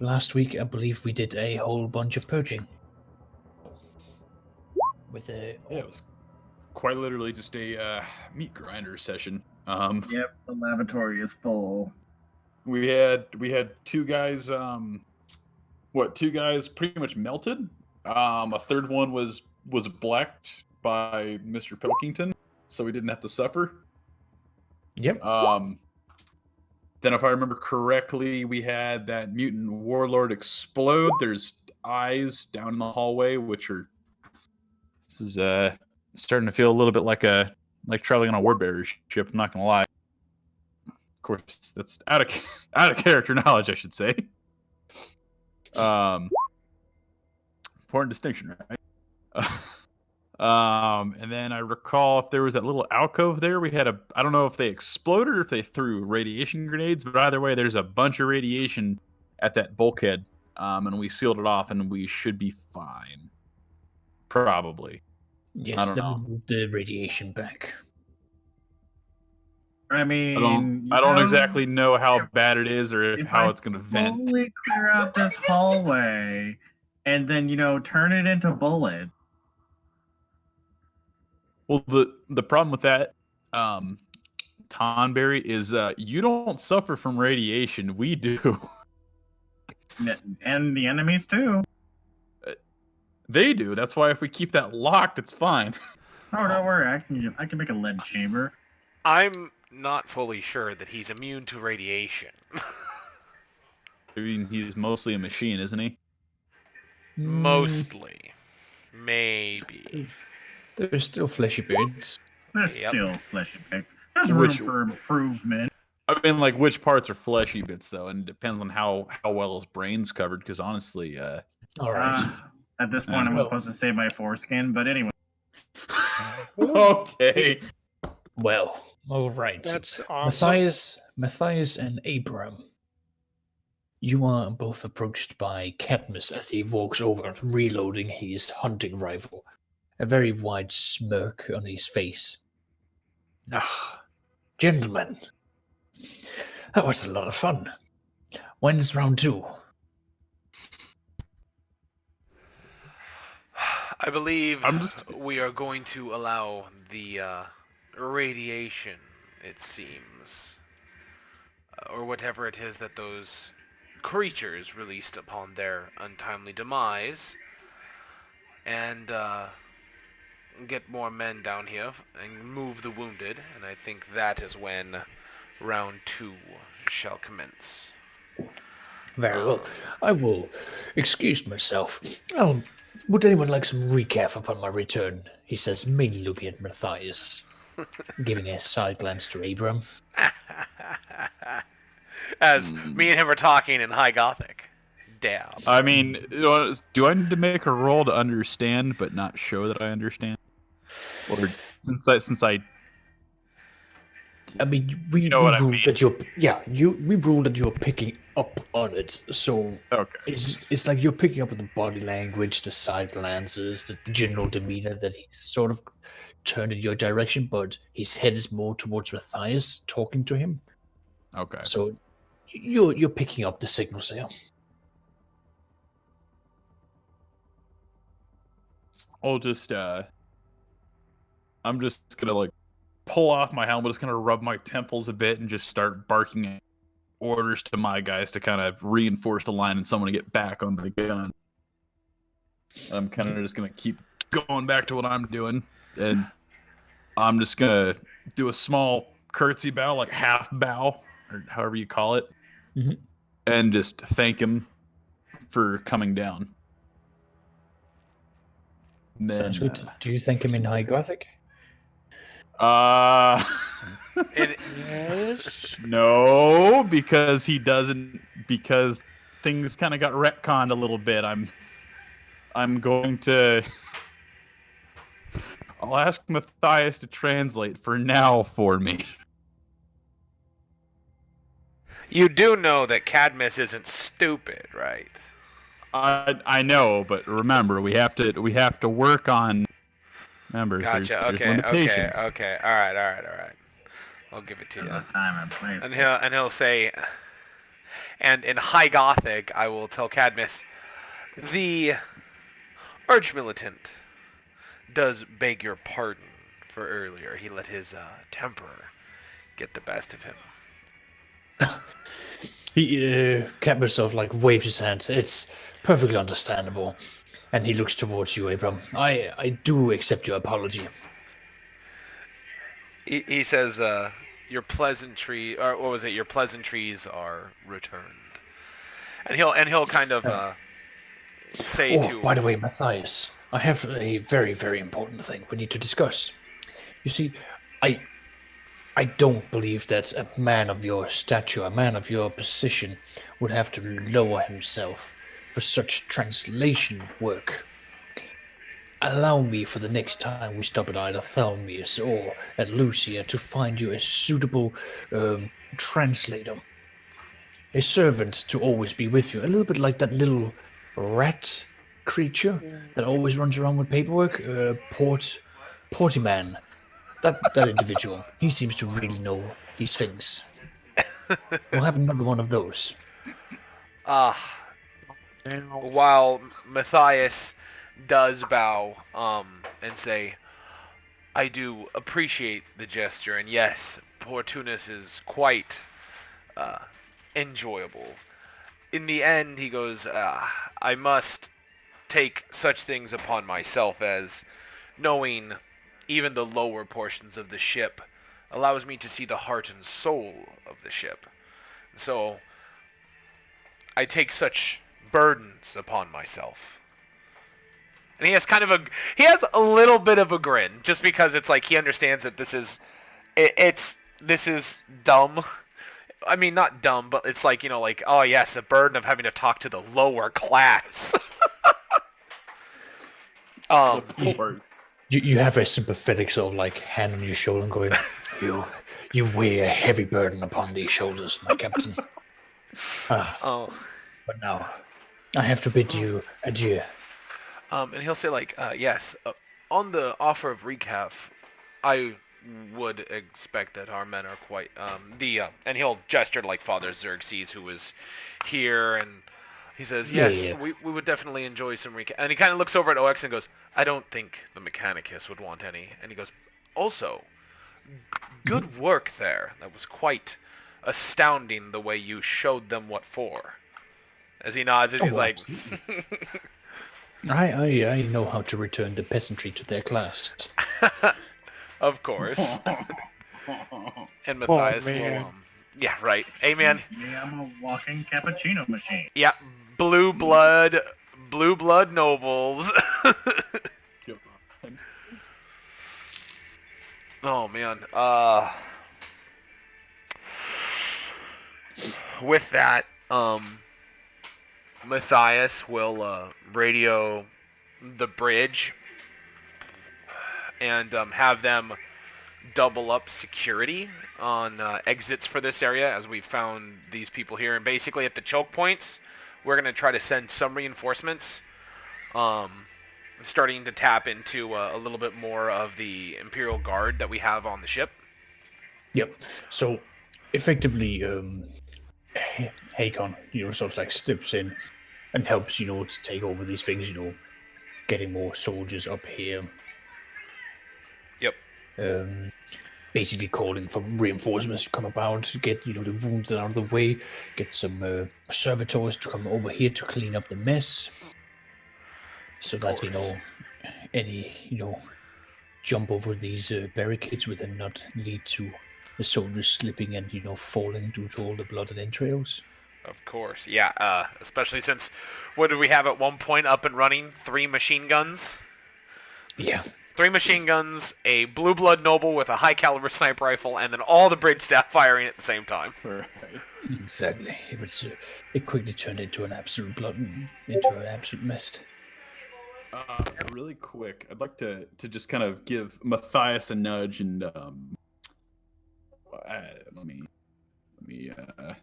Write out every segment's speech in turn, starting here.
Last week, I believe we did a whole bunch of purging. With a Yeah, it was quite literally just a meat grinder session. Yep, the lavatory is full. We had two guys. Two guys pretty much melted. A third one was blacked by Mr. Pilkington, so we didn't have to suffer. Yep. Then, if I remember correctly, we had that mutant warlord explode. There's eyes down in the hallway, which are. This is starting to feel a little bit like traveling on a word-bearer ship. I'm not gonna lie. Of course, that's out of character knowledge, I should say. Important distinction, right? And then I recall if there was that little alcove there, we had I don't know if they exploded or if they threw radiation grenades, but either way, there's a bunch of radiation at that bulkhead, and we sealed it off, and we should be fine. Probably. Yes, then we moved the radiation back. I mean, I don't exactly know how bad it is or how it's going to vent. Slowly clear out this hallway, and then turn it into bullet. Well, the problem with that, Tonberry, is you don't suffer from radiation. We do. And the enemies too. They do. That's why if we keep that locked, it's fine. Oh, don't worry. I can make a lead chamber. I'm not fully sure that he's immune to radiation. I mean, he's mostly a machine, isn't he? Mostly. Maybe. There's still fleshy bits. There's still fleshy bits. There's room for improvement. I mean, like, which parts are fleshy bits, though? And it depends on how well his brain's covered, because honestly... All right. At this point, I'm supposed to say my foreskin, but anyway. Okay. Well, all right. That's awesome. Matthias and Abram. You are both approached by Cadmus as he walks over, reloading his hunting rifle. A very wide smirk on his face. Gentlemen, that was a lot of fun. When's round 2? I believe we are going to allow the radiation, it seems, or whatever it is that those creatures released upon their untimely demise, and get more men down here and move the wounded, and I think that is when round 2 shall commence. Very well. I will excuse myself. Would anyone like some recap upon my return? He says, mainly looking at Matthias, giving a side glance to Abram. As me and him are talking in High Gothic. Damn. I mean, do I need to make a roll to understand, but not show that I understand? Or since I mean, we ruled that you're picking up on it. So okay, it's like you're picking up on the body language, the side glances, the general demeanor that he's sort of turned in your direction, but his head is more towards Matthias, talking to him. Okay. So you're picking up the signals there. I'll just I'm just gonna pull off my helmet, just gonna rub my temples a bit and just start barking orders to my guys to kind of reinforce the line and someone to get back on the gun. I'm kind of just gonna keep going back to what I'm doing, and I'm just gonna do a small curtsy bow, like half bow, or however you call it, and just thank him for coming down. Sounds good. Do you thank him in High Gothic? No, because he doesn't. Because things kind of got retconned a little bit. I'm going to. I'll ask Matthias to translate for now for me. You do know that Cadmus isn't stupid, right? I know, but remember, we have to work on. Remember, gotcha. There's limitations. Okay. All right. I'll give it to you. There's a time and place. And he'll say, And in High Gothic, I will tell Cadmus, the Arch-Militant does beg your pardon for earlier. He let his temper get the best of him. Cadmus sort of like waves his hand. It's perfectly understandable. And he looks towards you, Abram. I do accept your apology. He says, your pleasantry, or what was it? Your pleasantries are returned. And he'll kind of say Oh, to. by the way, Matthias, I have a very, very important thing we need to discuss. You see, I don't believe that a man of your stature, a man of your position, would have to lower himself for such translation work. Allow me for the next time we stop at either Thalmius or at Lucia to find you a suitable translator. A servant to always be with you. A little bit like that little rat creature that always runs around with paperwork. Portyman. That individual. He seems to really know his things. We'll have another one of those. While Matthias does bow and say, I do appreciate the gesture, and yes, Portunus is quite enjoyable. In the end, he goes, I must take such things upon myself as knowing even the lower portions of the ship allows me to see the heart and soul of the ship. So I take such burdens upon myself. And he has a little bit of a grin, just because it's like he understands that this is dumb. I mean, not dumb, but it's like, oh yes, the burden of having to talk to the lower class. You have a sympathetic sort of like hand on your shoulder and going, you weigh a heavy burden upon these shoulders, my captain. But now, I have to bid you adieu. And he'll say yes, on the offer of recap, I would expect that our men are quite, and he'll gesture to Father Xerxes, who was here, and he says, yes, Yeah. we would definitely enjoy some recap. And he kind of looks over at OX and goes, I don't think the Mechanicus would want any. And he goes, also, good work there. That was quite astounding the way you showed them what for. As he nods, he's like... I know how to return the peasantry to their class. Of course. And Matthias will... yeah, right. Hey, man. I'm a walking cappuccino machine. Yeah, blue blood nobles. Oh, man. With that, Matthias will radio the bridge and have them double up security on exits for this area, as we found these people here. And basically at the choke points, we're going to try to send some reinforcements, starting to tap into a little bit more of the Imperial Guard that we have on the ship. Yep. So, effectively, Hakon, sort of like steps in and helps, to take over these things, getting more soldiers up here. Yep. Basically calling for reinforcements to come about, to get, the wounded out of the way, get some servitors to come over here to clean up the mess. So that, any, jump over these barricades would then not lead to the soldiers slipping and, falling due to all the blood and entrails. Of course, yeah. Especially since, what did we have at one point up and running? 3 machine guns? Yeah. 3 machine guns, a blue blood noble with a high caliber sniper rifle, and then all the bridge staff firing at the same time. Right. Exactly. It quickly turned into an absolute mess. Really quick, I'd like to just kind of give Matthias a nudge and let me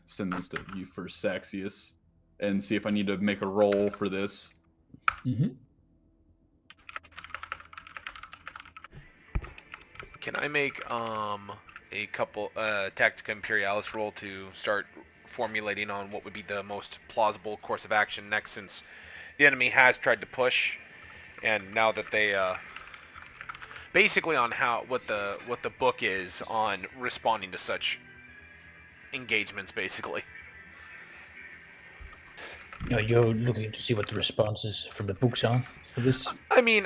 send this to you first, Saxius, and see if I need to make a roll for this. Mm-hmm. Can I make a couple Tactica Imperialis roll to start formulating on what would be the most plausible course of action next, since the enemy has tried to push, and now that they basically on what the book is on responding to such engagements, basically. You're looking to see what the responses from the books are for this. I mean,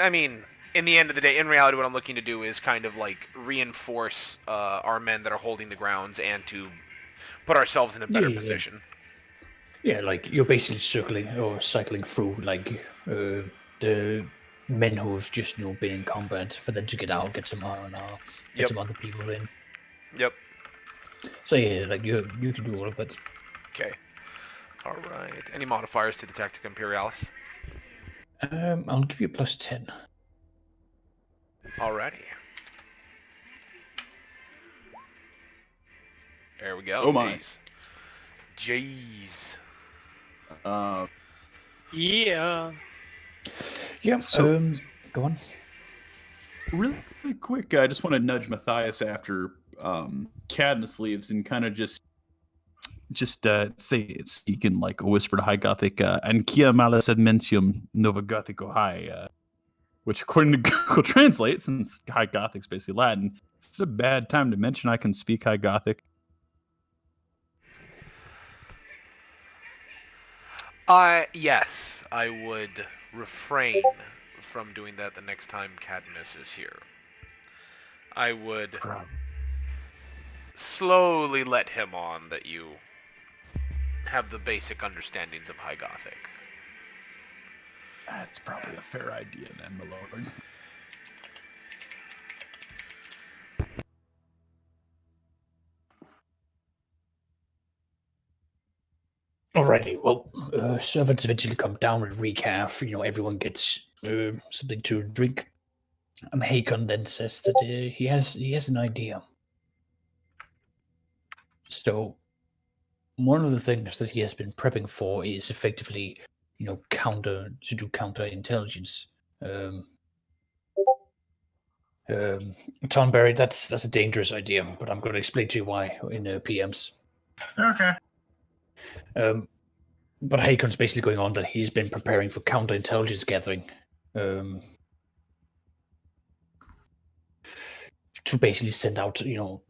in the end of the day, in reality, what I'm looking to do is kind of like reinforce our men that are holding the grounds and to put ourselves in a better position. Yeah, like you're basically circling or cycling through like the men who have just been in combat for them to get out, get some R&R, get some other people in. Yep. So yeah, like you can do all of that. Okay. All right. Any modifiers to the Tactica Imperialis? I'll give you a +10. Alrighty. There we go. Oh my. Jeez. Yeah. Yeah. So- go on. Really quick, I just want to nudge Matthias after Cadmus leaves and kind of just say it's speaking like a whisper to High Gothic, Anquia malus admentium nova Gothico high, which according to Google Translate, since High Gothic's basically Latin, it's a bad time to mention I can speak High Gothic. Yes, I would refrain from doing that the next time Cadmus is here. I would slowly let him on that you have the basic understandings of High Gothic. That's probably a fair idea then, my lord. Alrighty, well, servants eventually come down and recaf. Everyone gets something to drink. And Hakon then says that he has an idea. So one of the things that he has been prepping for is effectively, counterintelligence. Tonberry, that's a dangerous idea, but I'm going to explain to you why in PMs. Okay. But Hakon's basically going on that he's been preparing for counterintelligence gathering. To basically send out,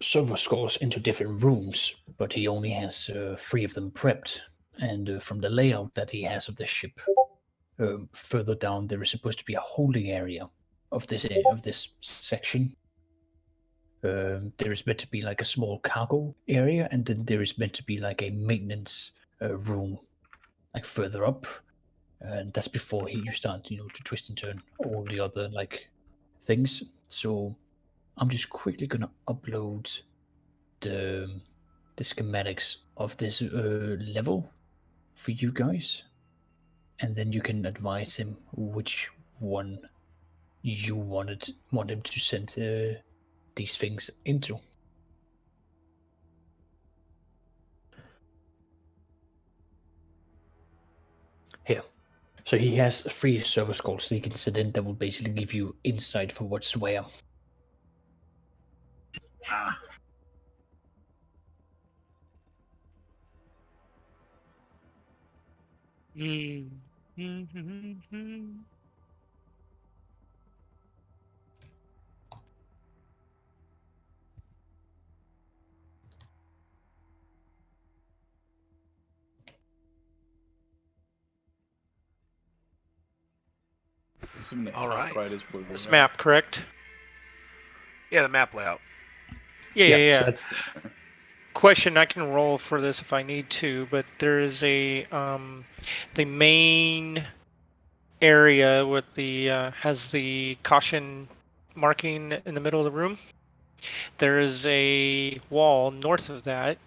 server scores into different rooms, but he only has 3 of them prepped. And from the layout that he has of the ship, further down there is supposed to be a holding area of this section. There is meant to be like a small cargo area, and then there is meant to be like a maintenance room, like further up, and that's before you start, to twist and turn all the other like things. So I'm just quickly gonna upload the schematics of this level for you guys, and then you can advise him which one you want him to send these things into. Here. So he has 3 server scores that he can send in that will basically give you insight for what's where. Ah. Assuming that All top right. right is where This we're map, correct? Yeah, the map layout. Yeah. So that's, Question: I can roll for this if I need to, but there is a the main area with the has the caution marking in the middle of the room. There is a wall north of that,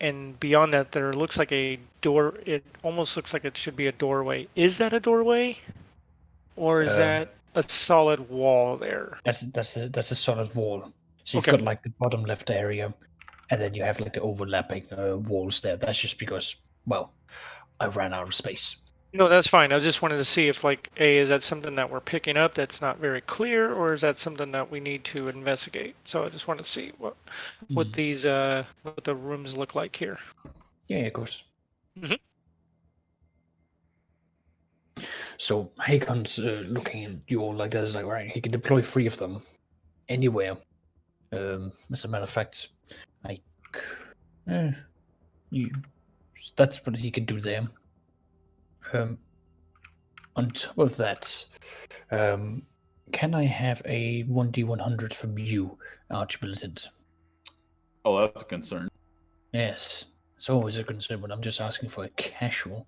and beyond that there looks like a door. It almost looks like it should be a doorway. Is that a doorway, or is that a solid wall there? that's a solid wall. So you've Okay. got like the bottom left area, and then you have like the overlapping walls there. That's just because, well, I ran out of space. No, that's fine. I just wanted to see if, like, is that something that we're picking up that's not very clear, or is that something that we need to investigate? So I just want to see what these what the rooms look like here. Yeah, of course. Mhm. So Hakon's looking at you all like this, like, right, he can deploy 3 of them anywhere. As a matter of fact, like, eh, you, that's what he can do there. On top of that, can I have a 1d100 from you, Archmilitant? Oh, that's a concern. Yes, it's always a concern when I'm just asking for a casual.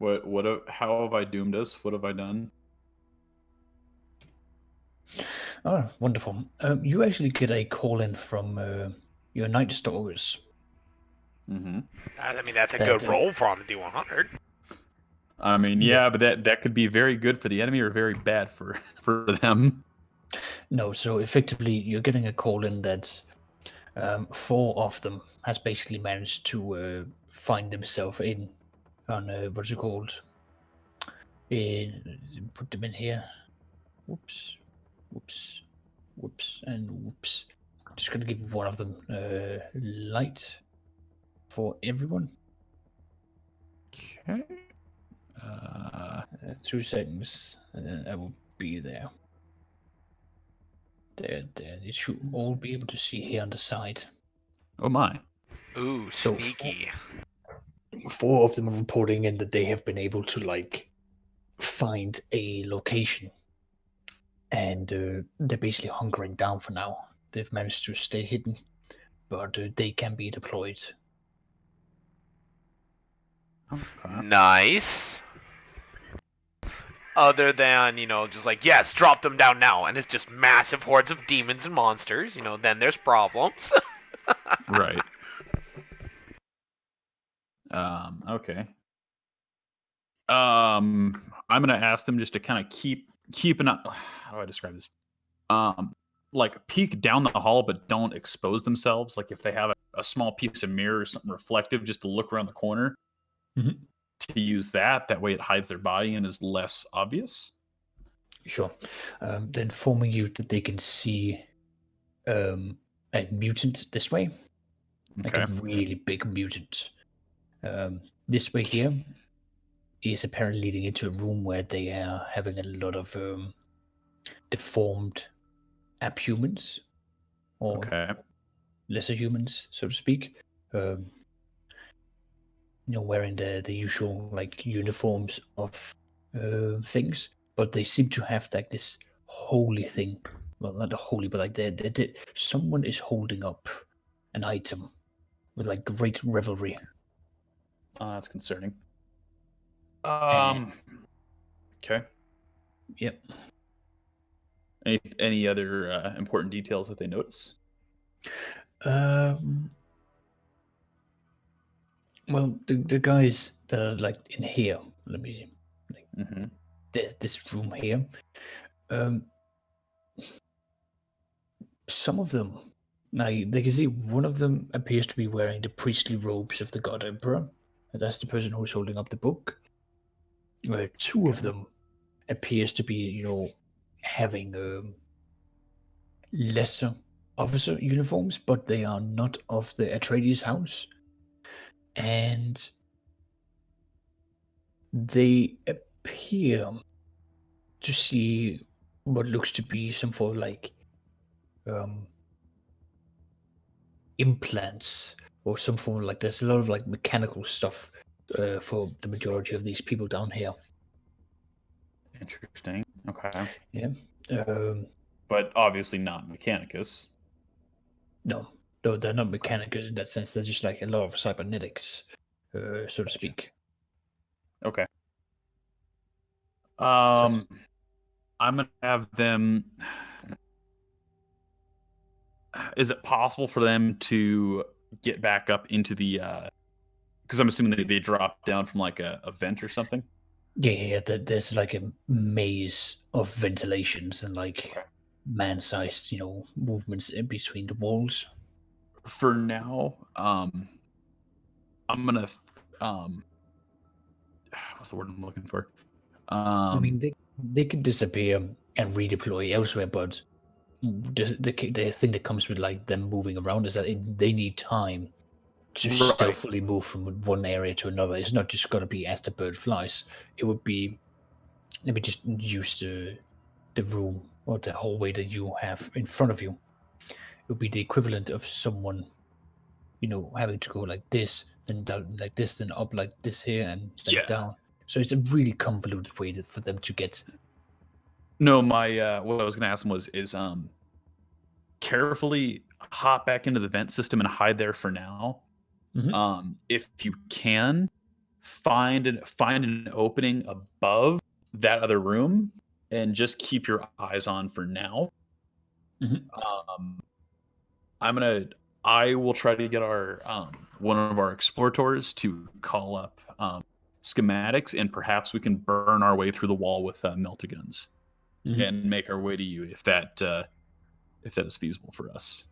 How have I doomed us? What have I done? Oh, wonderful. You actually get a call in from your Night Stalkers. Mm-hmm. I mean, that's a That, good roll for him to do 100. I mean, Yeah. yeah, but that could be very good for the enemy or very bad for them. No, so effectively, you're getting a call in that 4 of them has basically managed to find themselves in on what's it called? Put them in here. Whoops, whoops, whoops, and whoops. Just gonna give one of them light for everyone. Okay. 2 seconds, and then I will be there. There. It should all be able to see here on the side. Oh my. Ooh, So, sneaky. 4 of them are reporting in that they have been able to like find a location, and they're basically hunkering down for now. They've managed to stay hidden, but they can be deployed. Okay. Nice. Other than, just like, yes, drop them down now, and it's just massive hordes of demons and monsters, then there's problems. Right. Okay. I'm gonna ask them just to kind of keep an eye. How do I describe this? Like peek down the hall, but don't expose themselves. Like if they have a small piece of mirror or something reflective, just to look around the corner. Mhm. To use that way it hides their body and is less obvious. Sure. They're informing you that they can see a mutant this way, like Okay. a really big mutant. This way here is apparently leading into a room where they are having a lot of deformed abhumans or Okay. lesser humans, so to speak. Wearing the usual like uniforms of things, but they seem to have like this holy thing. Well, not the holy, but like someone is holding up an item with like great revelry. That's concerning. And, Okay. yep. Any other important details that they notice? Well, the guys that are like in here. Let me see. Like, Mm-hmm. this room here. Some of them, now they can see one of them appears to be wearing the priestly robes of the God Emperor. That's the person who's holding up the book. Two of them appears to be, having lesser officer uniforms, but they are not of the Atreidies house. And they appear to see what looks to be some sort of like implants or some form of like there's a lot of like mechanical stuff for the majority of these people down here. Interesting. Okay. Yeah. But obviously not Mechanicus. No, they're not mechanicals in that sense. They're just like a lot of cybernetics, so to speak. Okay. So- I'm gonna have them. Is it possible for them to get back up into the? Because I'm assuming they dropped down from like a vent or something. yeah. There's like a maze of ventilations and like Okay. man-sized, movements in between the walls. For now, I'm gonna what's the word I'm looking for? I mean, they could disappear and redeploy elsewhere, but the thing that comes with like them moving around is that they need time to Right. stealthily move from one area to another. It's not just going to be as the bird flies. It would be, let me just use the room or the hallway that you have in front of you. It would be the equivalent of someone, having to go like this, then down like this, then up like this here, and then Yeah. down. So it's a really convoluted way for them to get. No, my what I was gonna ask him is carefully hop back into the vent system and hide there for now. If you can, find an opening above that other room and just keep your eyes on for now. Um, I will try to get our one of our explorators to call up schematics, and perhaps we can burn our way through the wall with meltaguns and make our way to you if that is feasible for us.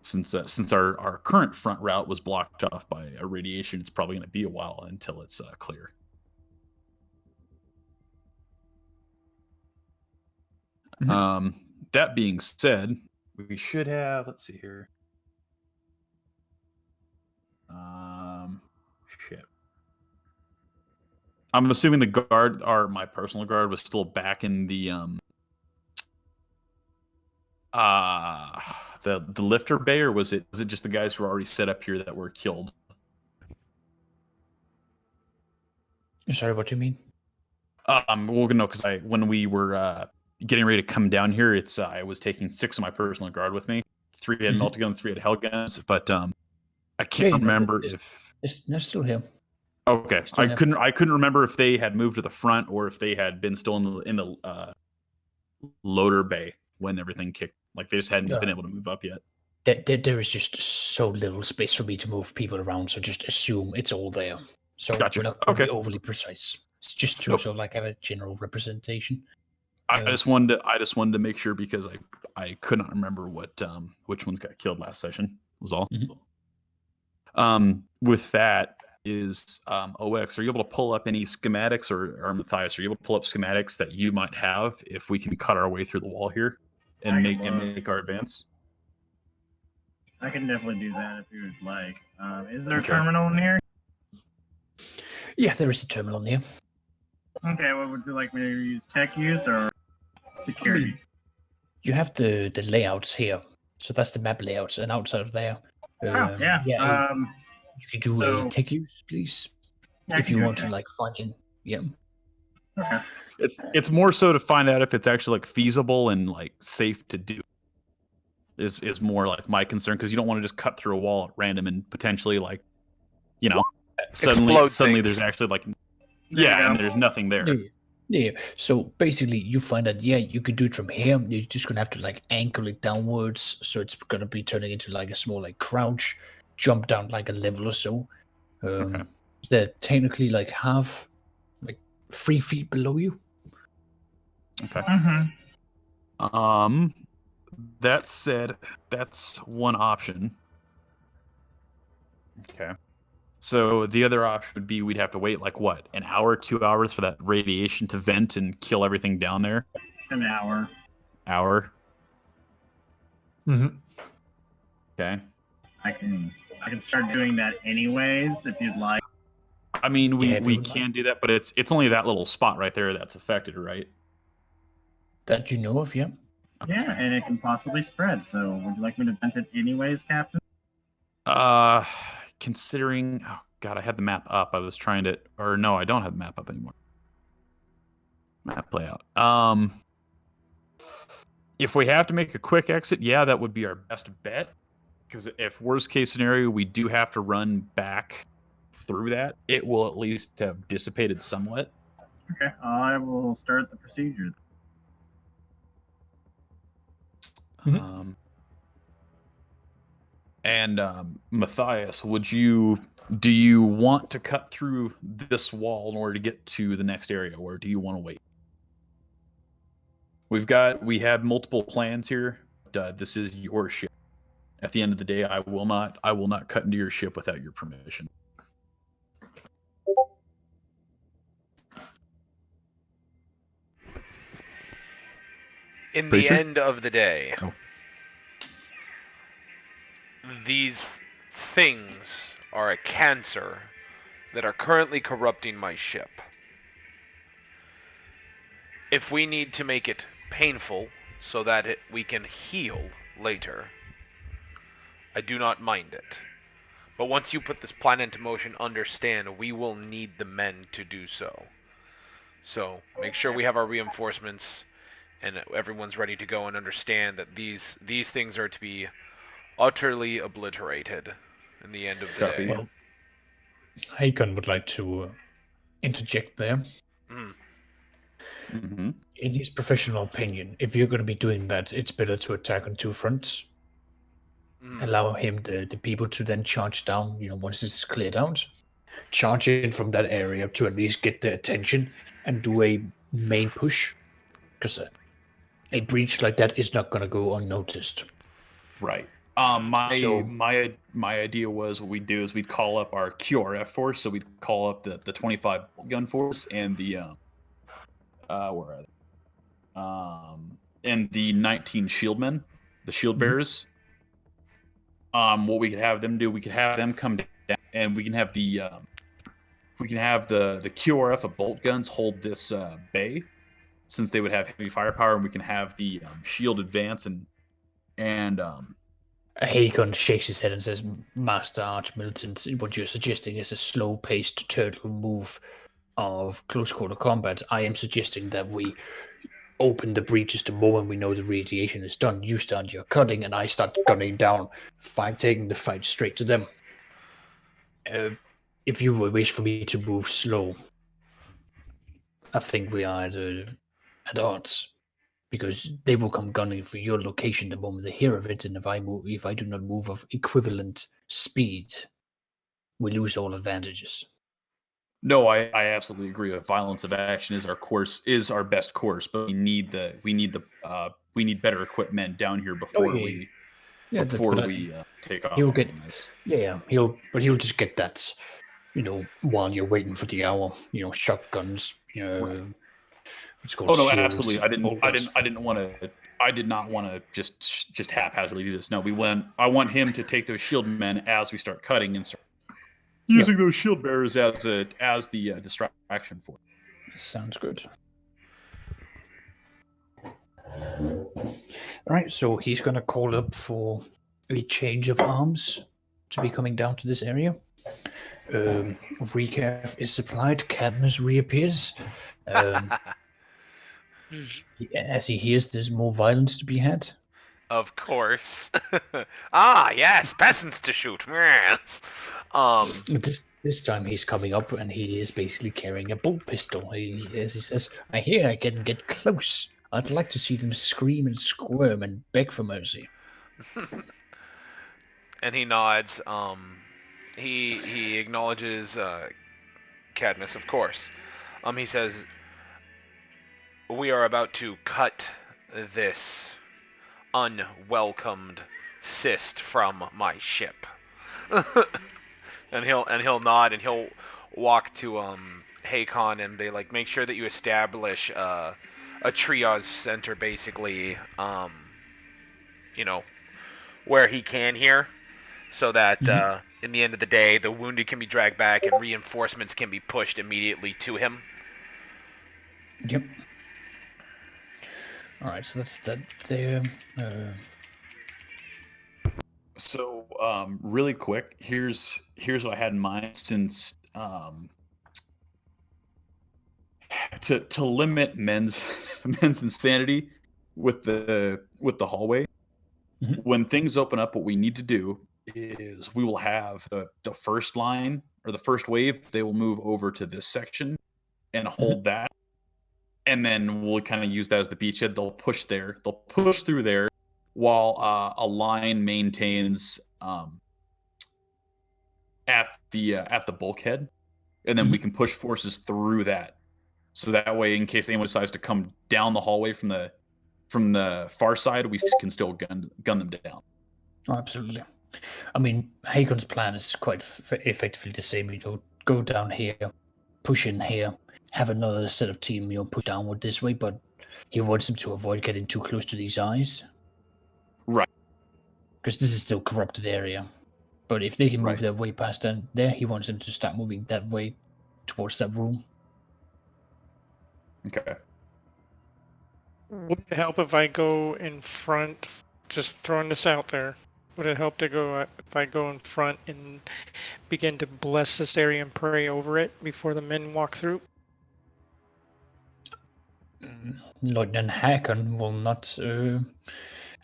Since our current front route was blocked off by a radiation, it's probably going to be a while until it's clear. That being said, we should have. Let's see here. Shit. I'm assuming the guard, or my personal guard, was still back in the lifter bay, or was it just the guys who were already set up here that were killed? Sorry, what do you mean? Well, no, because when we were getting ready to come down here, I was taking 6 of my personal guard with me. 3 had multi-guns, 3 had hell guns, but I can't remember if they're still here. Okay, I couldn't remember if they had moved to the front or if they had been still in the loader bay when everything kicked. Like they just hadn't been able to move up yet. There is just so little space for me to move people around, so just assume it's all there. So Gotcha. we're not going to be overly precise. It's just to sort of like have a general representation. I just wanted to make sure because I could not remember which ones got killed last session was all. With that is OX, are you able to pull up any schematics, or Matthias, are you able to pull up schematics that you might have if we can cut our way through the wall here and make our advance? I can definitely do that if you would like. Is there a terminal near? Yeah, there is a terminal near. Okay, what would you like me to use? Tech use or security? You have the layouts here. So that's the map layouts, and outside of there. Yeah. You could do a tech use, please. Yeah, if you want to like find in. Yeah. Okay. It's more so to find out if it's actually like feasible and like safe to do. Is more like my concern, because you don't want to just cut through a wall at random and potentially like, suddenly there's actually like and there's nothing there. Yeah. So basically you find that you could do it from here. You're just gonna have to like ankle it downwards, so it's gonna be turning into like a small like crouch, jump down like a level or so. They're technically like 3 feet below you. Okay. That said, that's one option. Okay. So the other option would be we'd have to wait like what, an hour, 2 hours for that radiation to vent and kill everything down there? An hour. Okay. I can start doing that anyways if you'd like. I mean, we can do that, but it's only that little spot right there that's affected, right? That you know of, yeah. Yeah, and it can possibly spread. So would you like me to vent it anyways, Captain? Considering, oh god, I had the map up. I was trying to, or no, I don't have the map up anymore. Map layout. If we have to make a quick exit, that would be our best bet. Because if worst case scenario, we do have to run back through that, it will at least have dissipated somewhat. Okay, I will start the procedure. Matthias, do you want to cut through this wall in order to get to the next area, or do you want to wait? We have multiple plans here, but this is your ship. At the end of the day, I will not cut into your ship without your permission. In the Preacher? end of the day, Oh. these things are a cancer that are currently corrupting my ship. If we need to make it painful so that we can heal later, I do not mind it. But once you put this plan into motion, understand we will need the men to do so. So make sure we have our reinforcements and everyone's ready to go, and understand that these things are to be utterly obliterated in the end of the Copy. day. Well, Hakon would like to interject there. Mm-hmm. In his professional opinion, if you're going to be doing that, it's better to attack on two fronts. Allow him, the people, to then charge down, once it's cleared out. Charge in from that area to at least get their attention and do a main push. Because a breach like that is not going to go unnoticed. Right. So- My idea was what we'd do is we'd call up our QRF force, so we'd call up the 25 gun force and the where are they? And the 19 shieldmen, the shield bearers. What we could have them do, we could have them come down, and we can have the QRF of bolt guns hold this bay, since they would have heavy firepower, and we can have the shield advance and Hakon shakes his head and says, Master Archmilitant, what you're suggesting is a slow-paced turtle move of close-quarter combat. I am suggesting that we open the breaches the moment we know the radiation is done. You start your cutting, and I start gunning down, taking the fight straight to them. If you wish for me to move slow, I think we are at odds. Because they will come gunning for your location the moment they hear of it, and if I do not move of equivalent speed, we lose all advantages. No, I absolutely agree. Violence of action is our best course, but we need better equipped men down here before we take off. He'll get on this. he'll just get that, while you're waiting for the hour, shotguns, Right. what's called Oh no, shields, absolutely. I bolters. did not want to just haphazardly do this. No, I want him to take those shield men as we start cutting and start using those shield bearers as the distraction for. Sounds good. All right, so he's going to call up for a change of arms to be coming down to this area. Recap is supplied. Cadmus reappears. As he hears there's more violence to be had. Of course. Ah, yes, peasants to shoot. Yes. This time he's coming up and he is basically carrying a bolt pistol. As he says, I hear I can get close. I'd like to see them scream and squirm and beg for mercy. And he nods. He acknowledges Cadmus, of course. He says, we are about to cut this unwelcomed cyst from my ship. and he'll nod and he'll walk to Hakon and be like, make sure that you establish a triage center, basically, where he can hear, so that in the end of the day, the wounded can be dragged back and reinforcements can be pushed immediately to him. Yep. All right, so that's that there. So, really quick, here's what I had in mind. Since to limit men's insanity with the hallway, when things open up, what we need to do is we will have the first line or the first wave. They will move over to this section and hold that, and then we'll kind of use that as the beachhead. They'll push through there, while a line maintains at the bulkhead, and then we can push forces through that. So that way, in case anyone decides to come down the hallway from the far side, we can still gun them down. Oh, absolutely. I mean, Hagon's plan is quite effectively the same. Go down here, push in here, have another set of team, push downward this way, but He wants them to avoid getting too close to these eyes. Right. Because this is still corrupted area. But if they can move Right. their way past down there, he wants them to start moving that way towards that room. Okay. Would it help if I go in front? Just throwing this out there. Would it help to go if I go in front and begin to bless this area and pray over it before the men walk through? Lieutenant Hakon will not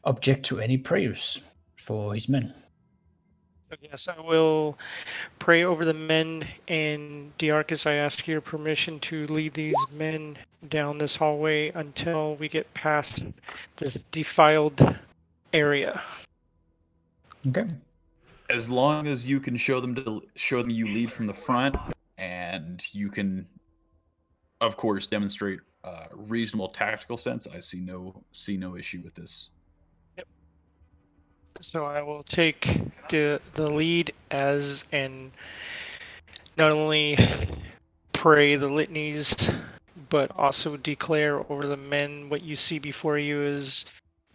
object to any prayers for his men. So yes, I will pray over the men, and Diarchus, I ask your permission to lead these men down this hallway until we get past this defiled area. Okay. As long as you can show them you lead from the front, and you can, of course, demonstrate reasonable tactical sense, I see no issue with this. So I will take the lead as and not only pray the litanies, but also declare over the men what you see before you is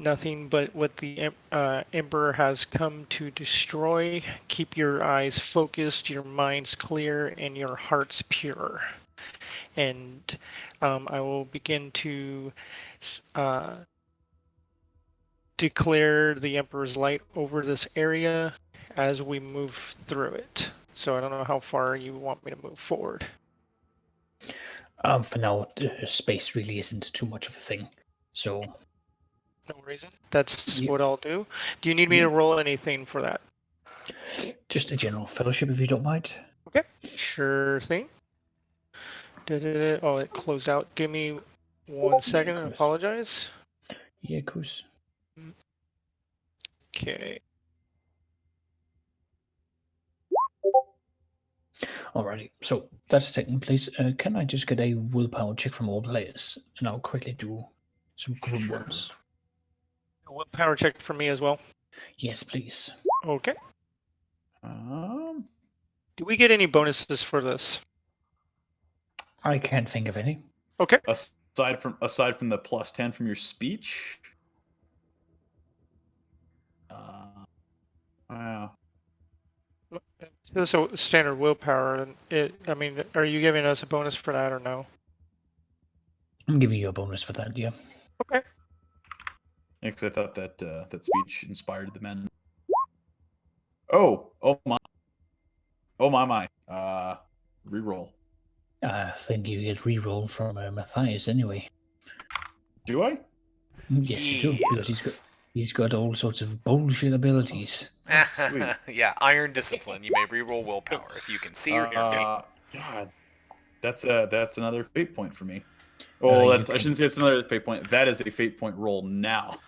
nothing but what the Emperor has come to destroy. Keep your eyes focused, your minds clear, and your hearts pure. And I will begin to declare the Emperor's light over this area as we move through it. So I don't know how far you want me to move forward. For now, space really isn't too much of a thing. So, No reason. That's Yeah. what I'll do. Do you need me Yeah. to roll anything for that? just a general fellowship, if you don't mind. Okay. Sure thing. Oh, it closed out. Give me 1 second. I course. apologize. Yeah, of course. Okay. Alrighty, so that's taking place. Can I just get a willpower check from all players? And I'll quickly do some group Sure. ones. Willpower check for me as well. Yes, please. Okay. Um, Do we get any bonuses for this? I can't think of any. Okay. aside from the +10 from your speech. Wow. So standard willpower, and I mean, are you giving us a bonus for that or no? I'm giving you a bonus for that, yeah. Okay. Because I thought that that speech inspired the men. Oh my. Reroll. I think you get reroll from Matthias anyway. Do I? Yes, you do, because he's got all sorts of bullshit abilities. Sweet. Yeah, iron discipline. You may reroll willpower if you can see or hear me. God, that's another fate point for me. Well, you I can- shouldn't say it's another fate point. That is a fate point roll now.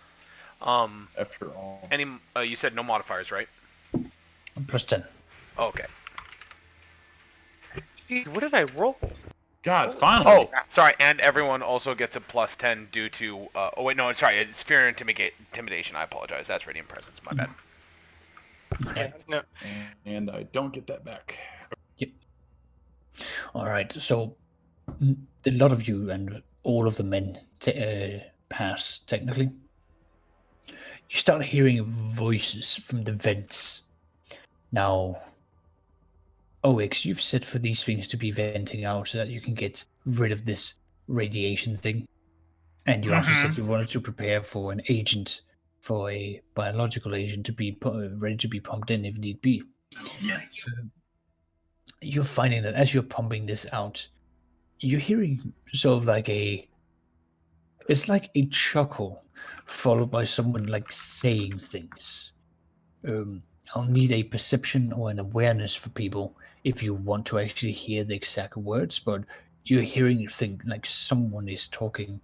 After all, You said no modifiers, right? +10. Oh, okay. Gee, what did I roll? God, finally. Oh, sorry. And everyone also gets a +10 due to. Oh wait, no, sorry. It's fear and intimidation. I apologize. That's radiant presence. My bad. Yeah, no. And I don't get that back. Alright, so a lot of you and all of the men pass, technically. You start hearing voices from the vents. Now, Ox, you've said for these things to be venting out so that you can get rid of this radiation thing. And you also said you wanted to prepare for an agent, for a biological agent to be ready to be pumped in if need be. Yes. You're finding that as you're pumping this out, you're hearing sort of like it's like a chuckle followed by someone like saying things. I'll need a perception or an awareness for people if you want to actually hear the exact words, but you're hearing thing like someone is talking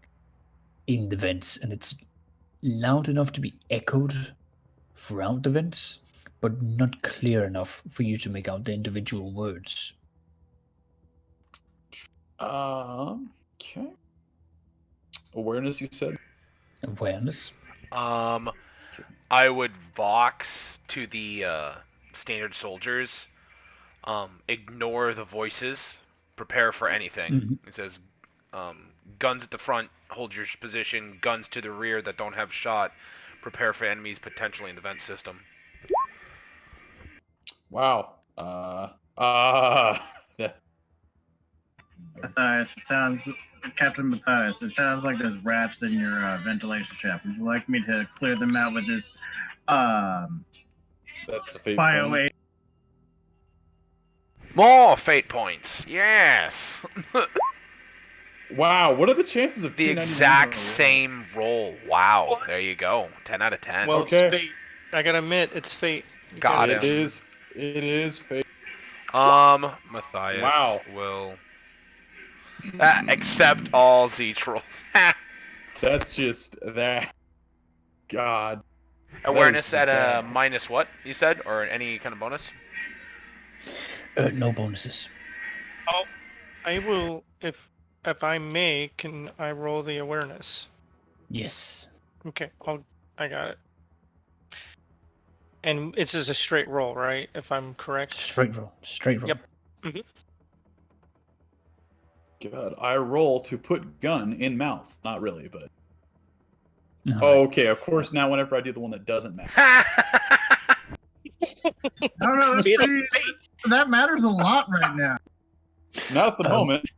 in the vents, and it's loud enough to be echoed throughout the vents, but not clear enough for you to make out the individual words. Okay. Awareness, you said? Awareness. I would vox to the standard soldiers. Ignore the voices. Prepare for anything. Mhm. It says, Guns at the front, hold your position. Guns to the rear that don't have shot, prepare for enemies potentially in the vent system. Wow. Yeah. Matthias, it sounds, Captain Matthias, it sounds like there's rats in your ventilation shaft. Would you like me to clear them out with this That's a fate bio point. aid? More fate points. Yes. Wow, what are the chances of The 299 exact in a row? same roll. Wow. There you go. 10 out of 10. Well, Okay. it's fate. I gotta admit, it's fate. You Got gotta- him. It is fate. Matthias Wow. will accept all Zeech rolls. That's just that. God. Awareness just at a bad. minus what, you said? Or any kind of bonus? No bonuses. Oh, I will, if I may, can I roll the awareness? Yes. Okay, I got it. And it's just a straight roll, right? If I'm correct. Straight roll. Straight roll. Yep. God. I roll to put gun in mouth. Not really, but. All Oh, right. okay. Of course, now whenever I do the one that doesn't matter. I don't know. That's Be like pretty, fate. that matters a lot right now. Not at the moment.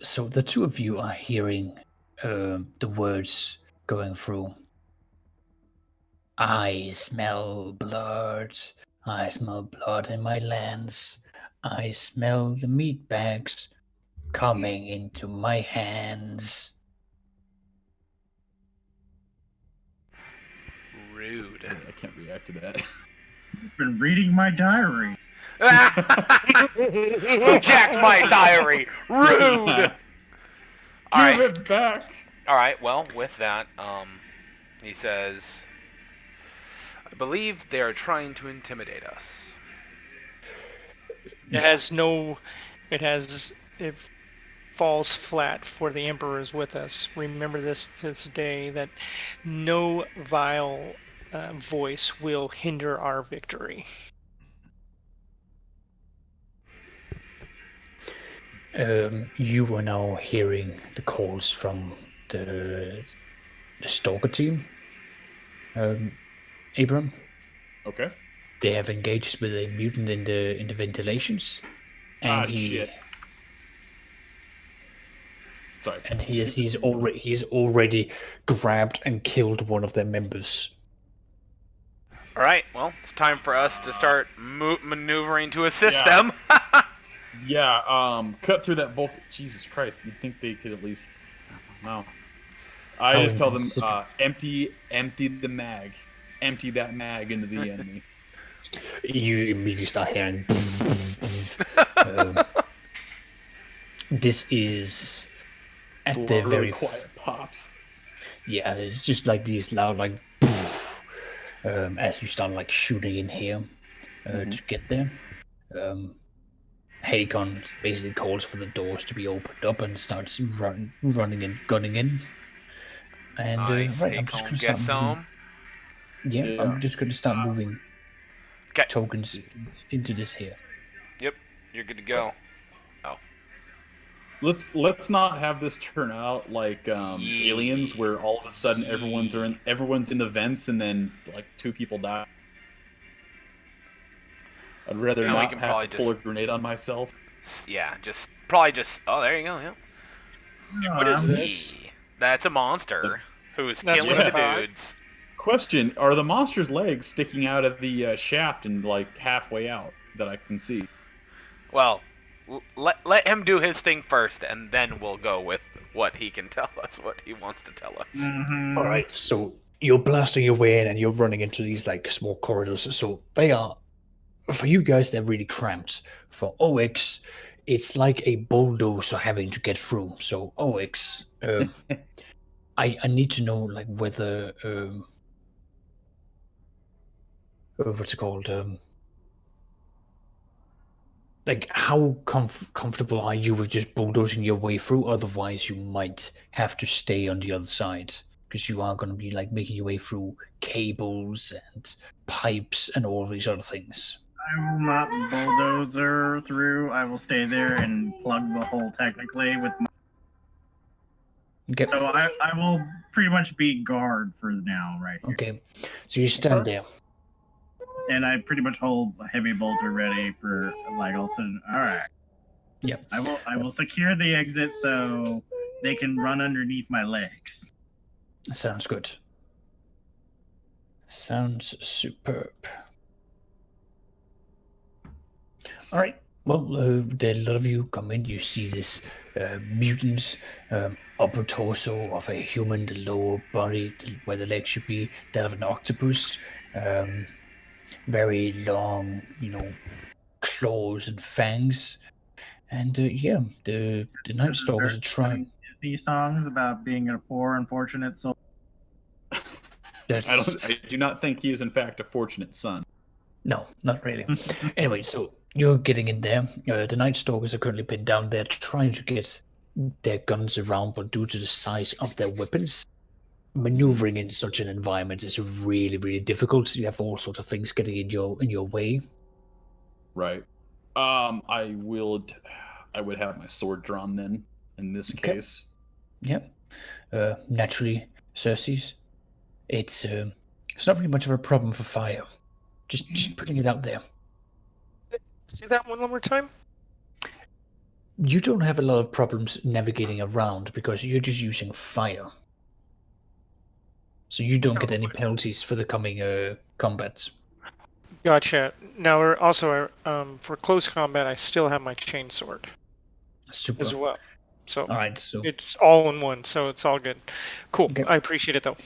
So the two of you are hearing the words going through. I smell blood. I smell blood in my lands. I smell the meat bags coming into my hands. Rude. I can't react to that. I've been reading my diary. Who jacked my diary? Rude. All right. Give it back. All right. Well, with that, he says, "I believe they are trying to intimidate us." It falls flat for the Emperor is with us. Remember this day that no vile voice will hinder our victory. You are now hearing the calls from the stalker team. Abram, Okay. they have engaged with a mutant in the ventilations, and Shit. Sorry. and he's already grabbed and killed one of their members. All right. Well, it's time for us to start maneuvering to assist Yeah. them. Yeah, cut through that bulk. Jesus Christ, you'd think they could at least. No. I Oh, just tell them, consider- empty the mag. Empty that mag into the enemy. You immediately start hearing. This is at the Really very quiet pops. Yeah, it's just like these loud like as you start like shooting in here to get there. Hagon basically calls for the doors to be opened up and starts running and gunning in. And Nice. right, I'm just Hakon, gonna start get moving. some. Yeah, I'm just gonna start moving 'Kay. tokens into this here. Yep. You're good to go. Let's not have this turn out like Aliens, where all of a sudden everyone's in the vents and then like 2 people die. I'd rather Yeah, we not can have probably to pull a just- grenade on myself. Yeah. Probably just. Oh, there you go. Yeah. What is this? That's a monster who's That's killing what I the thought. dudes. Question: are the monster's legs sticking out of the shaft and like halfway out that I can see? Well, let him do his thing first, and then we'll go with what he can tell us, what he wants to tell us. Mm-hmm. All right, so you're blasting your way in and you're running into these like small corridors. So they are, for you guys, they're really cramped. For OX, it's like a bulldozer having to get through. So OX, I need to know like whether what's it called? Like how comfortable are you with just bulldozing your way through? Otherwise, you might have to stay on the other side because you are going to be like making your way through cables and pipes and all of these other things. I will not bulldozer through. I will stay there and plug the hole technically with my... Okay. So I will pretty much be guard for now, right here. Okay. So you stand there. And I pretty much hold a heavy bolter ready for like all of a sudden. All right. Yep. I will secure the exit so they can run underneath my legs. Sounds good. Sounds superb. All right. Well, a lot of you come in. You see this mutant upper torso of a human, the lower body where the legs should be, that of an octopus. Very long, claws and fangs. And yeah, the Night Stalkers are trying. Disney songs about being a poor, unfortunate soul. I do not think he is in fact a fortunate son. No, not really. Anyway, so you're getting in there. The Night Stalkers are currently pinned down there trying to get their guns around, but due to the size of their weapons, maneuvering in such an environment is really, really difficult. You have all sorts of things getting in your way. Right. I would have my sword drawn then in this case. Yep. Naturally, Cersei's. It's not really much of a problem for fire. Just putting it out there. Say that one more time. You don't have a lot of problems navigating around because you're just using fire. So you don't get any penalties for the coming combats. Gotcha. Now we're also for close combat. I still have my chainsword Super. as well. So all right, so it's all in one. So it's all good. Cool. Okay. I appreciate it though.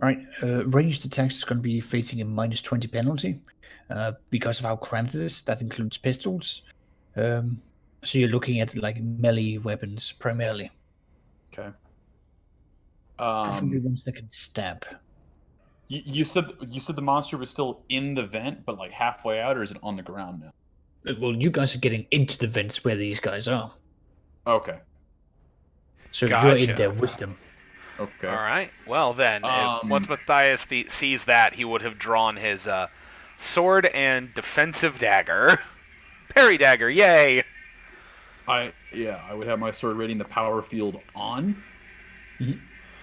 All right, ranged attacks is going to be facing a -20 penalty because of how cramped it is. That includes pistols. So you're looking at like melee weapons primarily. Okay. Preferably ones that can stab. You said the monster was still in the vent, but like halfway out, or is it on the ground now? Well, you guys are getting into the vents where these guys are. Okay. So you're Gotcha. in there with them. Okay. All right. Well, then, once Matthias sees that, he would have drawn his sword and defensive dagger. Parry dagger, yay! I would have my sword ready and the power field on. Mm-hmm.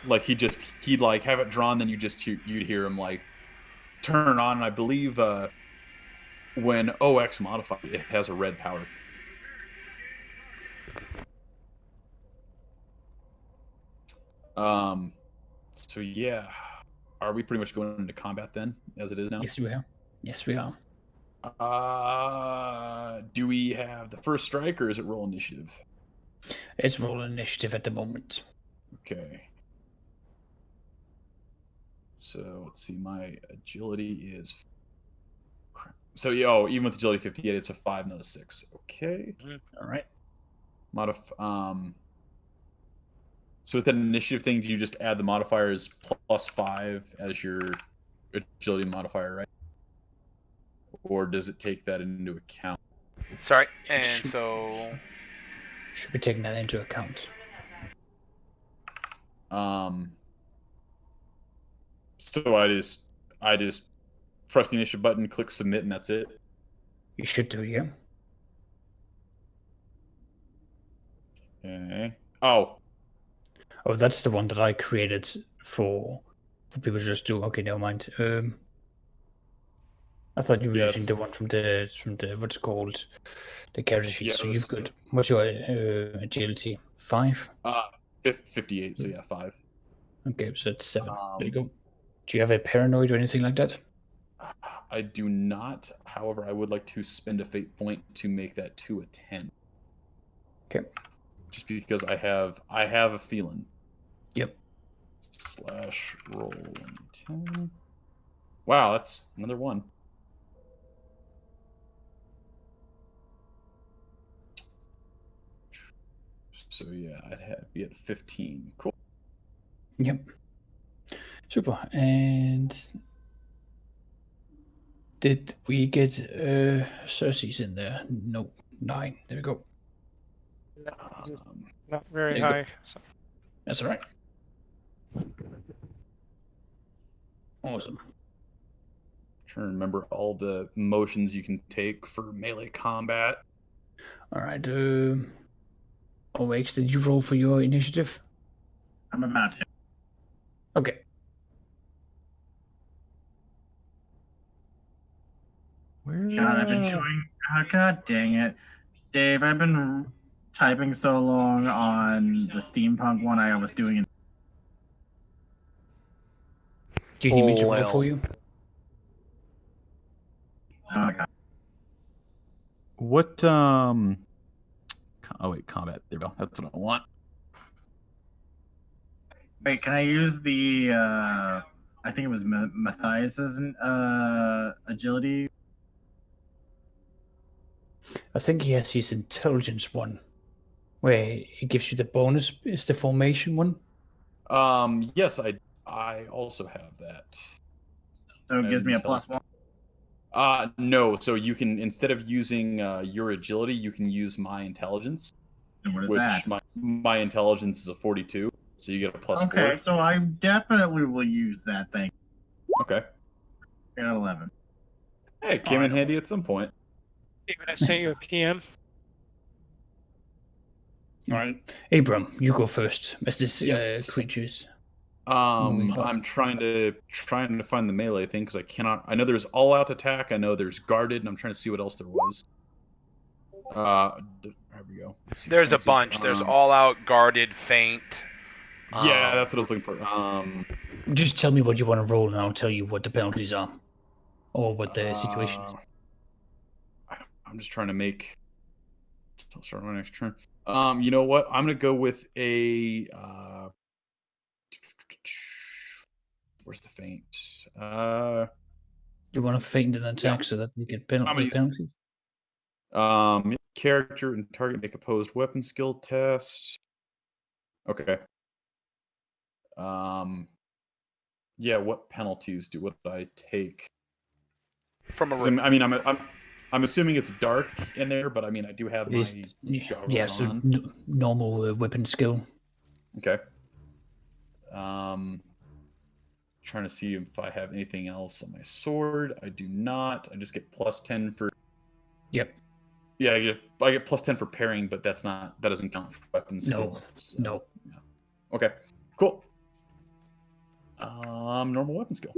Like he'd like have it drawn, then you'd hear him like turn on. And I believe when OX modified, it has a red power. So yeah, are we pretty much going into combat then, as it is now? Yes, we are. Yes, we are. Do we have the first strike, or is it roll initiative? It's roll initiative at the moment. Okay. So let's see. My agility is. So even with agility 58, it's a 5, not a 6. Okay. All right. So with that initiative thing, do you just add the modifiers +5 as your agility modifier, right? Or does it take that into account? Sorry, and so... Should be taking that into account. So I just press the initiative button, click submit, and that's it? You should do, yeah. Okay. Oh, that's the one that I created for people to just do. Okay, never mind. I thought you were using the one from the what's it called, the character sheet. So you've got what's your agility? 5? 58. So yeah, 5. Okay, so it's 7. There you go. Do you have a paranoid or anything like that? I do not. However, I would like to spend a fate point to make that to a 10. Okay. Just because I have a feeling. Yep. /roll 10. Wow, that's another 1. So yeah, I'd be at 15. Cool. Yep. Super. And did we get Cersei's in there? No. 9. There we go. Not very high. So. That's all right. Awesome. Trying to remember all the motions you can take for melee combat. All right. OX, did you roll for your initiative? I'm about to. Okay. Where? God, I've been doing. Oh, God dang it, Dave! I've been typing so long on the steampunk one I was doing. Do you need me to roll Well. for you? Oh God. What? Oh wait, combat. There we go. That's what I want. Wait, can I use the? I think it was Matthias's agility. I think he has his intelligence one, where it gives you the bonus. Is the formation one? Yes, I also have that. So it As gives me a intelligence. +1. No. So you can, instead of using your agility, you can use my intelligence, And what is which that? my intelligence is a 42, so you get a +4. Okay, so I definitely will use that thing. Okay. I got 11. Hey, it came in handy at some point. David, I sent you a PM. All right, Abram, you go first. As this Yes. creatures. Moving back. I'm trying to find the melee thing because I cannot. I know there's all out attack. I know there's guarded, and I'm trying to see what else there was. There we go. Let's see, There's try a and see bunch. There's all out, guarded, feint. Yeah, that's what I was looking for. Just tell me what you want to roll, and I'll tell you what the penalties are, or what the situation is. I'm just trying to make. I'll start my next turn. You know what? I'm gonna go with a. Where's the feint? You want to feint an attack Yeah. so that you get I'm gonna use- penalties? Character and target make opposed weapon skill test. Okay. Yeah. What penalties would I take? From a 'Cause I'm assuming it's dark in there, but I mean I do have my goggles so on. normal weapon skill. Okay. Trying to see if I have anything else on my sword. I do not. I just get +10 for. Yep. Yeah, I get +10 for parrying, but that doesn't count for weapon skill. So, No. Yeah. Okay. Cool. Normal weapon skill.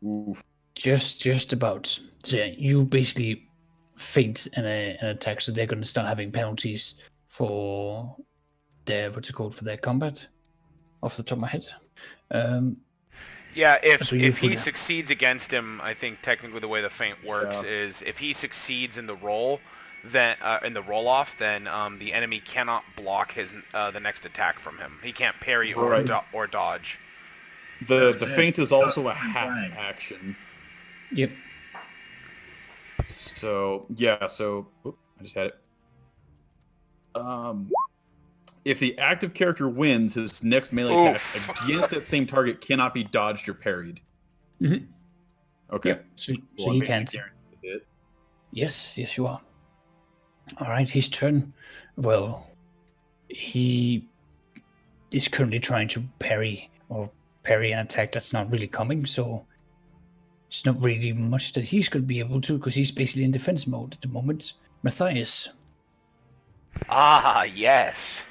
Ooh. Just about. So you basically feint an attack, so they're going to start having penalties for their for their combat. Off the top of my head. Yeah, So if you he could- succeeds against him, I think technically the way the feint works is if he succeeds in the roll, then in the roll off, then the enemy cannot block his the next attack from him. He can't parry Right. or dodge. The That's it. feint is also a Good half flag. action. Yep. So yeah, oop, I just had it. If the active character wins, his next melee attack against that same target cannot be dodged or parried. Mhm. Okay. Yep. So Well, you I'm can't. basically guaranteed to hit. Yes, you are. All right, his turn. Well, he is currently trying to parry an attack that's not really coming, so it's not really much that he's going to be able to because he's basically in defense mode at the moment. Matthias. Ah, yes.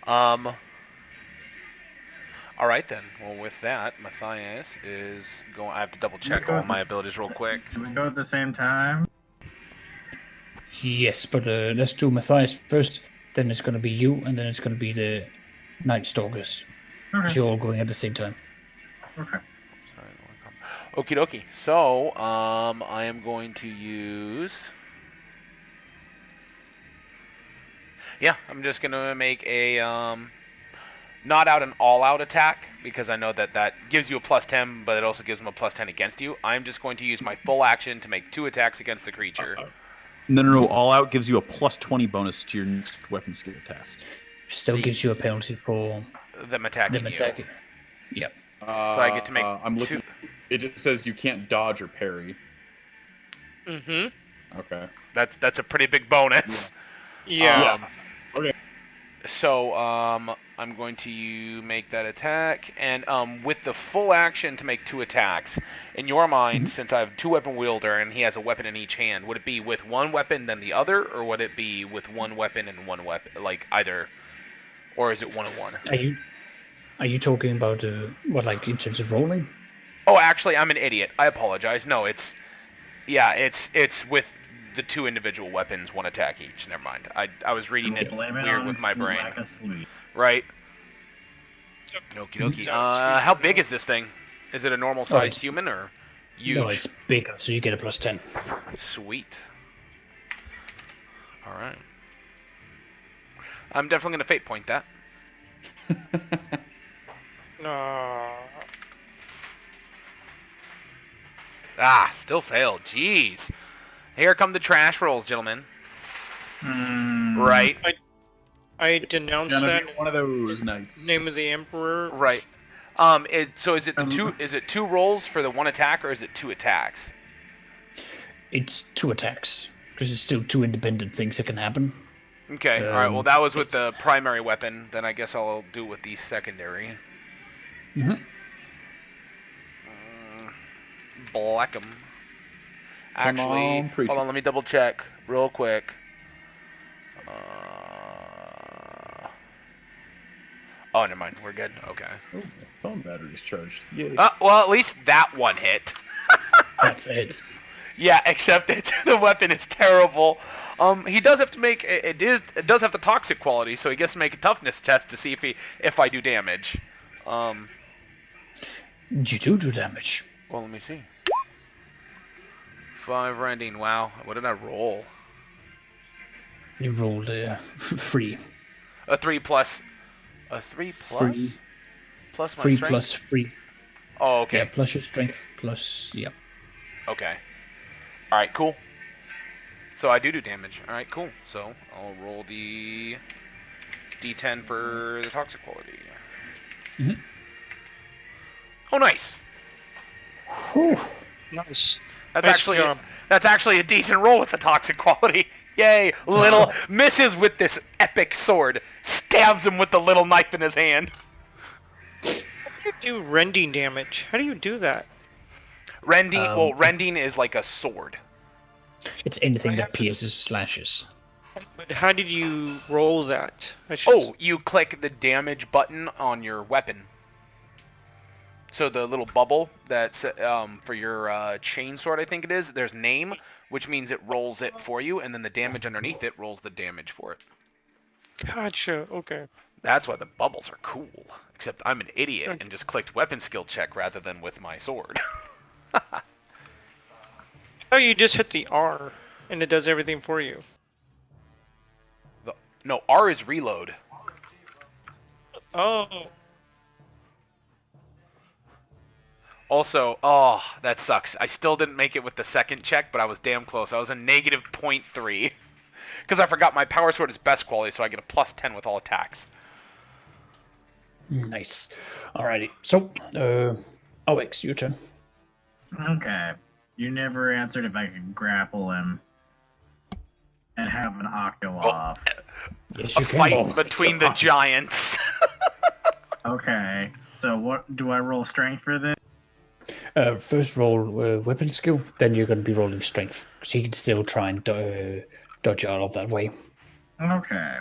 All right then. Well, with that, Matthias is going. I have to double check all my abilities real quick. Do we go at the same time? Yes, but let's do Matthias first. Then it's going to be you, and then it's going to be the Night Stalkers. Okay. You're all going at the same time. Okay. Okie dokie. So, I am going to use. Yeah, I'm just gonna make a not out an all-out attack because I know that gives you a +10, but it also gives them a +10 against you. I'm just going to use my full action to make 2 attacks against the creature. No. All out gives you a +20 bonus to your next weapon skill test. Still gives you a penalty for them attacking them you. attacking. Yep. So I get to make I'm looking. It just says you can't dodge or parry. Mm-hmm. Okay. That's a pretty big bonus. Yeah. Okay. So I'm going to make that attack, and with the full action to make 2 attacks. In your mind, since I have 2 weapon wielder and he has a weapon in each hand, would it be with one weapon then the other, or would it be with one weapon and one weapon, like either? Or is it 101? Are you talking about what, like in terms of rolling? Oh, actually, I'm an idiot. I apologize. No, it's with the 2 individual weapons, 1 attack each. Never mind. I was reading it Blame it weird on with my brain. lack of sleep. Right. Okie dokie. How big is this thing? Is it a normal sized human or huge? No, it's bigger, so you get a +10. Sweet. All right. I'm definitely gonna fate point that. No. Still failed. Jeez. Here come the trash rolls, gentlemen. Right. I denounce Gonna that be One of those nights. name of the emperor. Right. So is it the two? Is it 2 rolls for the 1 attack, or is it 2 attacks? It's 2 attacks because it's still 2 independent things that can happen. Okay. All right. Well, that was with the primary weapon. Then I guess I'll do with the secondary. Black 'em. Actually, hold on. Let me double check real quick. Oh, never mind. We're good. Okay. Oh, phone battery's charged. Yay. Well, at least that one hit. That's it. Yeah, except the weapon is terrible. He does have to make it does have the toxic quality, so he gets to make a toughness test to see if I do damage. You do damage. Well, let me see. 5 rending. Wow, what did I roll? You rolled a 3. A 3 plus. A 3 plus. 3 Plus my 3 strength. plus 3. Oh, okay. Yeah, plus your strength plus Okay. All right, cool. So I do damage. All right, cool. So I'll roll the D10 for the toxic quality. Oh, nice. Whew. Nice. That's Nice actually job. that's actually a decent roll with the toxic quality. Yay! Little misses with this epic sword. Stabs him with the little knife in his hand. How do you do rending damage? How do you do that? Rending. Well, rending is like a sword. It's anything that pierces, slashes. But how did you roll that? I should Oh, you click the damage button on your weapon. So the little bubble that's for your chain sword, I think it is. There's name, which means it rolls it for you, and then the damage underneath it rolls the damage for it. Gotcha. Okay. That's why the bubbles are cool. Except I'm an idiot and just clicked weapon skill check rather than with my sword. Oh, you just hit the R, and it does everything for you. No, R is reload. Oh. Also, that sucks. I still didn't make it with the second check, but I was damn close. I was a negative 0.3. Because I forgot my power sword is best quality, so I get a +10 with all attacks. Nice. Alrighty. So, OX, your turn. Okay. You never answered if I could grapple him and have an octo off. Yes, A you can. fight between the giants. Okay. So what do I roll strength for this? First roll weapon skill, then you're going to be rolling strength. Because he can still try and dodge out of that way. Okay.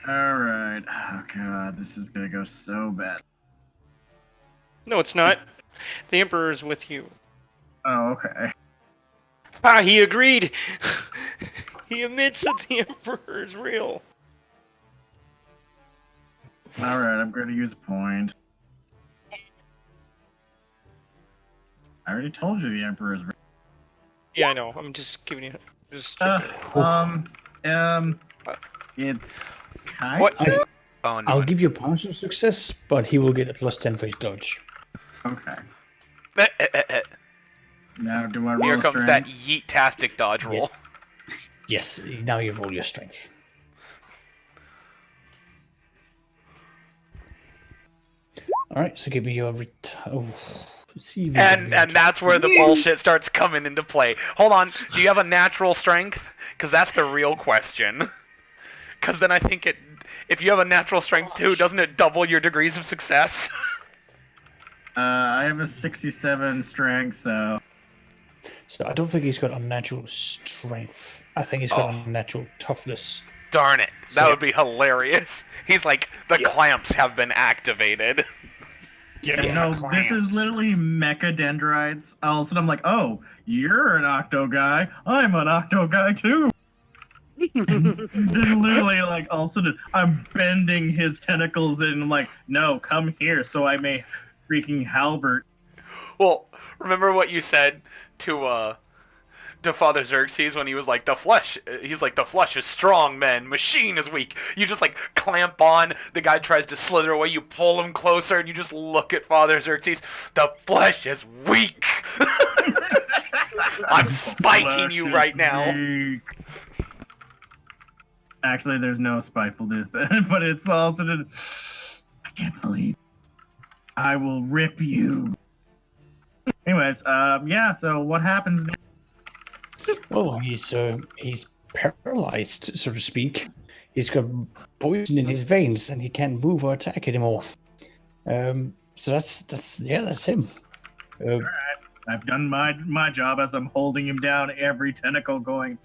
Alright. Oh god, this is gonna go so bad. No, it's not. The Emperor is with you. Oh, okay. Ah, he agreed. He admits that the Emperor is real. Alright, I'm gonna use a point. I already told you the Emperor is real. Yeah, I know. I'm just giving you. Just It's kind What? of Oh, no. I'll give you a partial success, but he will get a +10 for his dodge. okay. Now do I roll Here comes that strength? yeet-tastic dodge roll. Yes, now you roll your strength. Alright, so give me your see if you And can that's where the bullshit starts coming into play. Hold on, do you have a natural strength? Because that's the real question. Because then I think if you have a natural strength too, doesn't it double your degrees of success? I have a 67 strength, so So I don't think he's got unnatural strength. I think he's got unnatural toughness. Darn it. So- That would be hilarious. He's like, the clamps have been activated. Get Yeah, no, this is literally mecha dendrites. All of a sudden, I'm like, oh, you're an octo guy. I'm an octo guy too. And then literally, like, all of a sudden, I'm bending his tentacles and I'm like, no, come here so I may freaking halberd. Well, remember what you said to Father Xerxes when he was like, the flesh is strong, man, machine is weak. You just like clamp on, the guy tries to slither away, you pull him closer, and you just look at Father Xerxes, the flesh is weak. I'm spiking you right now. Weak. Actually, there's no spitefulness, but it's all of a sudden, I can't believe I will rip you. Anyways, yeah, so what happens next? Well, he's paralyzed, so to speak. He's got poison in his veins, and he can't move or attack anymore. So that's him. I've done my job as I'm holding him down, every tentacle going,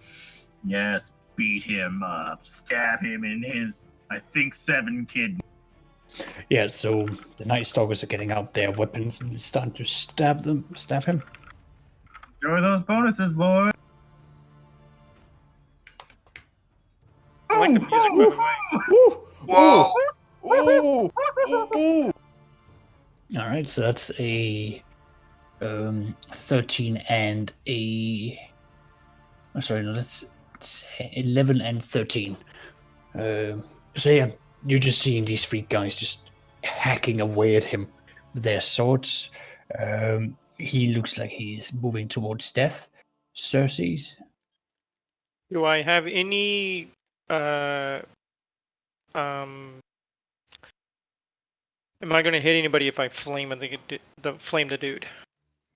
yes, beat him up, stab him in his, I think, 7 kidneys. Yeah. So the Night Stalkers are getting out their weapons and starting to stab him. Enjoy those bonuses, boy. I like the music, by the way. Whoa! Whoa! Whoa! All right. So that's a 13 and a. Oh, sorry, no, that's 11 and 13. So yeah, you're just seeing these 3 guys just hacking away at him with their swords. He looks like he's moving towards death. Cersei's. Do I have any am I going to hit anybody if I flame the dude?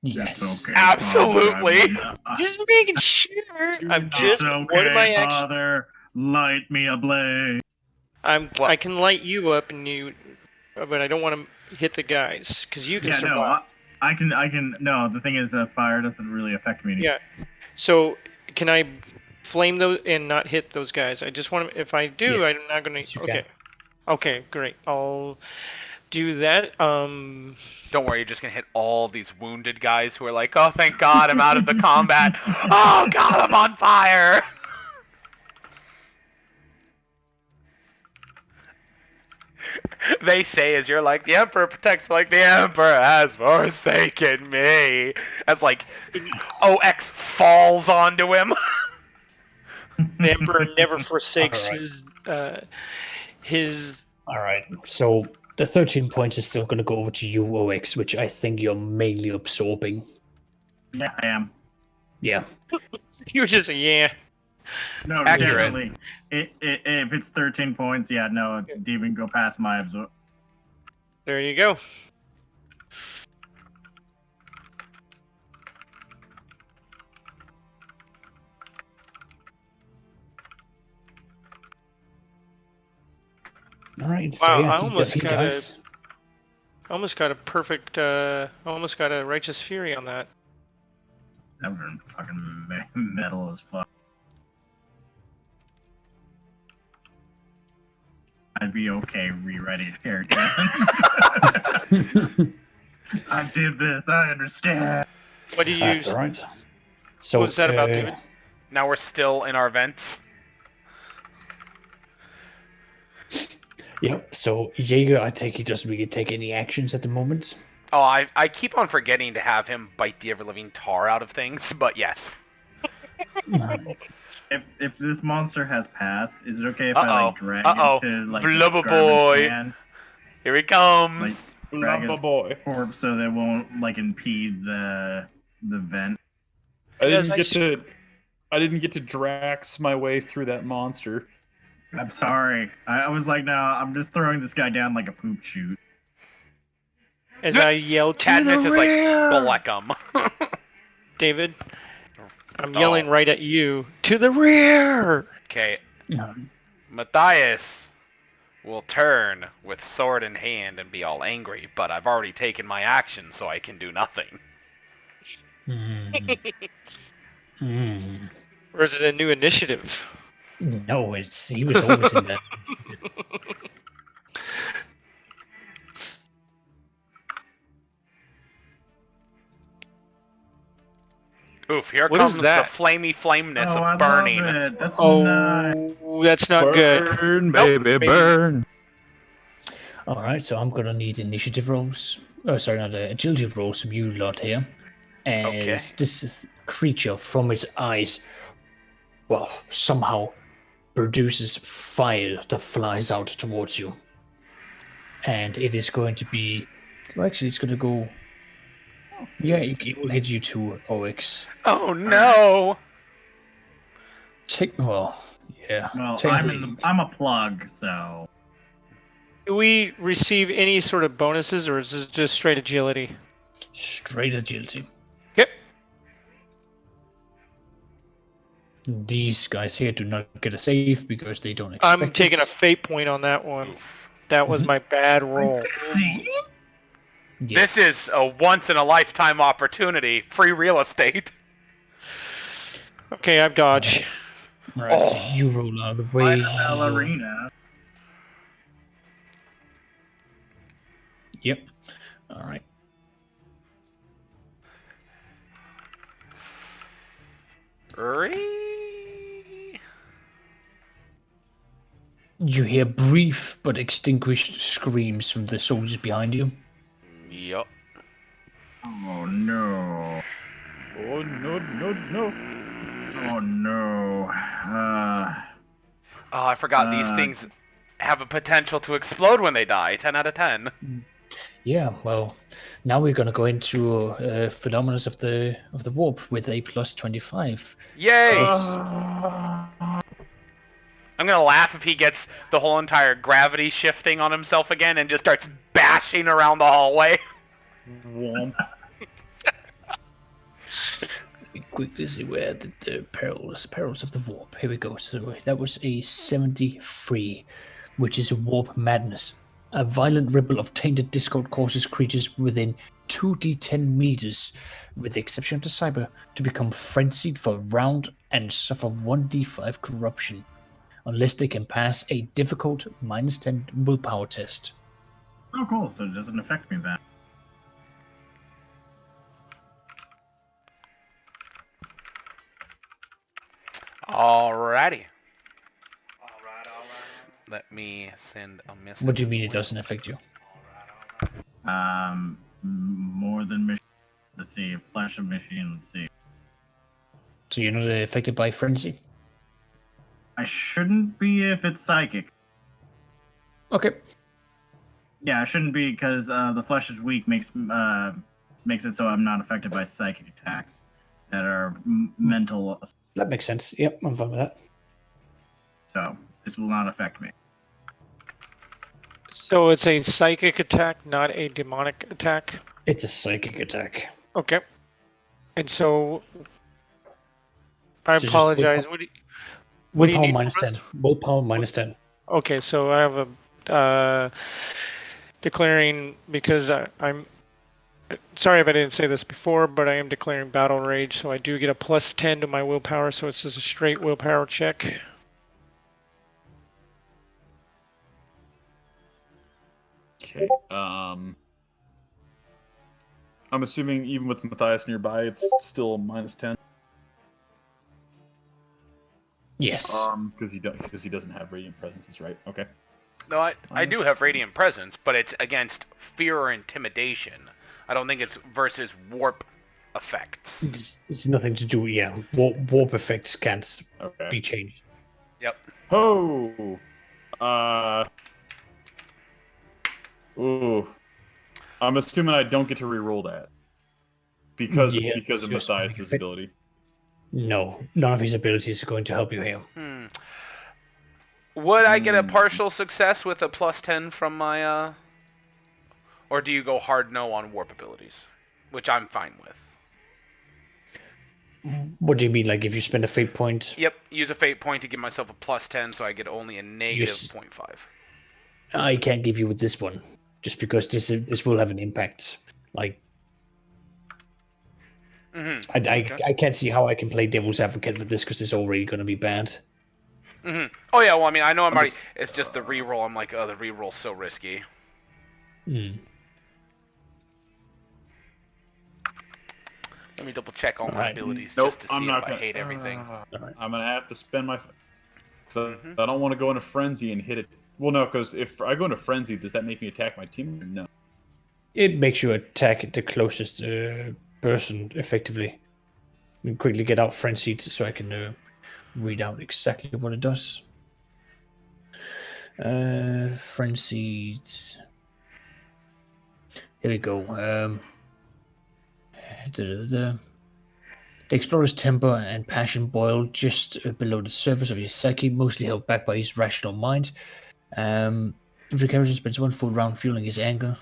Yes. That's okay. Absolutely. Father. Just making sure. I'm just. It's okay, What am I actually? Father. Light me ablaze. I can light you up and you, but I don't want to hit the guys because you can Yeah, survive. no, I can. No, the thing is, fire doesn't really affect me. Yeah. So can I flame those and not hit those guys? I just want to. If I do, Yes, I'm not going yes, to. you can. Okay. Okay, great. I'll do that. Don't worry, you're just gonna hit all these wounded guys who are like, oh, thank God, I'm out of the combat. Oh, God, I'm on fire. They say as you're like, the Emperor protects, like, the Emperor has forsaken me. As, like, OX falls onto him. The Emperor never forsakes Alright. his. All right. So the 13 points is still going to go over to you, OX, which I think you're mainly absorbing. Yeah, I am. Yeah. You were just yeah. No, Accurate. definitely. If it's 13 points, yeah, no, it didn't even go past my absorb. There you go. All right. So Wow, yeah, I almost he got a- dies. Almost got a perfect. Almost got a righteous fury on that. That would have been fucking metal as fuck. I'd be okay rewriting character. I did this. I understand. What do you That's use? all right. So What's that about, David? Now we're still in our vents. Yeah. So Jaeger, I take he doesn't really take any actions at the moment. Oh, I keep on forgetting to have him bite the ever-living tar out of things, but yes. If this monster has passed, is it okay if I Uh-oh. like drag Uh-oh. it to like Blubber this garbage boy. can, Here he comes. like drag his Lumber boy. corpse so they won't like impede the vent? I Yes, didn't I get s- to. I didn't get to Drax my way through that monster. I'm sorry. I was like, no, I'm just throwing this guy down like a poop chute. As I yell, to Cadmus the is like, rear! Bleckum. David, I'm Oh. yelling right at you. To the rear! Okay, Yeah. Matthias will turn with sword in hand and be all angry, but I've already taken my action, so I can do nothing. Hmm. Hmm. Or is it a new initiative? No, he was always in that. Oof, here What is comes the that? flamey flameness Oh, I of burning. love it. That's nice. Oh, that's not good. Burn, Nope. baby, burn. All right, so I'm gonna need initiative rolls. Oh, sorry, not agility rolls from you lot here. Okay. As this creature from its eyes, well, somehow produces fire that flies out towards you, and it is going to be. Well, actually, it's going to go. Yeah, it will hit you too, OX. Oh no! Well, yeah. Well, technically, I'm a plug, so Do we receive any sort of bonuses, or is this just straight agility? straight agility. Yep. These guys here do not get a save because they don't expect I'm taking a it. fate point on that one. Oof. That was Mhm. my bad I roll. succeed. Yes. This is a once in a lifetime opportunity. Free real estate. Okay, I've dodged. Right, so Oh. you roll out of the By way. the ballerina. Yep. All right. You hear brief but extinguished screams from the soldiers behind you. Yup. Oh no. Oh, no. Oh no. Oh, I forgot these things have a potential to explode when they die. 10 out of 10. Yeah, well, now we're gonna go into phenomena of the warp with a plus 25. Yay! Uh, I'm gonna laugh if he gets the whole entire gravity shifting on himself again and just starts bashing around the hallway. womp. We quickly see where the perils of the warp. Here we go. So that was a 73, which is a warp madness. A violent ripple of tainted discord causes creatures within 2d10 meters, with the exception of the cyber, to become frenzied for a round and suffer 1d5 corruption, unless they can pass a difficult -10 willpower test. Oh, cool. So it doesn't affect me then. Alrighty. Let me send a message. What do you mean it doesn't affect you? More than mission. Let's see. Flash of mission. Let's see. So you're not affected by frenzy? I shouldn't be if it's psychic. Okay. Yeah, I shouldn't be because the flesh is weak makes it so I'm not affected by psychic attacks that are mental. That makes sense. Yep, I'm fine with that. So this will not affect me. So it's a psychic attack, not a demonic attack. It's a psychic attack. Okay. And so I So just apologize. What do you Willpower need minus from us? 10. Willpower minus 10. Okay, so I have a declaring because I'm sorry if I didn't say this before, but I am declaring battle rage, so I do get a plus 10 to my willpower, so it's just a straight willpower check. Okay. I'm assuming even with Matthias nearby, it's still -10. Yes. Because he doesn't have radiant presence. That's right. Okay. No, I do have radiant presence, but it's against fear or intimidation. I don't think it's versus warp effects. It's nothing to do. Yeah, warp effects can't Okay. be changed. Yep. Oh. Ooh. I'm assuming I don't get to re-roll that because Yeah, of just Matthias' make it- ability. No, none of his abilities are going to help you here. Would I get a partial success with a plus 10 from my or do you go hard no on warp abilities, which I'm fine with? What do you mean? Like if you spend a fate point? Yep, use a fate point to give myself a plus 10, so I get only a negative Yes. 0.5. I can't give you with this one, just because this will have an impact. Like Mm-hmm. I can't see how I can play devil's advocate with this because it's already going to be bad. Oh yeah, well I mean I know I'm already. just- It's just the reroll. I'm like, oh, the reroll's so risky. Hmm. Let me double check all my Alright. abilities Nope, just to I'm see not if I gonna. hate everything. Alright. I'm gonna have to spend my. So Mhm. I don't want to go into frenzy and hit it. Well, no, because if I go into frenzy, does that make me attack my team? No. It makes you attack the closest person effectively. Let me quickly get out frenzied so I can read out exactly what it does. Frenzied. Here we go. The explorer's temper and passion boil just below the surface of his psyche, mostly held back by his rational mind. If the character spends one full round fueling his anger,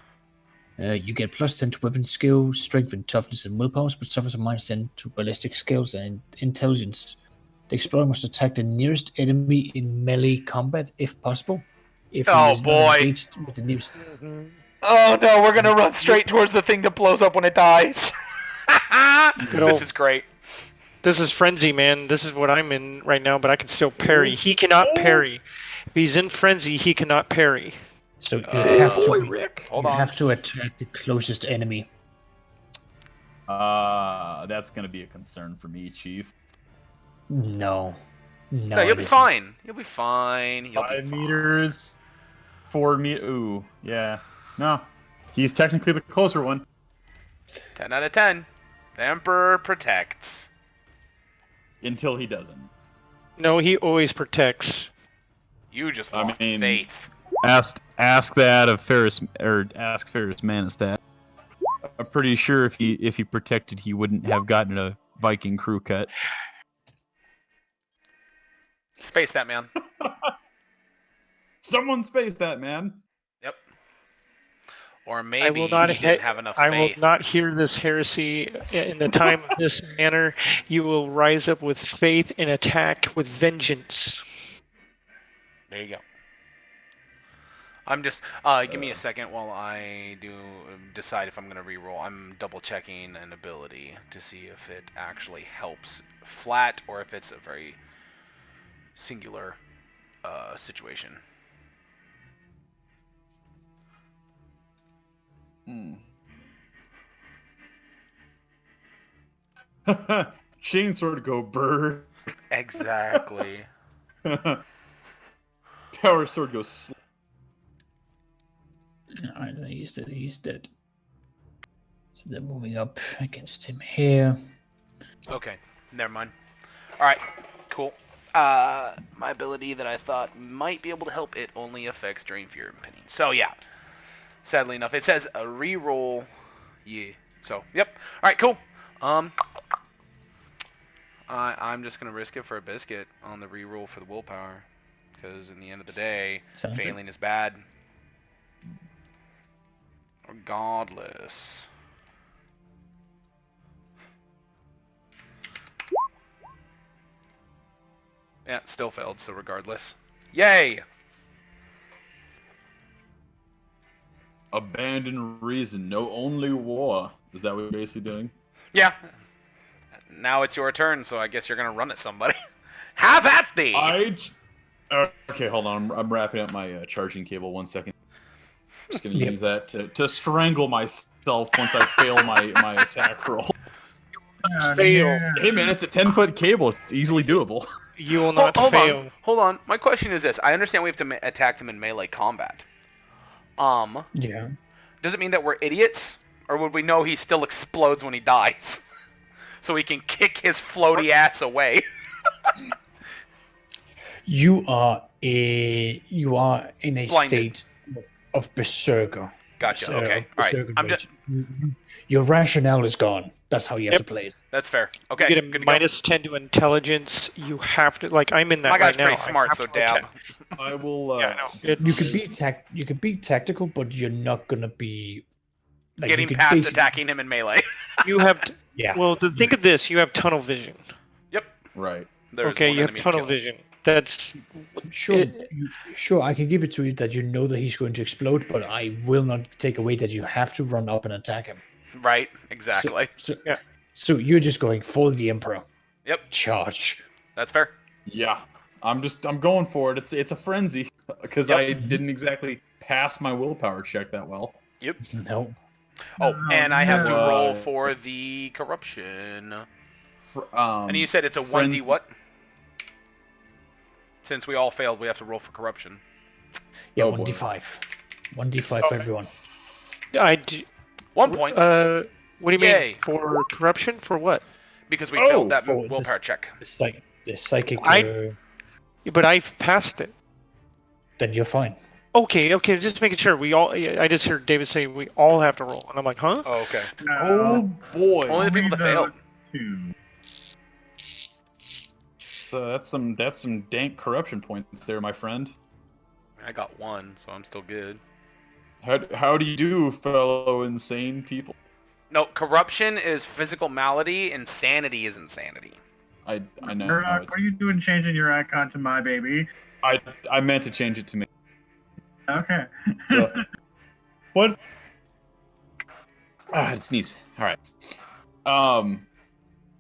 you get +10 to weapon skill, strength and toughness and willpower, but suffers a -10 to ballistic skills and intelligence. The explorer must attack the nearest enemy in melee combat if possible. If he Oh, is not boy. engaged with the nearest. Oh no, we're gonna run straight towards the thing that blows up when it dies. Good This old- is great. This is frenzy, man. This is what I'm in right now, but I can still parry. He cannot parry. If he's in frenzy, he cannot parry. So you have Boy, to. Rick. Hold You on. have to attack the closest enemy. That's gonna be a concern for me, Chief. No. No, you'll it be isn't. fine. You'll be fine. You'll be 5 fine. meters, 4 meters. Ooh, yeah. No, he's technically the closer one. 10 out of 10. The Emperor protects. Until he doesn't. No, he always protects. You just I lost mean- faith. Ask that of Ferris, or ask Ferris Manistat. I'm pretty sure if he protected, he wouldn't have gotten a Viking crew cut. Space that man. Someone space that man. Yep. Or I maybe will not he didn't have enough I will faith. not hear this heresy in the time of this manner. You will rise up with faith and attack with vengeance. There you go. I'm just give me a second while I do decide if I'm gonna reroll. I'm double checking an ability to see if it actually helps flat or if it's a very singular situation. Chainsword go burr. Exactly. Power sword goes. Alright, he's dead. He's dead. So they're moving up against him here. Okay, never mind. All right, cool. My ability that I thought might be able to help, it only affects during fear and pain. So yeah, sadly enough, it says a reroll. Yeah. So yep. All right, cool. I'm just gonna risk it for a biscuit on the reroll for the willpower, because in the end of the day, Sounds good. failing is bad. Regardless. Yeah, still failed, so regardless. Yay! Abandon reason, no only war. Is that what you're basically doing? Yeah. Now it's your turn, so I guess you're gonna run at somebody. Have at thee! Okay, hold on. I'm wrapping up my charging cable. 1 second. Just gonna Yep. use that to strangle myself once I fail my attack roll. Fail. Hey man, it's a 10-foot cable. It's easily doable. You will not hold fail. on, hold on. My question is this: I understand we have to attack them in melee combat. Yeah. Does it mean that we're idiots, or would we know he still explodes when he dies, so we can kick his floaty ass away? You are in a Blinded. state of berserker. Gotcha. So, Okay. All right. berserker I'm rage. Your rationale is gone. That's how you have Yep. to play it. That's fair. Okay. You get good a to go. -10 to intelligence. You have to, like, I'm in that My guy's right now. pretty I smart, have so to dab. attack. I will. Yeah, no. You could be tactical, but you're not gonna be like Getting you could past basically- attacking him in melee. You have. Yeah. Well, think of this. You have tunnel vision. Yep. Right. There's Okay, one you have enemy to tunnel kill. vision. That's Sure, sure. I can give it to you that you know that he's going to explode, but I will not take away that you have to run up and attack him. Right. Exactly. Yeah. So you're just going for the Emperor. Yep. Charge. That's fair. Yeah. I'm going for it. It's a frenzy because Yep. I didn't exactly pass my willpower check that well. Yep. No. Oh, and I have to no. roll for the corruption. And you said it's a 1d frenzy. what? Since we all failed, we have to roll for corruption. Yeah, Oh, boy. 1d5. 1d5 for everyone. I do, 1 point, what do you Yay. mean for corruption? For what? because we failed that for willpower this- check. The psychic. But I passed it. Then you're fine. Okay, just making sure. I just heard David say we all have to roll, and I'm like, huh? Oh, okay. Oh boy. Only the people that failed. Two. So that's some dank corruption points there, my friend. I got 1, so I'm still good. How do you do, fellow insane people? No, corruption is physical malady, insanity is insanity. I know. Murdoch, it's- what are you doing changing your icon to my baby? I meant to change it to me. Okay. So, what? I had to sneeze. All right.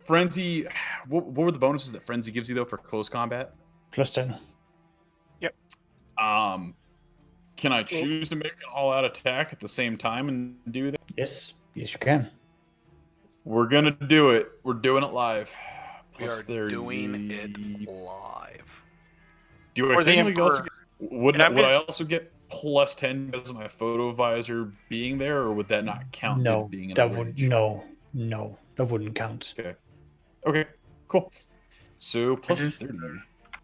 Frenzy. What were the bonuses that Frenzy gives you though for close combat? +10. Can I choose to make an all-out attack at the same time and do that? Yes. Yes, you can. We're gonna do it. We're doing it live. We Plus are 30. doing it live. Do I Or the technically also Emperor. get, would And I'm I gonna- also get +10 because of my photo visor being there, or would that not count? No, being in that a would range? no, that wouldn't count. Okay, cool. So plus just- 30.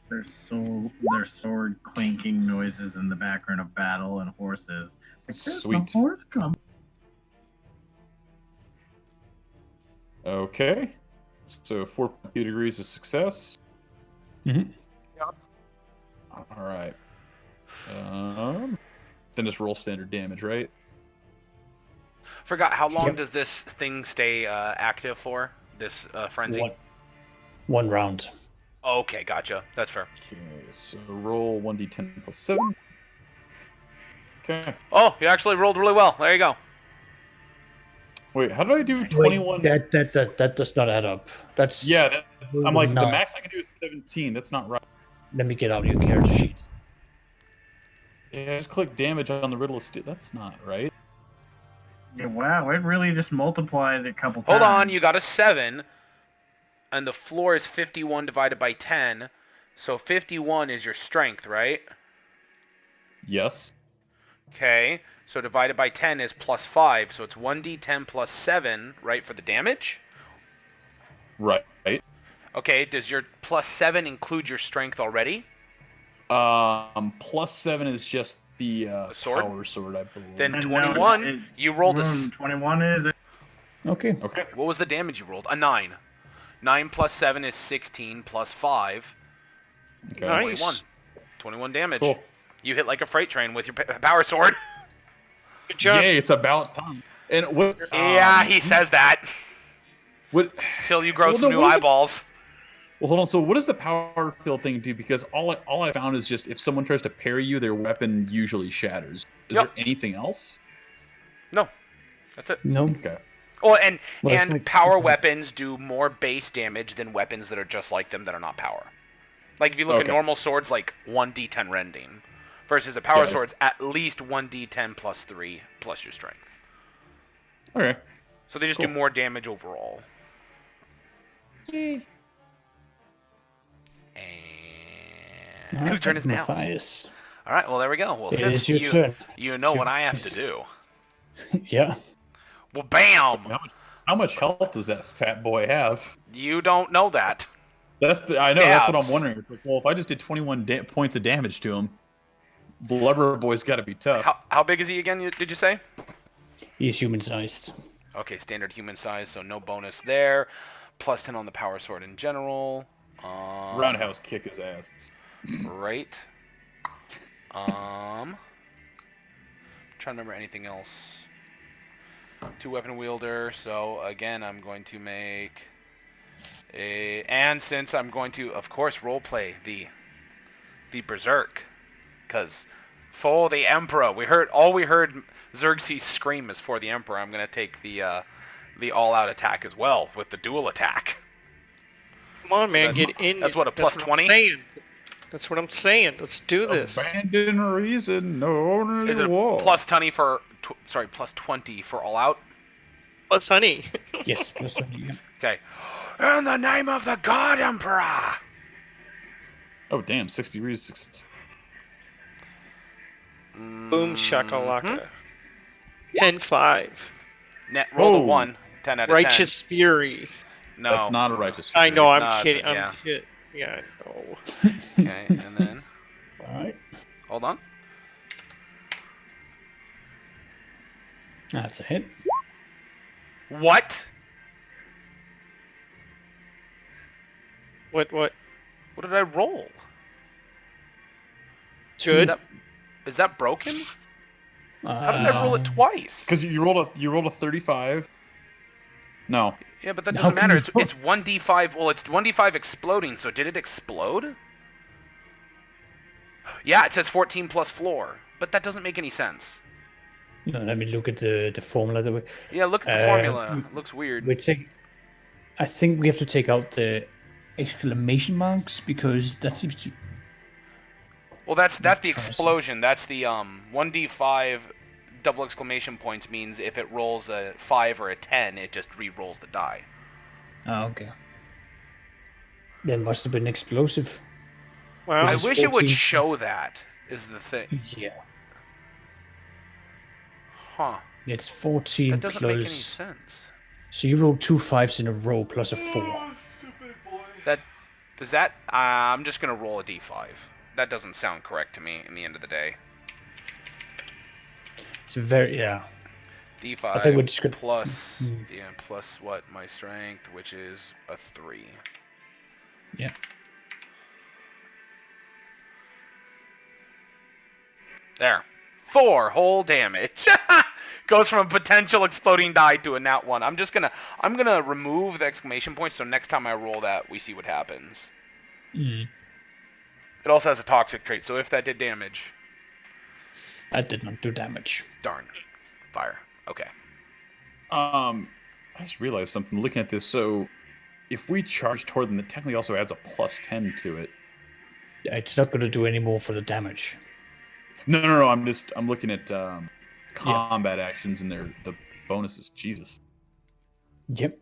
There's sword clinking noises in the background of battle and horses. Like, there's Sweet. the horse come. Okay. So 4.2 degrees of success. Mhm. All right. Then just roll standard damage, right? Forgot, how long Yep. does this thing stay active for? This frenzy? One round. Okay, gotcha. That's fair. Okay, so roll 1d10 plus 7. Okay. Oh, you actually rolled really well. There you go. Wait, how did I do 21? Wait, that does not add up. That's Yeah, I'm like, the No. max I can do is 17. That's not right. Let me get out your character sheet. Yeah, just click damage on the riddle of steel. That's not right. Yeah, wow, it really just multiplied a couple Hold times. on, you got a 7, and the floor is 51 divided by 10, so 51 is your strength, right? Yes. Okay, so divided by 10 is +5, so it's 1d10 plus 7, right, for the damage? Right. Okay, does your +7 include your strength already? Plus 7 is just the sword? power sword, I believe. Then And 21, no, it- you rolled a... 21 is it? Okay. Okay. What was the damage you rolled? A 9. 9 plus 7 is 16 plus 5. Okay. Nice. 21. 21 damage. Cool. You hit like a freight train with your power sword. Good job. Yay, it's about time. And what? Yeah, he says that. What? Till you grow Well, some no, new what is it- eyeballs. Well, hold on. So, what does the power field thing do? Because all I found is just if someone tries to parry you, their weapon usually shatters. Is Yep. there anything else? No. That's it. No. Okay. Oh, and Well, it's and like- power it's like- weapons do more base damage than weapons that are just like them that are not power. Like if you look at Okay. normal swords, like 1d10 rending, versus a power Got it. sword's at least 1d10 plus 3 plus your strength. Okay. So they just Cool. do more damage overall. Yay. And whose turn is it now? Matthias. All right, well there we go. Well, It since is your you turn. you know what I have to do. Yeah. Well, bam! How much health does that fat boy have? You don't know that. I know. That's what I'm Dabs. wondering. It's like, well, if I just did 21 points of damage to him, Blubber Boy's got to be tough. How big is he again? Did you say? He's human-sized. Okay, standard human size, so no bonus there. Plus 10 on the power sword in general. Roundhouse kick his ass. Right. Trying to remember anything else. 2-weapon wielder. So again, I'm going to make a, and since I'm going to, of course, roleplay the berserk, because for the emperor, we heard Xerxes scream is for the emperor. I'm gonna take the all-out attack as well with the dual attack. Come on, man, that's- get in. that's what, a plus I'm 20? saying. That's what I'm saying. Let's do this. Abandon reason, no only Is it war. plus 20 for plus 20 for all out? Plus honey. Yes, plus 20. Yeah. Okay. In the name of the God Emperor. Oh damn, 60 degrees. Boom shakalaka. 10-5. Net roll Whoa. the 1. 10 out of 10. Righteous fury. No. That's not a righteous. I know. I'm No, it's- kidding. yeah. I'm kidding. Yeah, I know. Okay, and then All right. hold on. That's a hit. What? What? What did I roll? Good. Is that broken? How did I roll it twice? Because you rolled a 35. No. Yeah, but that How doesn't can matter. you It's 1d5. Well, it's 1d5 exploding. So did it explode? Yeah, it says 14 plus floor, but that doesn't make any sense. No, let me look at the formula that we. Yeah, look at the formula. It looks weird. We take. I think we have to take out the exclamation marks because that seems to. Well, that's the Try explosion. That's the 1d5 double exclamation points means if it rolls a 5 or a 10, it just re-rolls the die. Oh, okay. There must have been explosive. Wow. I This is wish it would 14. show that. Is the thing? Yeah. Huh? It's 14 That doesn't make any plus. sense. So you rolled 2 5s in a row plus a 4. That does that? I'm just gonna roll a d5. That doesn't sound correct to me. In the end of the day, It's very yeah. d5 I think we're just gonna. plus plus what my strength, which is a 3. Yeah. There, 4 whole damage. Goes from a potential exploding die to a nat 1. I'm gonna remove the exclamation point so next time I roll that, we see what happens. Mm. It also has a toxic trait, so if that did damage, That did not do damage. darn, fire. Okay. I just realized something looking at this. So, if we charge toward them, it technically also adds a plus 10 to it. Yeah, it's not going to do any more for the damage. No. I'm looking at combat actions and the bonuses. Jesus. Yep.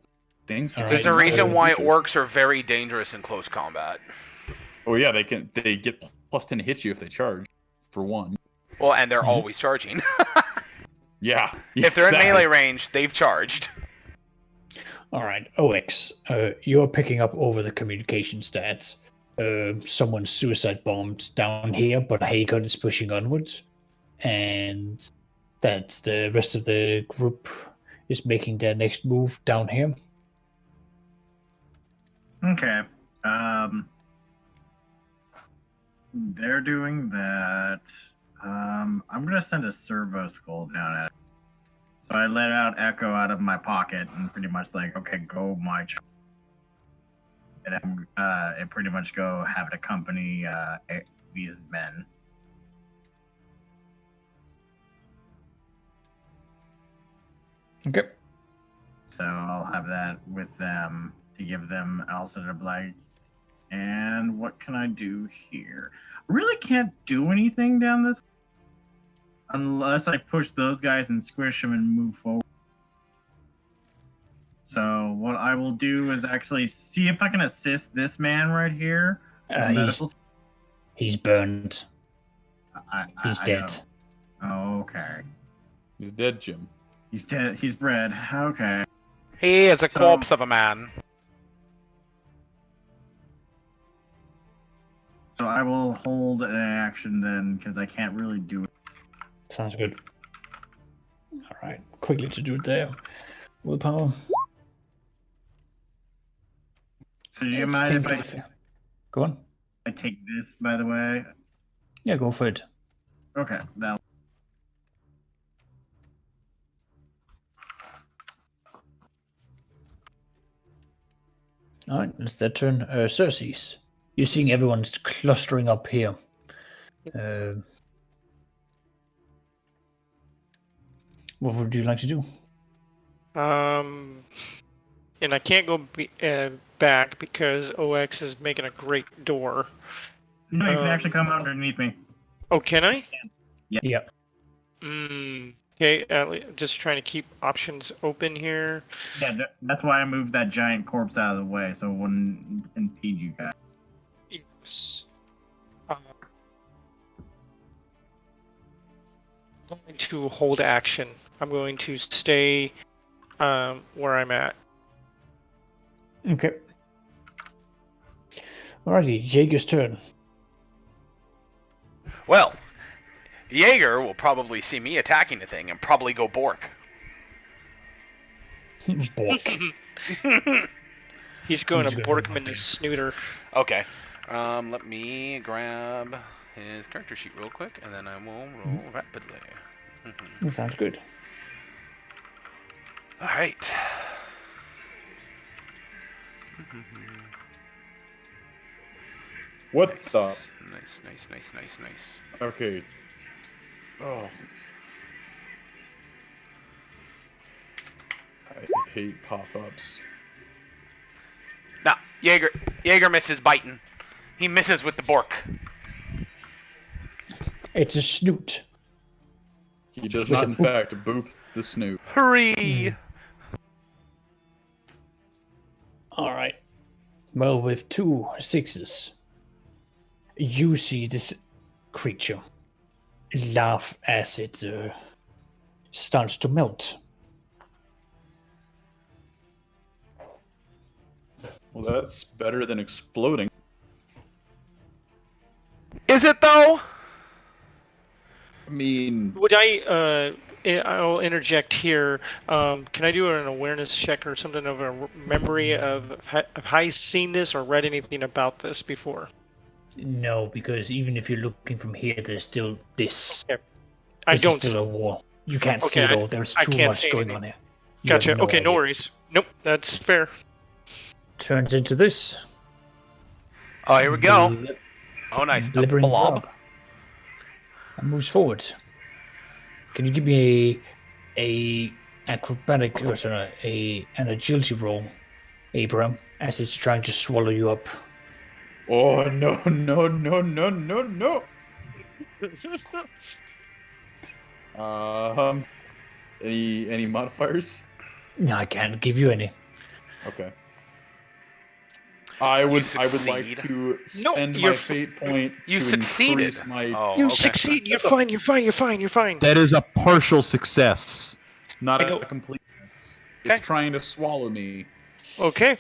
Things. to All There's right. a reason in the why future. orcs are very dangerous in close combat. Oh yeah, they get plus 10 to hit you if they charge, for one. Well, and they're Mhm. always charging. Yeah. If they're exactly. in melee range, they've charged. All right, OX, you're picking up over the communication stats. Someone's suicide bombed down here, but Hagon is pushing onwards, and that the rest of the group is making their next move down here. Okay. They're doing that. I'm gonna send a servo skull down at it. So I let out Echo out of my pocket and pretty much like, okay, go my child. And and pretty much go have it accompany these men. Okay. So I'll have that with them to give them also to like. And what can I do here? I really can't do anything down this unless I push those guys and squish them and move forward. So what I will do is actually see if I can assist this man right here. He's burned. He's I dead. know. Okay. He's dead, Jim. He's dead. He's bred. Okay. He is a So- corpse of a man. So I will hold an action then because I can't really do it. Sounds good. All right, quickly to do it there. Willpower. So do you It's mind if 10 Go on. I take this, by the way? Yeah, go for it. Okay. That. All right, it's their turn. Cersei's. You're seeing everyone's clustering up here. What would you like to do? And I can't go back because OX is making a great door. No, you can actually come underneath me. Oh, can I? Yeah. Okay, just trying to keep options open here. Yeah, that's why I moved that giant corpse out of the way so it wouldn't impede you guys. Yes. I'm going to hold action. I'm going to stay where I'm at. Okay. Alrighty, Jaeger's turn. Well, Jaeger will probably see me attacking the thing and probably go Bork. Bork. He's going just to gonna bork move him in my the snooter. Okay. Let me grab his character sheet real quick, and then I will roll rapidly. That sounds good. All right. What Nice, the? nice. Okay. Oh. I hate pop-ups. Now, Jaeger misses biting. He misses with the Bork. It's a snoot. He does With not, the in boop. fact, boop the snoot. Hurry! Alright. Well, with 2 6s, you see this creature laugh as it starts to melt. Well, that's better than exploding. Is it though? I mean, Would I'll interject here. Can I do an awareness check or something of a memory of have I seen this or read anything about this before? No, because even if you're looking from here, there's still this. Okay. I This is don't. still a wall. You can't see Okay, it all. There's I too can't much see going anything. on here. You have Gotcha. Okay, no idea. worries. Nope, that's fair. Turns into this. Oh, here we go. Bl- Oh, nice. A Blibbering blob. And moves forward. Can you give me a acrobatic or sorry, an agility roll, Abraham, as it's trying to swallow you up? oh no. Any modifiers? No, I can't give you any. Okay. I would like succeed. to No, spend you're my fate point You to succeeded. increase my. Oh, You okay. succeed. You're fine. You're fine. That is a partial success, not I know. a complete success. Okay. It's trying to swallow me, Okay.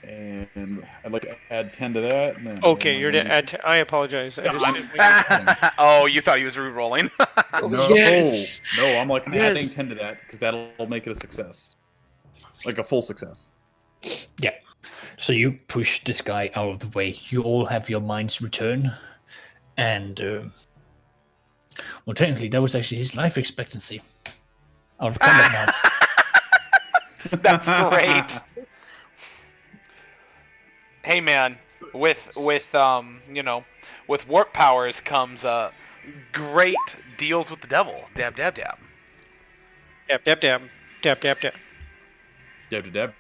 and I'd like to add 10 to that. And then Okay, roll you're my to add. I apologize. I Yeah, just I'm- didn't- Oh, you thought he was re-rolling. No, Yes. no, I'm like Yes. adding 10 to that because that'll make it a success, like a full success. Yeah. So you push this guy out of the way. You all have your minds return, and well, technically, that was actually his life expectancy. Out of combat now. That's great. Hey man, with warp powers comes great deals with the devil. Dab. Dab. Dab. Dab to dab.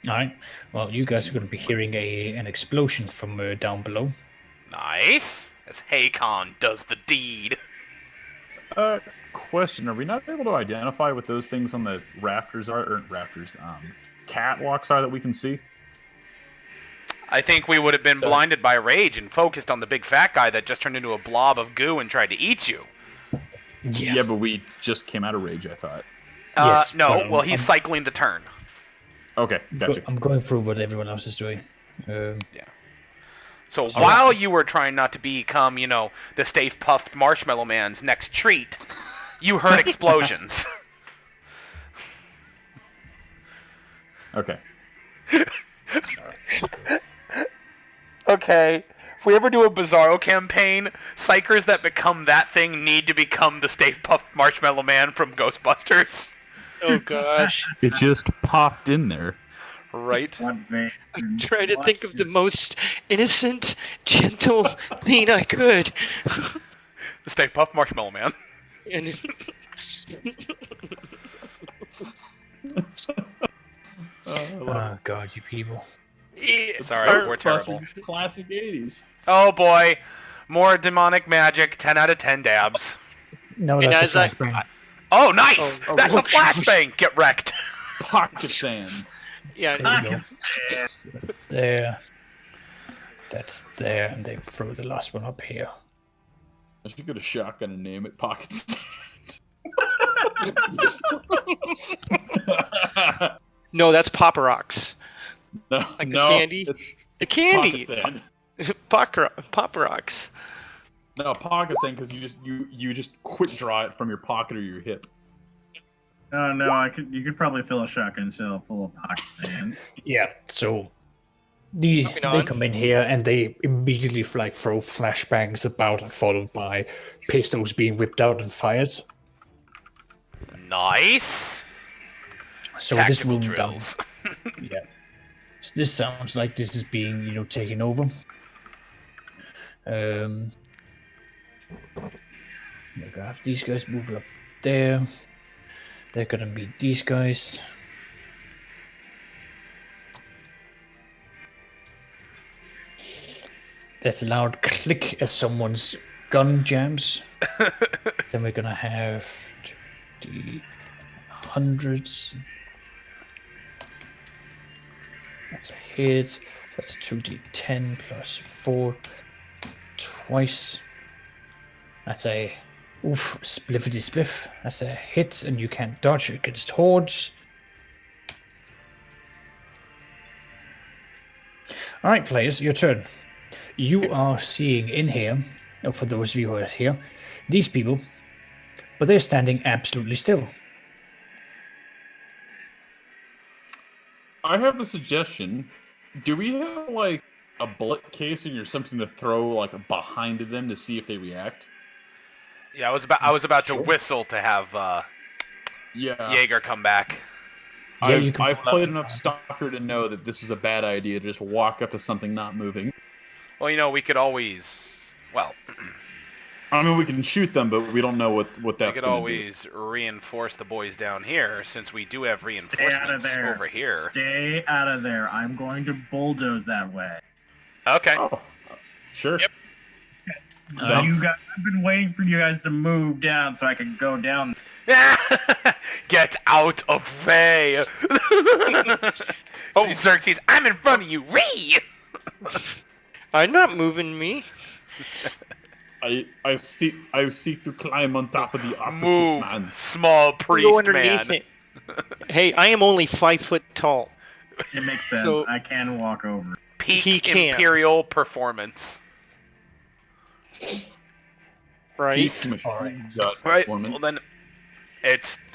All right. Well, you guys are going to be hearing an explosion from down below. Nice. As Hakon does the deed. Question: are we not able to identify what those things on the rafters are, or rafters, catwalks are that we can see? I think we would have been blinded by rage and focused on the big fat guy that just turned into a blob of goo and tried to eat you. Yeah, but we just came out of rage, I thought. Yes, No, but well, he's cycling the turn. Okay, gotcha. I'm going through what everyone else is doing. So while you were trying not to become, the Stay Puffed Marshmallow Man's next treat, you heard explosions. Okay. Okay. If we ever do a Bizarro campaign, psychers that become that thing need to become the Stay Puffed Marshmallow Man from Ghostbusters. Oh gosh. It just popped in there. Right? I tried to think of the most innocent, gentle thing I could. The Stay Puffed Marshmallow Man. And I Oh god, you people. It's Sorry, we're terrible. Classic 80s. Oh boy, more demonic magic. 10 out of 10 dabs. No, And that's a as flashbang. Oh, nice! Oh, That's a okay. flashbang. Get wrecked. Pocket sand. Yeah, There we go. Yeah. That's there. That's there, and they throw the last one up here. I should get a shotgun and name it Pocket Sand. no, that's Pop Rocks. No, Like the no, candy? it's The candy. Pocket Sand. Pop Rocks. No, Pocket Sand because you just quick draw it from your pocket or your hip. Oh no, you could probably fill a shotgun shell full of pocket sand. Yeah, so they on. come in here and they immediately throw flashbangs about, followed by pistols being whipped out and fired. Nice. So Tactical this room drills. yeah. So this sounds like this is being, taken over. We're gonna have these guys move up there. They're gonna be these guys. There's a loud click as someone's gun jams. Then we're gonna have the hundreds. That's a hit. That's 2d10 plus 4 twice. That's a spliffity spliff. That's a hit, and you can't dodge against hordes. All right, players, your turn. You are seeing in here, for those of you who are here, these people, but they're standing absolutely still. I have a suggestion. Do we have like a bullet casing or something to throw like behind them to see if they react? Yeah, I was about to whistle to have Yeah. Jaeger come back. Yeah, you can I've pull played out- enough Stalker to know that this is a bad idea to just walk up to something not moving. Well, we could always. Well, I mean, we can shoot them, but we don't know what we that's could going to do. always reinforce the boys down here, since we do have Stay out of reinforcements there. over here. Stay out of there. I'm going to bulldoze that way. Okay. Oh, sure. Yep. No. You guys, I've been waiting for you guys to move down so I can go down. Get out of way! See, Xerxes, I'm in front of you! Ree! I'm not moving me. I seek to climb on top of the octopus, Move, man. small Go priest underneath man. it. Hey, I am only 5 foot tall. It makes sense. So- I can walk over. Peak He can't. imperial performance. Right? Peak machine gun Right. Well performance. then,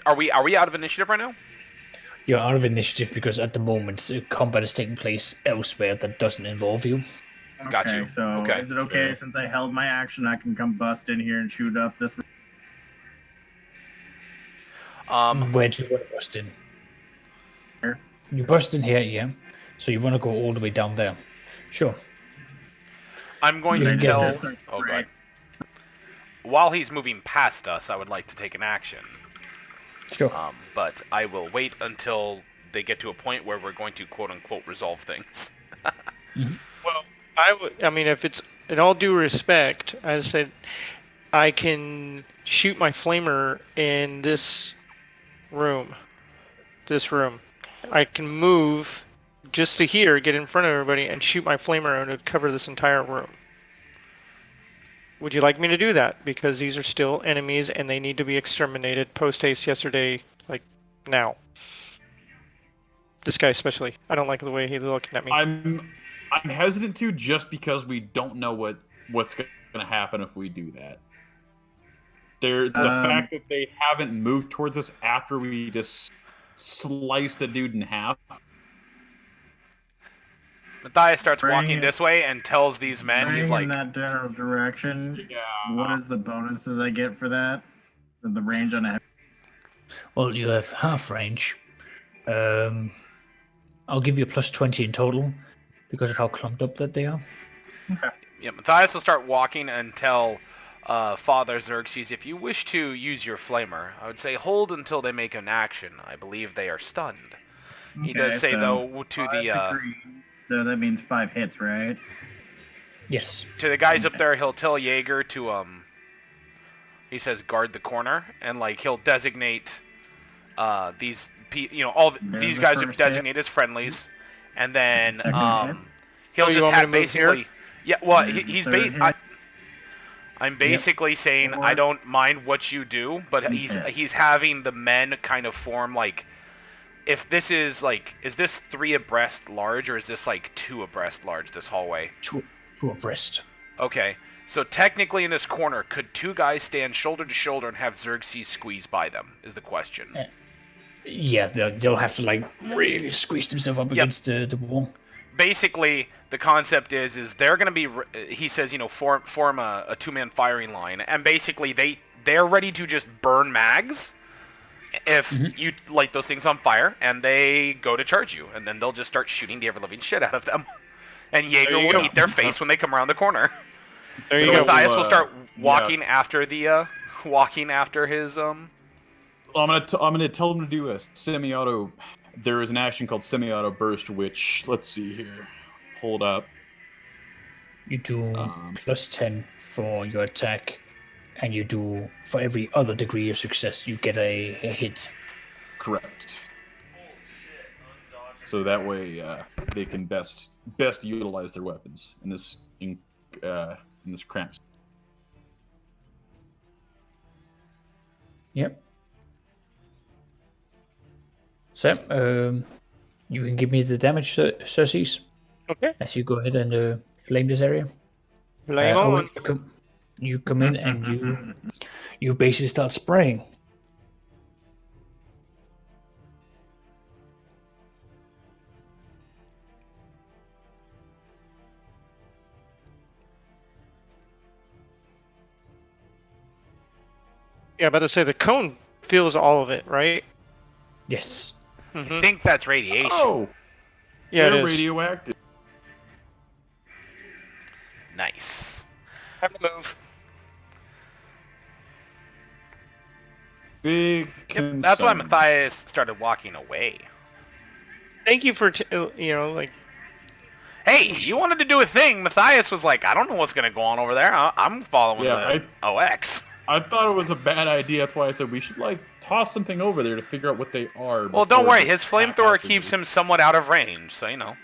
are we out of initiative right now? You're out of initiative because at the moment combat is taking place elsewhere that doesn't involve you. Got Okay, you. So Okay. is it okay Sure. since I held my action, I can come bust in here and shoot up this? Where do you want to bust in? Here. You bust in here, yeah. So you want to go all the way down there. Sure. I'm going You to can get tell. this. Oh god. While he's moving past us, I would like to take an action. Sure. But I will wait until they get to a point where we're going to quote unquote resolve things. Well, I mean, if it's in all due respect, I said I can shoot my flamer in this room. I can move just to here, get in front of everybody, and shoot my flamer and it would cover this entire room. Would you like me to do that? Because these are still enemies and they need to be exterminated post haste yesterday, like now. This guy especially. I don't like the way he's looking at me. I'm hesitant to just because we don't know what's going to happen if we do that. The fact that they haven't moved towards us after we just sliced a dude in half. Matthias starts Bring walking it. this way and tells these men, he's Spraying like, in that general direction. Yeah. What is the bonuses I get for that? The range on a Well, you have half range. I'll give you a plus 20 in total because of how clumped up that they are. yeah, Matthias will start walking and tell Father Xerxes, if you wish to use your flamer, I would say hold until they make an action. I believe they are stunned. He does say so though to 5 the degrees, so that means 5 hits, right? Yes. guys up Yes. there. He'll tell Jaeger to He says guard the corner, and like he'll designate these They're these the guys are first hit. designated as friendlies, and then Second hit. he'll Oh, you just want me have to move here? basically yeah. Well, There's the he's third hit. I'm basically saying I Four. don't mind what you do, but Okay. he's having the men kind of form like, if this is like, is this 3 abreast large, or is this like 2 abreast large, this hallway? Two abreast. Okay, so technically in this corner, could 2 guys stand shoulder to shoulder and have Xerxes squeeze by them, is the question. Yeah, they'll have to like really squeeze themselves up against the wall. Basically, the concept is they're going to be, he says, form a 2-man firing line, and basically they're ready to just burn mags if you light those things on fire, and they go to charge you, and then they'll just start shooting the ever-living shit out of them. And Jaeger you will go. eat their face when they come around the corner. There you So go. Matthias will start yeah. walking after his I'm gonna tell him to do a semi-auto. There is an action called semi-auto burst, which, let's see here. Hold up. You do +10 for your attack, and you do, for every other degree of success, you get a hit. Correct. So that way they can best utilize their weapons in this cramp. Yep. So, you can give me the damage, Xerxes, Okay. as you go ahead and flame this area. Flame Owen, on. you come in and you basically start spraying. Yeah, about to say the cone feels all of it, right? Yes. Mm-hmm. I think that's radiation. Oh, Yeah, it they're is. radioactive. Nice. Have to move. Big Yep, concern. that's why Matthias started walking away. Thank you for like. Hey, you wanted to do a thing. Matthias was like, I don't know what's going to go on over there. I'm following Yeah, the OX. I thought it was a bad idea. That's why I said we should toss something over there to figure out what they are. Well, don't before worry. this His flamethrower haphazardly- keeps him somewhat out of range, so with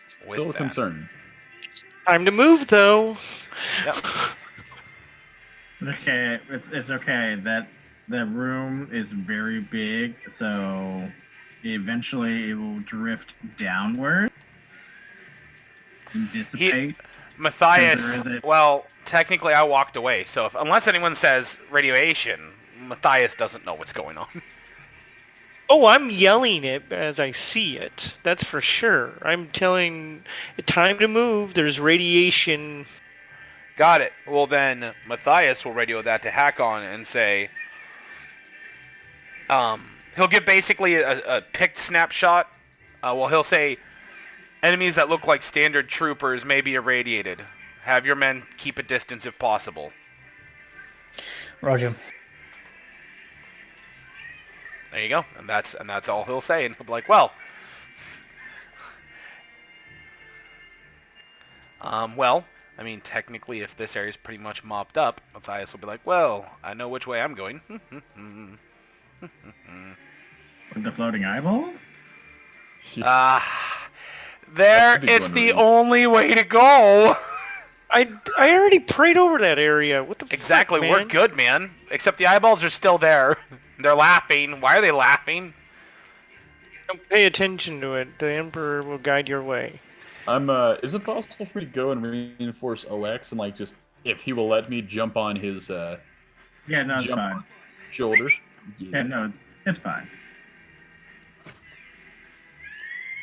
Still a that. concern. Time to move, though. Yep. Okay, it's okay. That room is very big, so eventually it will drift downward and dissipate. Matthias, There is a- well, technically I walked away, so unless anyone says radiation, Matthias doesn't know what's going on. Oh, I'm yelling it as I see it. That's for sure. I'm telling time to move. There's radiation. Got it. Well, then Matthias will radio that to Hakon and say, he'll give basically a picked snapshot. He'll say, enemies that look like standard troopers may be irradiated. Have your men keep a distance if possible. Roger. There you go. And that's all he'll say. And he'll be like, well, I mean, technically, if this area is pretty much mopped up, Matthias will be like, well, I know which way I'm going. With the floating eyeballs? There, That's a big it's one, the really. only way to go. I already prayed over that area. What the Exactly, fuck, we're man? good, man. Except the eyeballs are still there. They're laughing. Why are they laughing? Don't pay attention to it. The Emperor will guide your way. Is it possible for me to go and reinforce OX and just, if he will let me, jump on his Yeah, no, it's jump fine. shoulder? Yeah, no, it's fine.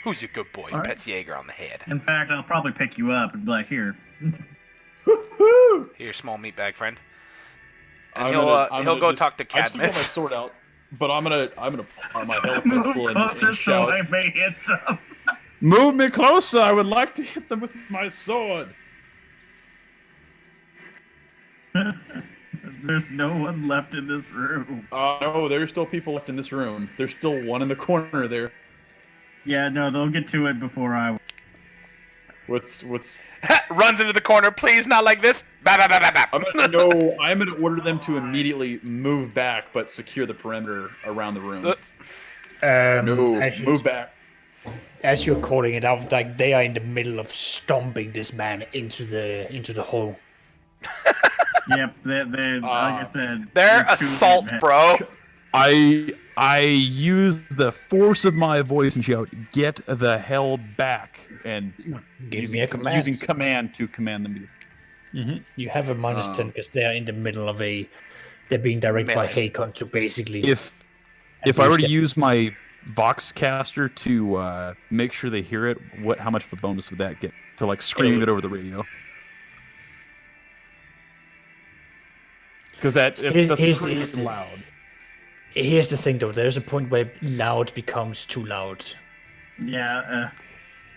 Who's your good boy? All right. Pets Jaeger on the head. In fact, I'll probably pick you up and be like, here. Woo-hoo! Here, small meatbag friend. And I'm he'll gonna go just- talk to I've still got my Cadmus. sword out, but I'm gonna pull my hell Move pistol closer and so shout, I may hit them. "Move me closer! I would like to hit them with my sword." There's no one left in this room. No, there's still people left in this room. There's still one in the corner there. Yeah, no, they'll get to it before I. What's? Runs into the corner. Please, not like this. Bah, bah, bah, bah, bah. I'm gonna order them to immediately move back, but secure the perimeter around the room. Move back. As you're calling it out, like they are in the middle of stomping this man into the hole. Yep, they like I said. They're it's too assault, late, man. bro. I use the force of my voice and shout, "Get the hell back!" and Give me a command. using command to command them. You have a -10 because they are in the middle of a. They're being directed by Hakon to basically. If I were to use my Vox caster to make sure they hear it, how much of a bonus would that get to like scream it over the radio? Because that's pretty loud. Here's the thing, though. There's a point where loud becomes too loud. Yeah.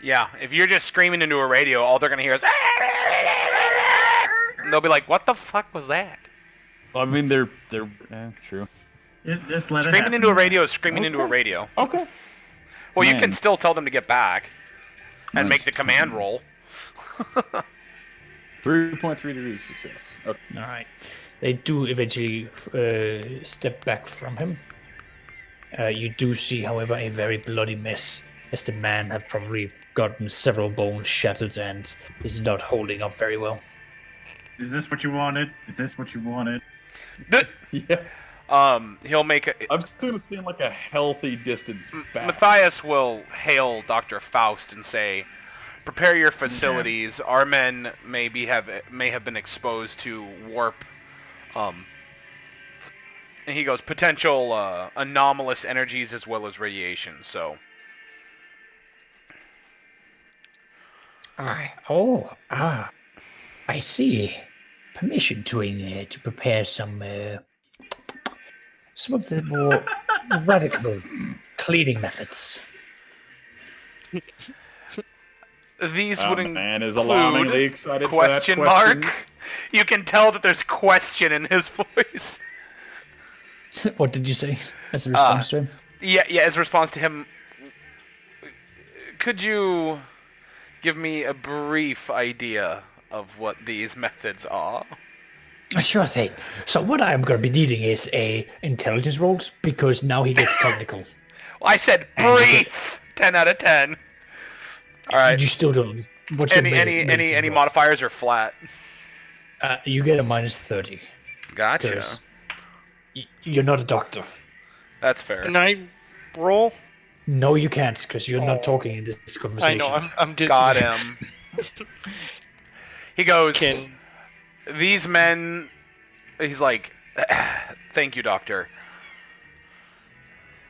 Yeah, if you're just screaming into a radio, all they're gonna hear is. And they'll be like, "What the fuck was that?" Well, I mean, they're true. Just let it Screaming happen. into a radio is screaming into a radio. Okay. Well, you Man. can still tell them to get back and make Nice. the command roll. 3.3 degrees success. Okay. All right. They do eventually step back from him. You do see, however, a very bloody mess, as the man had probably gotten several bones shattered and is not holding up very well. Is this what you wanted? Is this what you wanted? Yeah. He'll make a. I'm still gonna stand like a healthy distance back. Matthias will hail Dr. Faust and say, "Prepare your facilities. Our men may have been exposed to warp." And he goes, potential anomalous energies as well as radiation. So. I see. Permission to prepare some of the more radical cleaning methods. These would man is alarmingly include excited for that question question. mark. You can tell that there's question in his voice. What did you say as a response to him? Yeah. As a response to him, could you give me a brief idea of what these methods are? Sure thing. So what I'm going to be needing is a intelligence rolls because now he gets technical. Well, I said brief. 10 out of 10. All right. You still don't. What's your Any modifiers are flat? You get a -30. Gotcha. 'Cause you're not a doctor. That's fair. Can I roll? No, you can't because you're not talking in this conversation. I know. I'm just. Got him. He goes. Can These men. He's like, thank you, Doctor.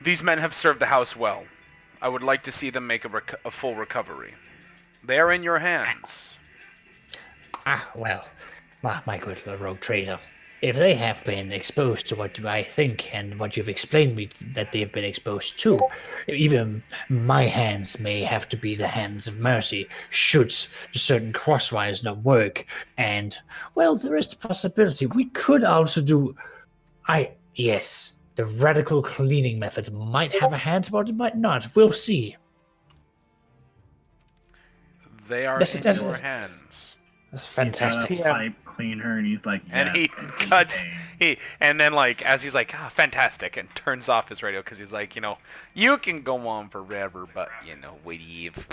These men have served the house well. I would like to see them make a full recovery. They are in your hands. Well, my good rogue trader. If they have been exposed to what I think and what you've explained me that they've been exposed to, even my hands may have to be the hands of mercy should certain crosswires not work. And, well, there is the possibility we could also do... Yes, the radical cleaning method might have a hand, but it might not. We'll see. They are That's- in that's- your hands. That's fantastic. He's got a pipe cleaner, and he's like, yes, And he cuts. And then as he's like, fantastic, and turns off his radio because he's like, you can go on forever, but we leave.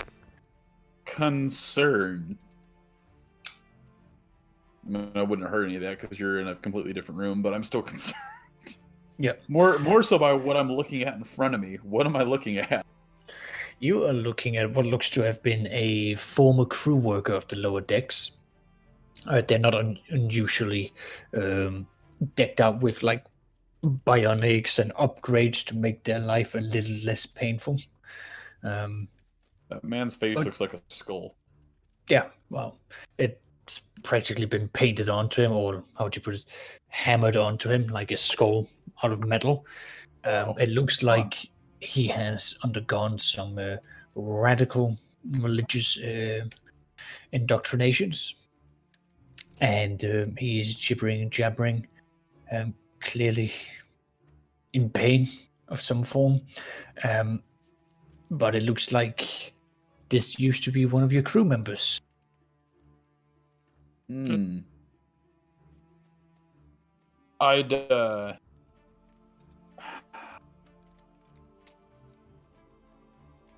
Concern. I wouldn't have heard any of that because you're in a completely different room, but I'm still concerned. Yeah. More so by what I'm looking at in front of me. What am I looking at? You are looking at what looks to have been a former crew worker of the lower decks. They're not unusually decked out with like bionics and upgrades to make their life a little less painful. That man's face looks like a skull. Yeah, well, it's practically been painted onto him, or how would you put it, hammered onto him like a skull out of metal. It looks like he has undergone some radical religious indoctrinations. And he's gibbering and jabbering clearly in pain of some form. But it looks like this used to be one of your crew members. Hmm. I'd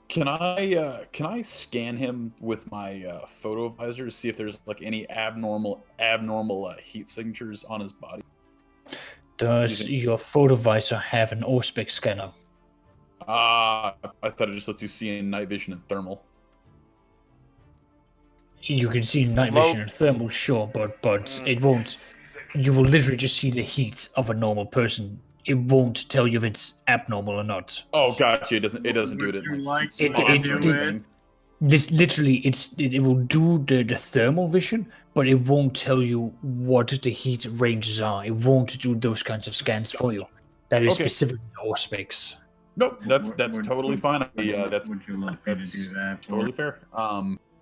Can I scan him with my photo visor to see if there's like any abnormal heat signatures on his body? Does your photo visor have an Auspex scanner? I thought it just lets you see in night vision and thermal. You can see night Low- vision and thermal, sure, but it won't. You will literally just see the heat of a normal person. It won't tell you if it's abnormal or not. Oh, gotcha. It doesn't do it Would you in like heat to spots or do it? anything. This literally, it will do the thermal vision, but it won't tell you what the heat ranges are. It won't do those kinds of scans for you. That is Okay. specifically Auspex. Nope, that's Would- totally fine. That's Would you like me to that's do that? totally fair.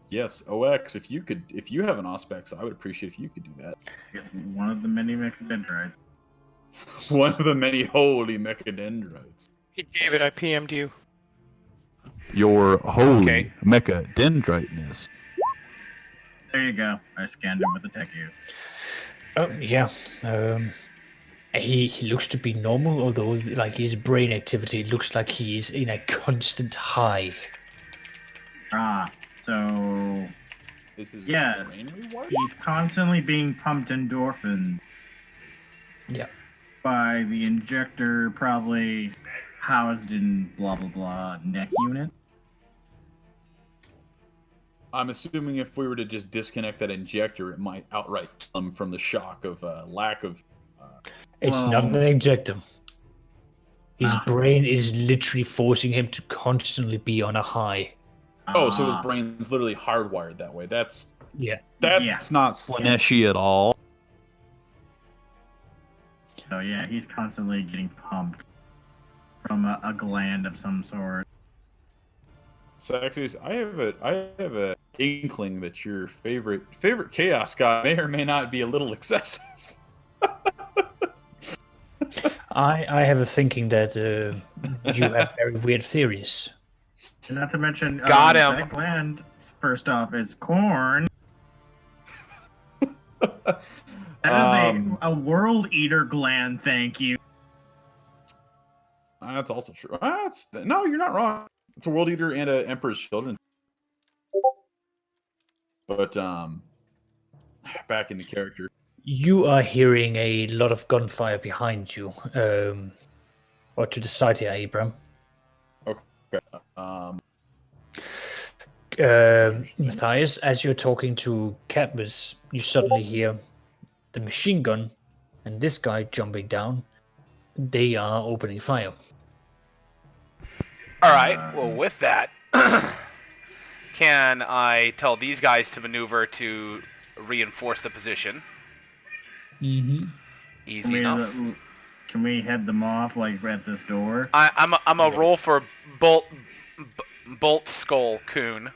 Yes, OX. If you have an Auspex, I would appreciate if you could do that. It's one of the many mechadendrites. One of the many holy mechadendrites. Hey, David, I PM'd you. Your holy Okay. mechadendriteness. There you go. I scanned him with the tech use. Yeah. He looks to be normal, although like his brain activity looks like he's in a constant high. So This is yes, brain reward? he's constantly being pumped endorphin Yeah. by the injector, probably housed in blah blah blah neck unit. I'm assuming if we were to just disconnect that injector, it might outright kill him from the shock of lack of. It's not an injector. His Ah. brain is literally forcing him to constantly be on a high. Oh, so his brain's literally hardwired that way. That's Yeah. not Slaneshi at all. So yeah, he's constantly getting pumped from a gland of some sort. Saxus, I have a inkling that your favorite chaos god may or may not be a little excessive. I have a thinking that you have very weird theories. And not to mention, Got him. that gland, first off, is corn. That is a world eater gland, thank you. That's also true. No, you're not wrong. It's a world eater and a emperor's children. But back into character. You are hearing a lot of gunfire behind you. Or to the side here, Abram. Matthias, as you're talking to Cadmus, you suddenly hear the machine gun and this guy jumping down. They are opening fire. All right. Well, with that, can I tell these guys to maneuver to reinforce the position? Mm-hmm. Easy enough. Can we head them off like at this door? I'm a roll for bolt skull coon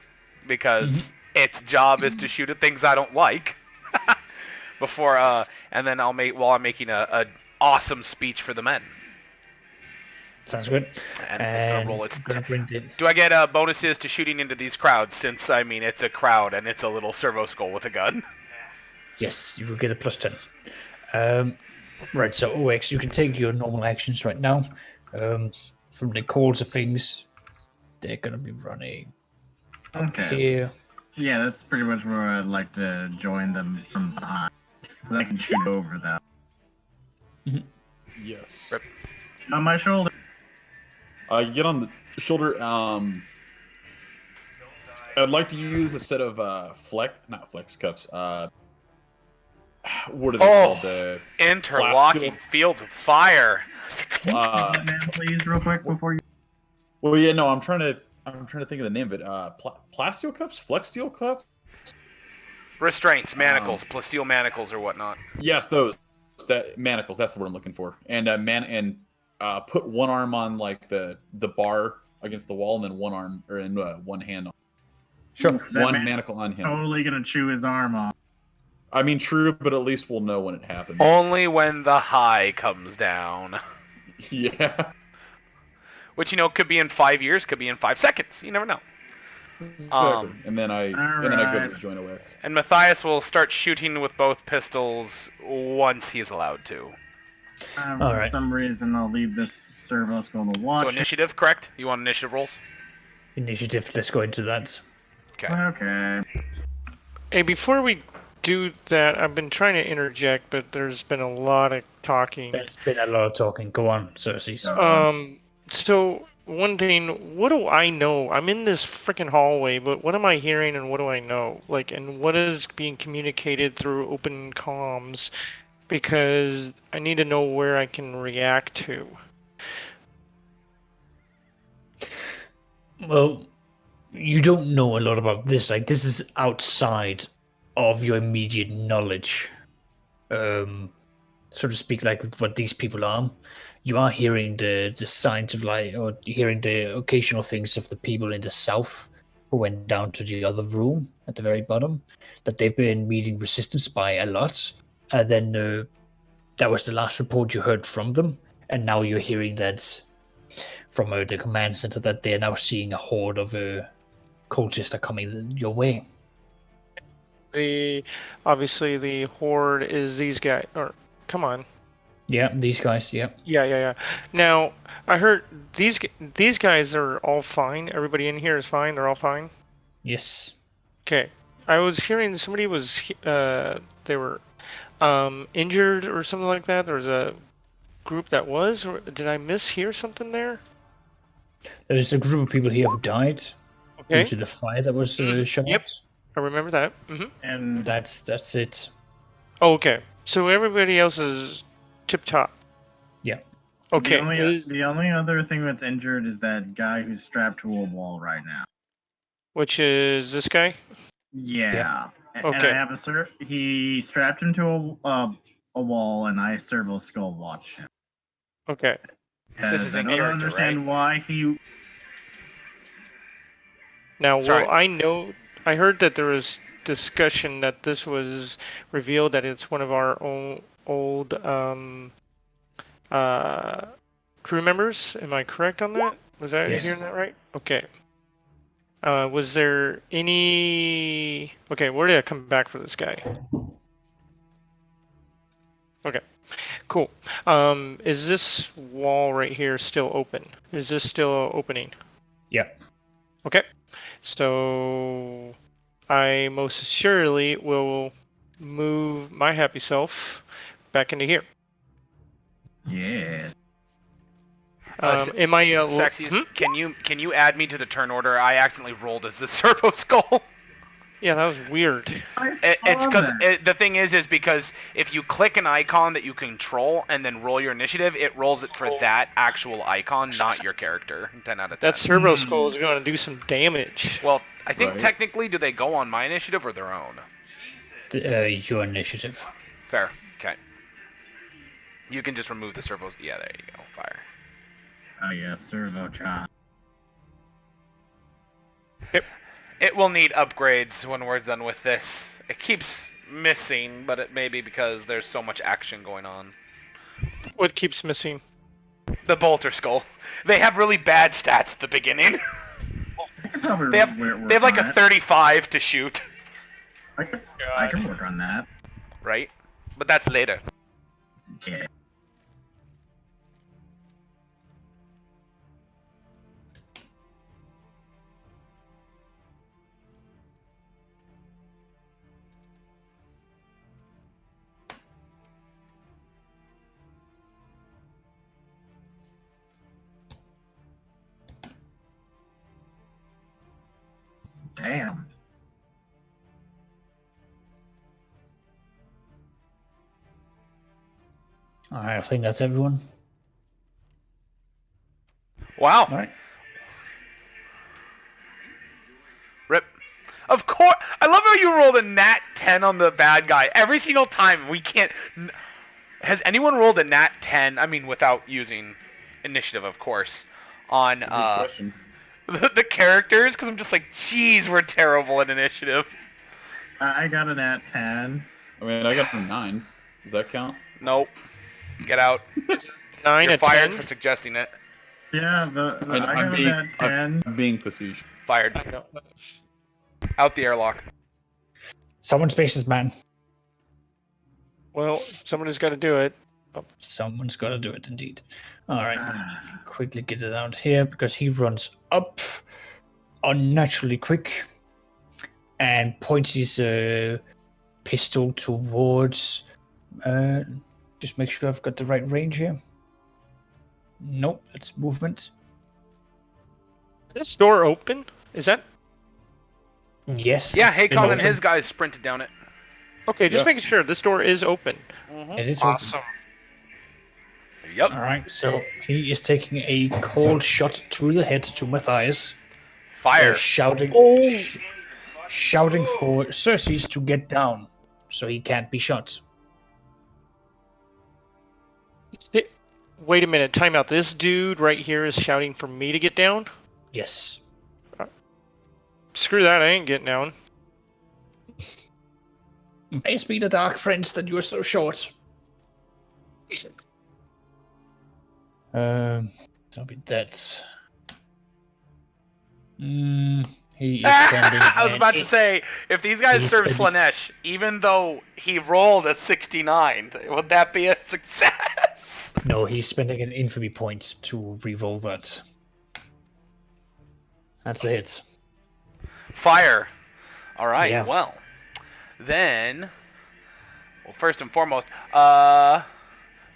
because its job is to shoot at things I don't like. Before and then I'll make while I'm making a awesome speech for the men. Sounds good. And it's gonna roll it's its. gonna bring the... Do I get bonuses to shooting into these crowds? Since I mean it's a crowd and it's a little servo skull with a gun. Yes, you will get a +10. Right, so OX, you can take your normal actions right now. From the calls of things, they're gonna be running Okay. here. Yeah, that's pretty much where I'd like to join them from behind. 'Cause I can shoot over them. Yes. Rip. On my shoulder. You get on the shoulder. I'd like to use a set of not flex cups. What are they called? The Interlocking fields of fire. Man, please, real quick before you. Well, yeah, no, I'm trying to think of the name of it. Plasteel cups, flex steel cups. Restraints, manacles, steel manacles or whatnot. Yes, those. That manacles. That's the word I'm looking for. And put one arm on like the bar against the wall, and then one arm or one hand on. Sure. That One man's manacle on him. Totally gonna chew his arm off. I mean, true, but at least we'll know when it happens. Only when the high comes down. Yeah. Which, could be in 5 years, could be in 5 seconds. You never know. Exactly. And then I go to Alright. join OX. And Matthias will start shooting with both pistols once he's allowed to. For Alright. some reason, I'll leave this servo skull to watch. So initiative, correct? You want initiative rolls? Initiative, let's go into that. Okay. Okay. Hey, before we do that, I've been trying to interject, but there's been a lot of talking. There's been a lot of talking. Go on, Cersei. So one thing, what do I know? I'm in this freaking hallway, but what am I hearing and what do I know? Like, and what is being communicated through open comms? Because I need to know where I can react to. Well, you don't know a lot about this. Like, this is outside of your immediate knowledge, so to speak. Like what these people are, you are hearing the signs of like, or hearing the occasional things of the people in the south who went down to the other room at the very bottom, that they've been meeting resistance by a lot. And then that was the last report you heard from them, and now you're hearing that from the command center that they're now seeing a horde of cultists are coming your way. Obviously the horde is these guys. Or come on. Yeah, these guys. Yeah. Yeah. Now I heard these guys are all fine. Everybody in here is fine. They're all fine. Yes. Okay. I was hearing somebody was they were injured or something like that. There was a group that was. Or did I mishear something there? There's a group of people here who died Okay. due to the fire that was shot Yep. out. I remember that. And That's it. Oh, okay. So everybody else is tip top. Yeah. Okay. the only other thing that's injured is that guy who's strapped to a wall right now. Which is this guy? Yeah. And Okay. I have he strapped him to a wall, and I servo skull watched him. Okay. This is I in don't character, understand why he. Now, Sorry. well, I know. I heard that there was discussion that this was revealed that it's one of our old crew members. Am I correct on that? Was I Yes. hearing that right? Okay. Was there any? Okay, where did I come back for this guy? Okay, cool. Is this wall right here still open? Is this still opening? Yeah. Okay, so I most assuredly will move my happy self back into here. Yes. Am I Sexies, can you add me to the turn order? I accidentally rolled as the servo skull. Yeah, that was weird. It's because the thing is because if you click an icon that you control and then roll your initiative, it rolls it for that actual icon, not your character. 10 out of 10. That servo skull is going to do some damage. Well, I think Right. technically, do they go on my initiative or their own? Your initiative. Fair. Okay. You can just remove the servos. Yeah, there you go. Fire. Oh yeah, servo child. Yep. It will need upgrades when we're done with this. It keeps missing, but it may be because there's so much action going on. What keeps missing? The bolter skull. They have really bad stats at the beginning. They have like a 35 to shoot. I can work on that. Right? But that's later. Yeah. Damn. Alright, I think that's everyone. Wow. Alright. Rip. Of course. I love how you rolled a nat 10 on the bad guy. Every single time. We can't. Has anyone rolled a nat 10? I mean, without using initiative, of course. On Good question. the characters? Because I'm just like, geez, we're terrible at initiative. I got an at 10. I mean, I got a 9. Does that count? Nope. Get out. 9 You're a fired 10. for suggesting it. Yeah, I I'm got being, that 10. I'm being facetious. Fired. I know. Out the airlock. Someone's faces, man. Well, somebody's got to do it. Someone's got to do it, indeed. All right. Quickly get it out here because he runs up unnaturally quick and points his pistol towards. Just make sure I've got the right range here. Nope, that's movement. Is this door open? Is that Yes. Yeah, it's been Hakon and open. his guys sprinted down it. okay? Just Yeah. making sure this door is open. It is open. Awesome. Yep. All right, so he is taking a cold shot through the head to Matthias, Fire. shouting for Cersei's to get down, so he can't be shot. Wait a minute. Time out. This dude right here is shouting for me to get down. Yes. Screw that. I ain't getting down. Praise be the dark friends that you are so short. So be that. He is standing. I was about to say, if these guys he's serve spending- Slanesh, even though he rolled a 69, would that be a success? No, he's spending an infamy point to re-roll that. That's a hit. Fire. All right. Yeah. Well, then, first and foremost,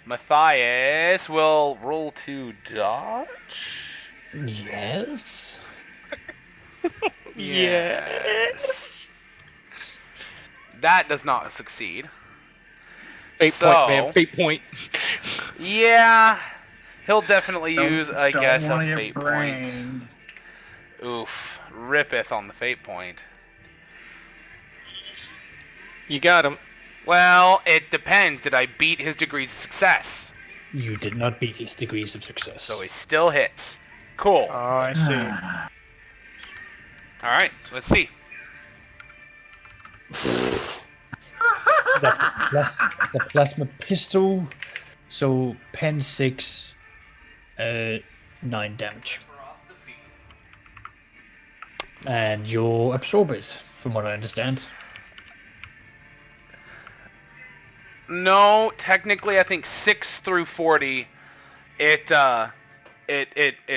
Matthias will roll to dodge. Yes. Yes. That does not succeed. Fate point, man. Fate point. Yeah, he'll definitely Don't- use, I don't guess, a wanna get fate point. brained. Oof, rippeth on the fate point. You got him. Well, it depends. Did I beat his degrees of success? You did not beat his degrees of success. So he still hits. Cool. Oh, I see. All right, let's see. That's the plasma pistol. So pen 6, 9 damage. And you'll absorb it, from what I understand. No, technically, I think 6 through 40, it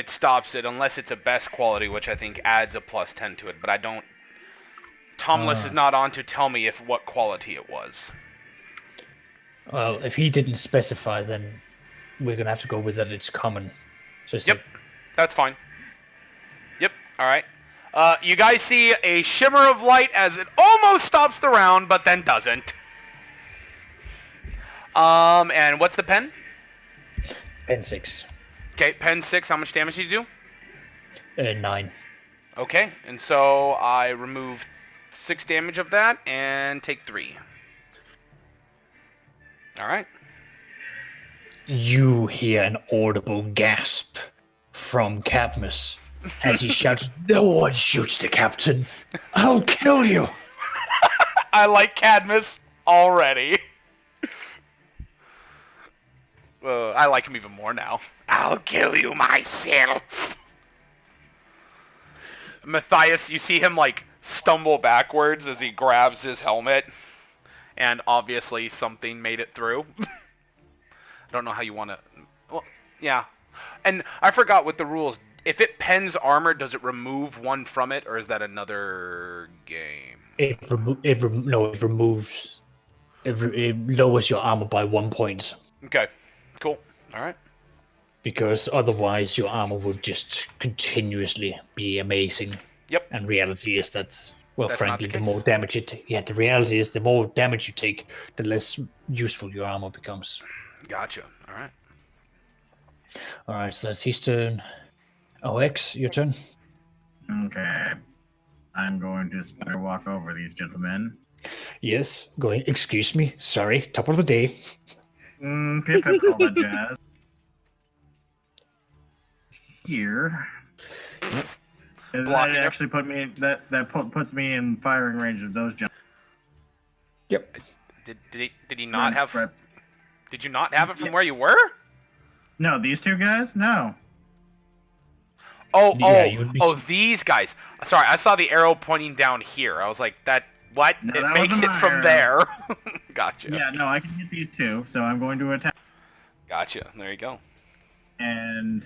stops it unless it's a best quality, which I think adds a +10 to it. But I don't. Tomless is not on to tell me what quality it was. Well, if he didn't specify, then we're gonna have to go with that it's common. So it's Yep, that's fine. Yep. All right. You guys see a shimmer of light as it almost stops the round, but then doesn't. And what's the pen? pen 6. Okay, pen 6. How much damage did you do? 9. Okay, and so I remove 6 damage of that and take 3. All right. You hear an audible gasp from Cadmus as he shouts, "No one shoots the captain! I'll kill you!" I like Cadmus already. I like him even more now. I'll kill you myself. Matthias, you see him like stumble backwards as he grabs his helmet, and obviously something made it through. I don't know how you want to. Well, yeah, and I forgot with the rules. If it pens armor, does it remove one from it, or is that another game? It removes. It lowers your armor by 1 point. Okay, cool. All right. Because otherwise your armor would just continuously be amazing. Yep. And reality is that, well, That's not frankly, the the case. more damage you take, the reality is the more damage you take, the less useful your armor becomes. Gotcha. All right. All right, so that's his turn. OX, your turn. Okay. I'm going to spider walk over these gentlemen. Yes, going. Excuse me. Sorry. Top of the day. Pip pip all that jazz. Here. Does that Blocking it. actually put me that puts me in firing range of those gentlemen? Yep. Did he not have? Right. Did you not have it from where you were? No, these two guys? No. Yeah, you would be. These guys. Sorry, I saw the arrow pointing down here. I was like, what? No, It that makes wasn't it my from arrow. there. Gotcha. Yeah, no, I can hit these two, so I'm going to attack. Gotcha. There you go. And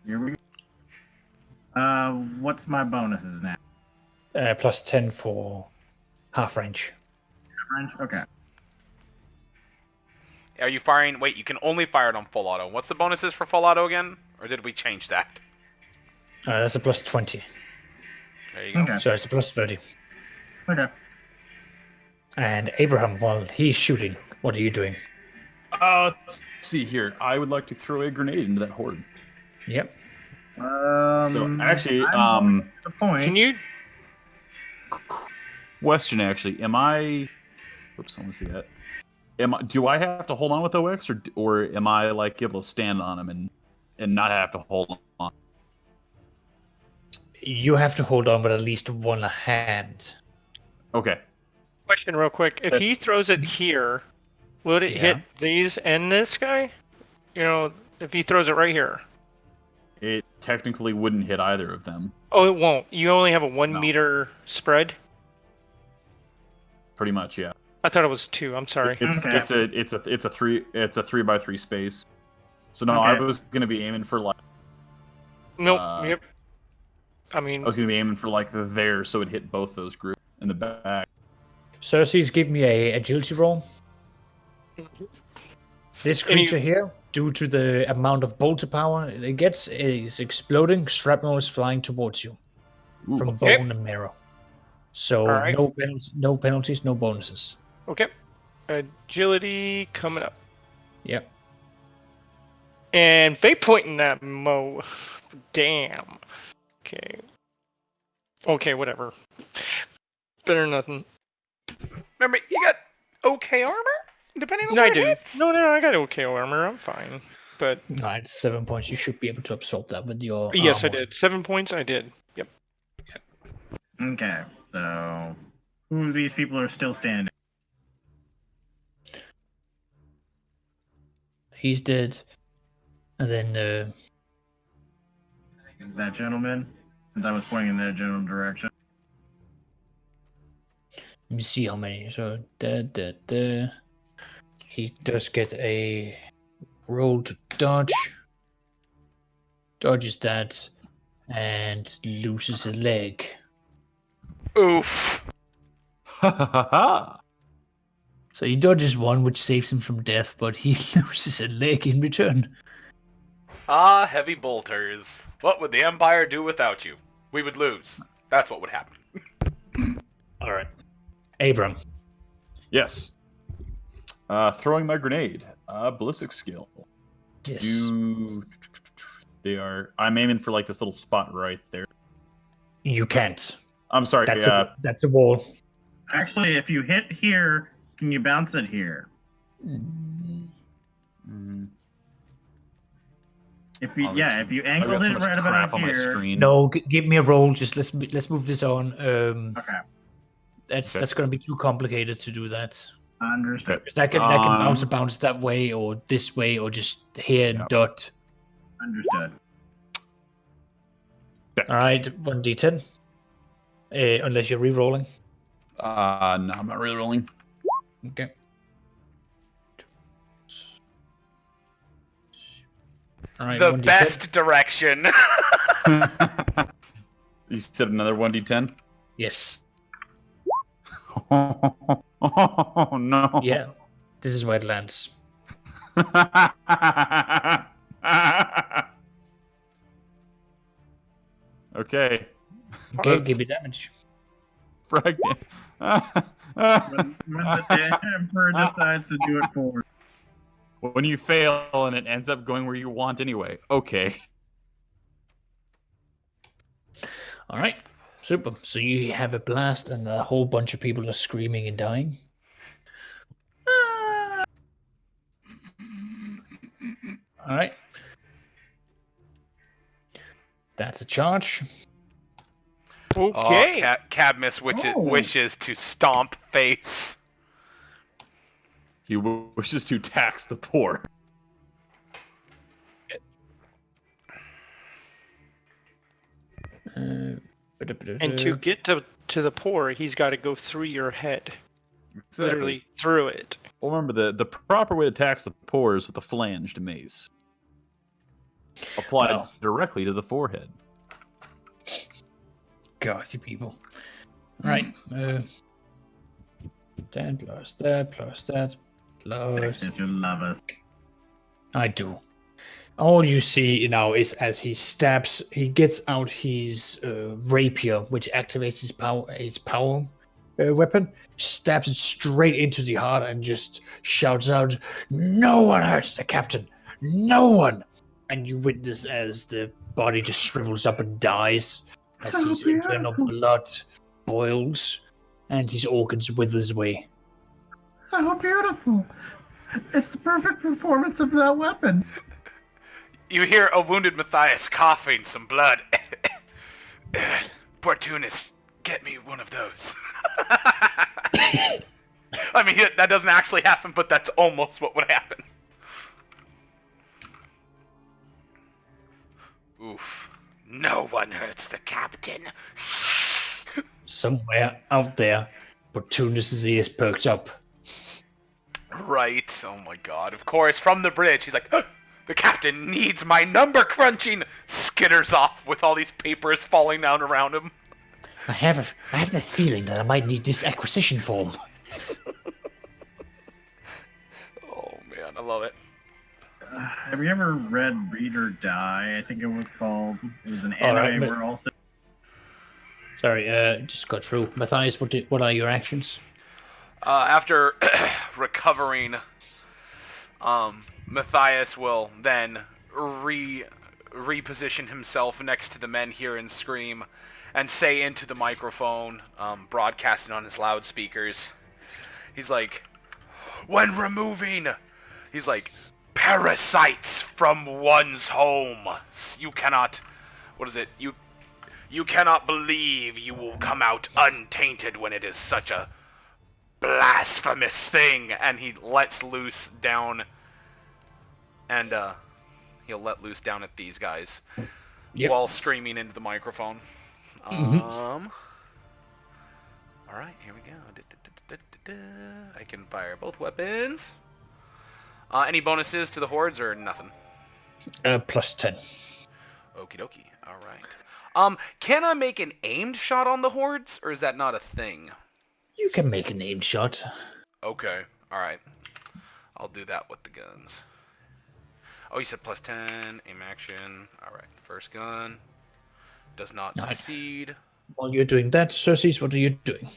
here we go. What's my bonuses now? Plus 10 for half range. Range? Okay. Are you firing? Wait, you can only fire it on full auto. What's the bonuses for full auto again? Or did we change that? That's a plus 20. There you go. Okay. So it's a plus 30. Okay. And Abraham, while he's shooting, what are you doing? Let's see here. I would like to throw a grenade into that horde. Yep. So actually, I'm going to the point. Can you? question actually, am I? Whoops, I want to see that. Do I have to hold on with OX, or am I like able to stand on him and not have to hold on? You have to hold on with at least one hand. Okay. Question real quick. If he throws it here, would it hit these and this guy? You know, if he throws it right here. It technically wouldn't hit either of them. Oh, it won't. You only have a 1 No. meter spread. Pretty much, yeah. I thought it was 2. I'm sorry. It's a 3x3 space. So no, Okay. I was gonna be aiming for like. Nope. Yep. I mean, I was gonna be aiming for like there, so it hit both those groups in the back. Cersei's give me a agility roll. This Any- creature here, due to the amount of bolter power it gets, is exploding. Shrapnel is flying towards you Ooh, from okay. bone and marrow. So Alright. no penalties, no bonuses. okay. Agility coming up. Yep. And fate pointing that mo. Damn. Okay. Okay, whatever. Better than nothing. Remember, you got okay armor? Depending on No, I what it do. hits? No, I got okay armor. I'm fine. But Alright, 7 points. You should be able to absorb that with your yes, I armor. did. 7 points. I did. Yep. Okay, so who of these people are still standing? He's dead. And then Is that gentleman? Since I was pointing in that general direction. let me see how many. So he does get a roll to dodge. Dodges that and loses a leg. Oof. Ha ha ha ha! So he dodges one, which saves him from death, but he loses a leg in return. Ah, heavy bolters. What would the Empire do without you? We would lose. That's what would happen. All right, Abram. Yes. Throwing my grenade. Ballistic skill. Yes, They are. I'm aiming for like this little spot right there. you can't. I'm sorry. That's a wall. Actually, if you hit here, can you bounce it here? Mm, If you Oh, if you I've got angled so it much right crap about on my here. screen. No, give me a roll. Just let's move this on. Okay, That's going to be too complicated to do that. understood. That can bounce that way or this way or just here and dot. Understood. All right, 1d10. Unless you're re-rolling. No, I'm not really rolling. Okay. All right, The 1d10. best direction. You said another 1d10? Yes. Oh no. Yeah. This is where it lands. Okay. Okay, Let's give me damage. frag When the Emperor decides to do it for. When you fail and it ends up going where you want anyway. Okay. All right. Super. So you have a blast and a whole bunch of people are screaming and dying. All right. That's a charge. Okay. Cadmus wishes to stomp face. He wishes to tax the poor. And to get to the poor, he's got to go through your head. Exactly. Literally through it. Well, remember, the proper way to tax the poor is with a flanged mace. Applied directly to the forehead. God, you people. Right. That plus that plus that plus. You love us. I do. All you see now is as he stabs, he gets out his rapier, which activates his power weapon, stabs it straight into the heart, and just shouts out, "No one hurts the captain! No one!" And you witness as the body just shrivels up and dies, as So his internal beautiful. blood boils, and his organs withers away. So beautiful. It's the perfect performance of that weapon. You hear a wounded Matthias coughing some blood. Portunus, get me one of those. I mean, that doesn't actually happen, but that's almost what would happen. Oof. No one hurts the captain. Somewhere out there, Portunus' ears perked up. Right. Oh my god. Of course, from the bridge, he's like, the captain needs my number crunching. Skitters off with all these papers falling down around him. I have the feeling that I might need this acquisition form. Oh man, I love it. Have you ever read Read or Die? I think it was called. It was an All right, anime but- where also. Sorry, just got through. Matthias, what are your actions? After recovering, Matthias will then reposition himself next to the men here and scream, and say into the microphone, broadcasting on his loudspeakers. He's like, when removing, he's like, parasites from one's home, you cannot, what is it? You cannot believe you will come out untainted when it is such a blasphemous thing. And he lets loose down, and he'll let loose down at these guys while screaming into the microphone. All right, here we go. I can fire both weapons. Any bonuses to the hordes or nothing? Plus 10. Okie dokie. All right. Can I make an aimed shot on the hordes, or is that not a thing? You can make an aimed shot. Okay. All right. I'll do that with the guns. Oh, you said plus 10 aim action. All right. First gun does not Nice. succeed. While you're doing that, Cersei, what are you doing?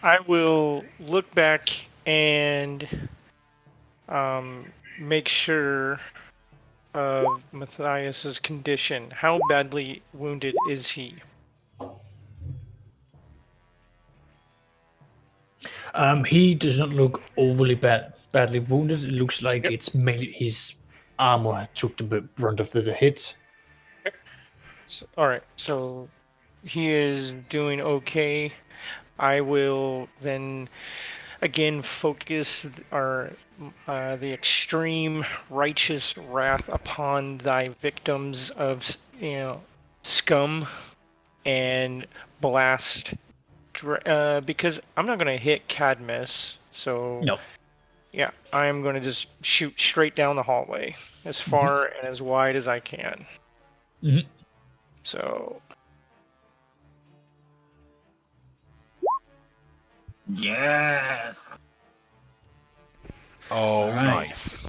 I will look back and make sure of Matthias's condition. How badly wounded is he? He does not look overly badly wounded. It looks like it's mainly his armor took the brunt of the hit. All right, so he is doing okay. I will then again focus the extreme righteous wrath upon thy victims of scum, and blast because I'm not going to hit Cadmus, so No. yeah, I'm going to just shoot straight down the hallway as far and as wide as I can. Mhm. So Yes. Oh, right. nice.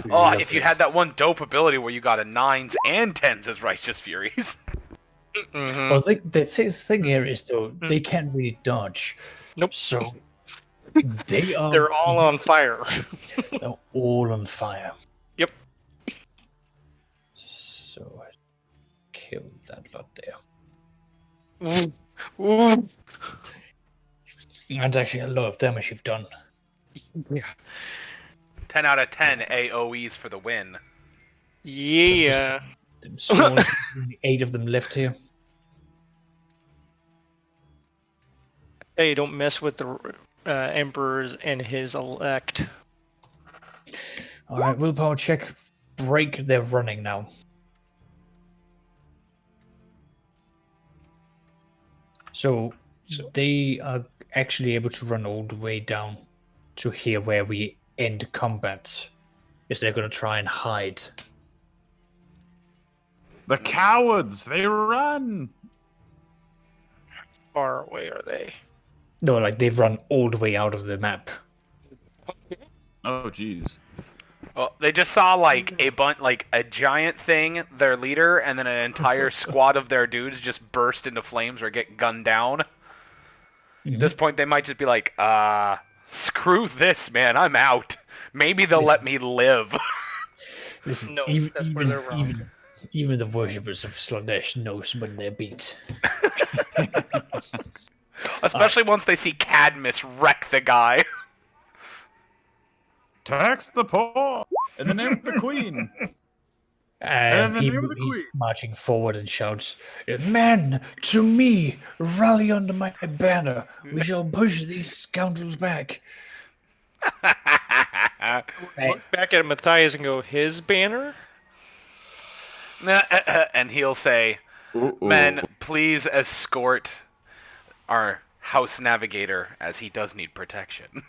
Oh, if you had that one dope ability where you got a 9s and 10s as Righteous Furies. Well, the thing here is, though, they can't really dodge. Nope. So they are they're all on fire. they're all on fire. Yep. So kill that lot there. Ooh. That's actually a lot of damage you've done. Yeah. 10 out of 10 AoEs for the win. Yeah. Them swords, only 8 of them left here. Hey, don't mess with the emperors and his elect. All right, willpower check. Break. They're running now. So they are actually able to run all the way down to here where we end combat. Is they're going to try and hide. The cowards! They run! Far away are they? No, like they've run all the way out of the map. Oh, jeez. Well, they just saw like a giant thing, their leader, and then an entire squad of their dudes just burst into flames or get gunned down. At this point, they might just be like, screw this, man, I'm out. Maybe they'll let me live. Listen, No, that's where they're wrong. Even the worshippers of Slanesh knows when they're beat. Especially once they see Cadmus wreck the guy. Tax the poor! In the name of the queen! And the name of the he's queen. marching forward and shouts, "Men, to me, rally under my banner. We shall push these scoundrels back." Look back at Matthias and go, his banner? And he'll say, "Men, please escort our house navigator, as he does need protection."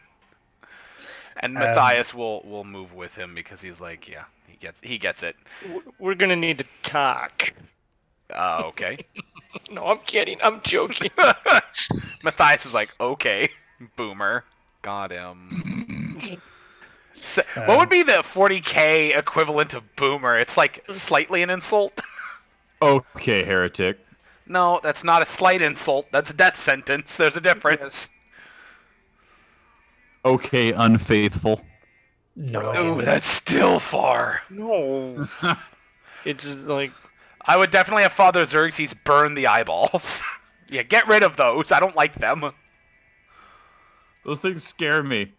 And Matthias will move with him because he's like, yeah, he gets it. We're gonna need to talk. Okay. No, I'm kidding. I'm joking. Matthias is like, okay, boomer, got him. So, what would be the 40k equivalent of boomer? It's like slightly an insult. Okay, heretic. No, that's not a slight insult. That's a death sentence. There's a difference. Okay, unfaithful. No, Ooh, that's still far. No. It's like, I would definitely have Father Xerxes burn the eyeballs. Yeah, get rid of those. I don't like them. Those things scare me.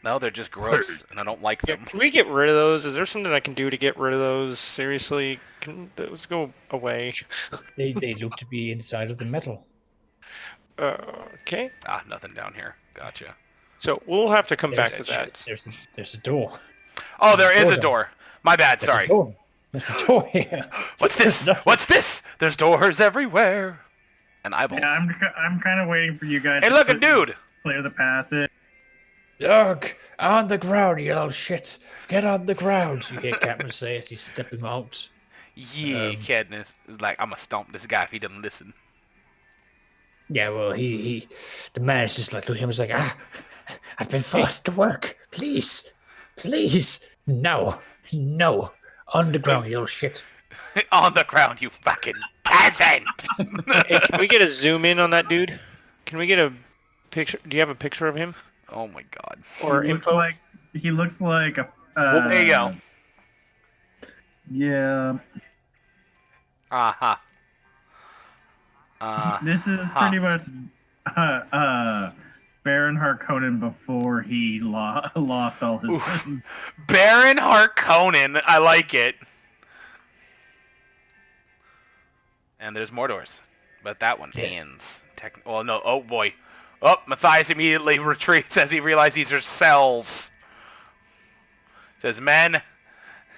No, they're just gross, and I don't like yeah, them. can we get rid of those? Is there something I can do to get rid of those? Seriously? Can those go away? they look to be inside of the metal. Okay. Ah, nothing down here. Gotcha. So we'll have to come back to that. There's a door. Oh, there is a door. My bad, sorry. There's a door here. What's this? What's this? There's doors everywhere. And eyeballs. Yeah, I'm kind of waiting for you guys. Hey, to look, a dude! clear the passage. Look, on the ground, you little shit. Get on the ground, you hear Captain say as he's stepping out. Yeah, Cadmus is like, I'm gonna stomp this guy if he doesn't listen. Yeah, well, the man is just like looking at him, he's like, I've been forced to work. Please, no, on the ground, you little shit. On the ground, you fucking peasant! Hey, can we get a zoom in on that dude? Can we get a picture? Do you have a picture of him? Oh my god. Or info? He looks like a. Well, there you go. Yeah. This is pretty much Baron Harkonnen before he lost all his. Baron Harkonnen, I like it. And there's more doors, but that one ends. Well, no. Oh boy. Oh, Matthias immediately retreats as he realizes these are cells. Says, "Men,"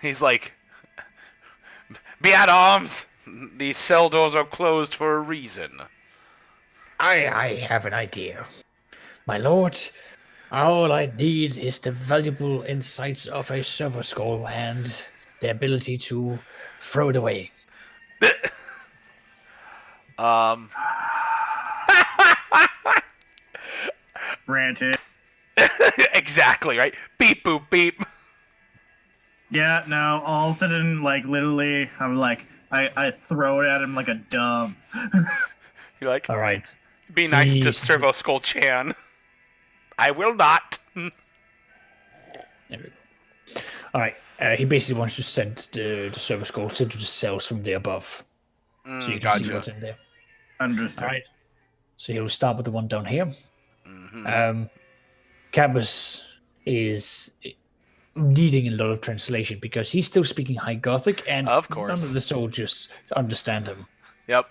he's like, "be at arms. These cell doors are closed for a reason." I have an idea. My lord, all I need is the valuable insights of a silver skull and the ability to throw it away. Granted. Exactly, right? Beep, boop, beep. Yeah, no, all of a sudden, like, literally, I'm like, I throw it at him like a dove. You're like, All right. be nice to Servo Skull Chan. I will not. There we go. All right. He basically wants to send the silver skulls into the cells from the above, so you can see what's in there. Understood. All right. So he'll start with the one down here. Mm-hmm. Cadmus is needing a lot of translation because he's still speaking High Gothic, and Of course. none of the soldiers understand him. Yep.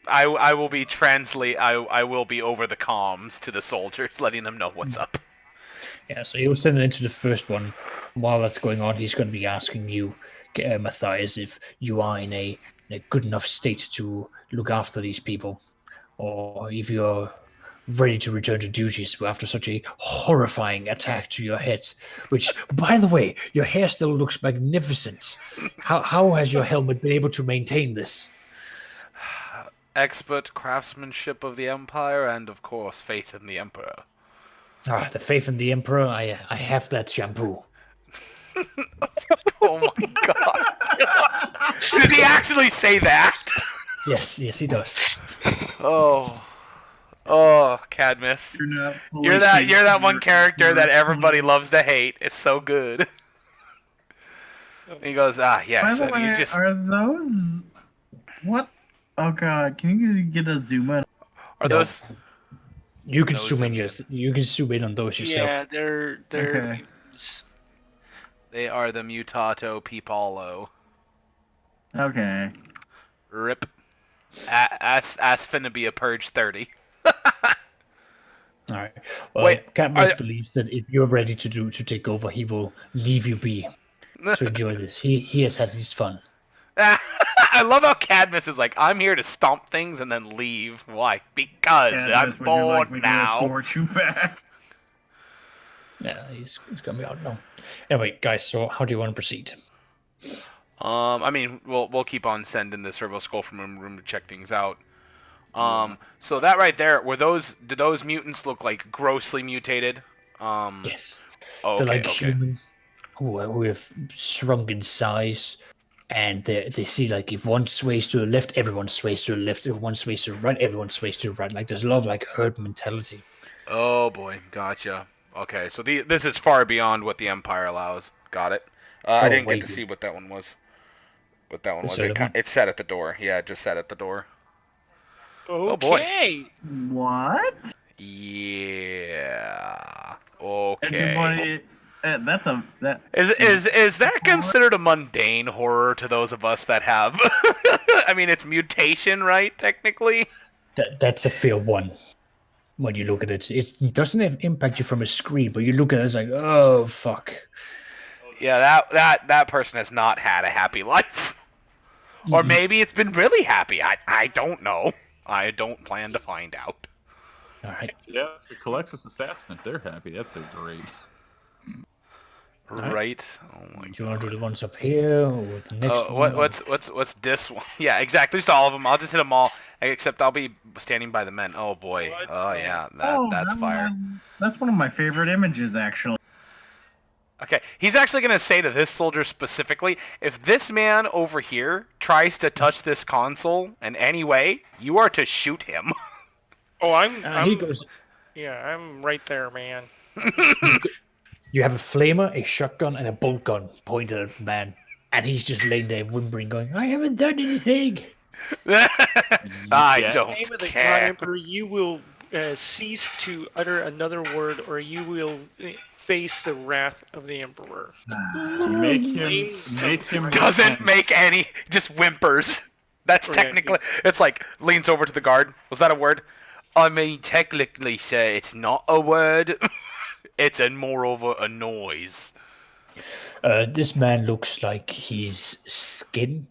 I will be I will be over the comms to the soldiers, letting them know what's up. Yeah, so he'll send it into the first one. While that's going on, he's going to be asking you, Matthias, if you are in a good enough state to look after these people, or if you're ready to return to duties after such a horrifying attack to your head. Which, by the way, your hair still looks magnificent. How has your helmet been able to maintain this? Expert craftsmanship of the Empire, and of course, faith in the Emperor. Ah, the faith in the Emperor. I have that shampoo. Oh my god! Did he actually say that? Yes, he does. Oh, Cadmus. You're not You're that one you're character that everybody fully- loves to hate. It's so good. And he goes, By yes, the and way, you just are those what? Oh god, can you get a zoom in? are No. those. You can Those zoom in are- you can zoom in on those yourself. Yeah, they're Okay. They are the mutato peepalo. Okay. Rip. Ask finna be a purge 30. All right. Well, Wait, Cadmus believes that if you're ready to take over, he will leave you be to enjoy this. He has had his fun. I love how Cadmus is like, I'm here to stomp things and then leave. Why? Because I'm Cadmus, would you like bored me to now. escort you back? Yeah, he's gonna be out now. Anyway, guys, so how do you want to proceed? I mean, we'll keep on sending the servo skull from room to check things out. So that right there, do those mutants look like grossly mutated? Yes, Oh, they're okay, like okay. humans who have shrunk in size, and they see like if one sways to the left, everyone sways to the left. If one sways to the right, everyone sways to the right. Like there's a lot of like herd mentality. Oh boy, gotcha. Okay, so this is far beyond what the Empire allows. Got it. I didn't get to see what that one was. What that one was. It sat at the door. Yeah, it just sat at the door. Oh boy. Okay. What? Yeah. Okay. Anybody? That Is that considered a mundane horror to those of us that have? I mean, it's mutation, right? Technically. That's a fair one. When you look at it, it doesn't impact you from a screen, but you look at it, it's like, oh fuck. Yeah, that person has not had a happy life, or maybe it's been really happy. I don't know. I don't plan to find out. All right. Yeah, it's the Colexus assassin. If they're happy, that's a great. Right? Oh my Do you want to do the ones up here or the next one? What's this one? Yeah, exactly. Just all of them. I'll just hit them all. Except I'll be standing by the men. Oh boy. Oh yeah. That's fire. That's one of my favorite images, actually. Okay, he's actually going to say to this soldier specifically, if this man over here tries to touch this console in any way, you are to shoot him. Oh, He goes. Yeah, I'm right there, man. You have a flamer, a shotgun, and a bolt gun pointed at the man, and he's just laying there whimpering, going, "I haven't done anything." I Yeah. don't In the name of the God care. Emperor, you will cease to utter another word, or you will face the wrath of the Emperor. Make him. Doesn't make any, just whimpers. That's Okay. technically, it's like, leans over to the guard. Was that a word? I mean, technically, sir, it's not a word. It's moreover a noise. This man looks like his skin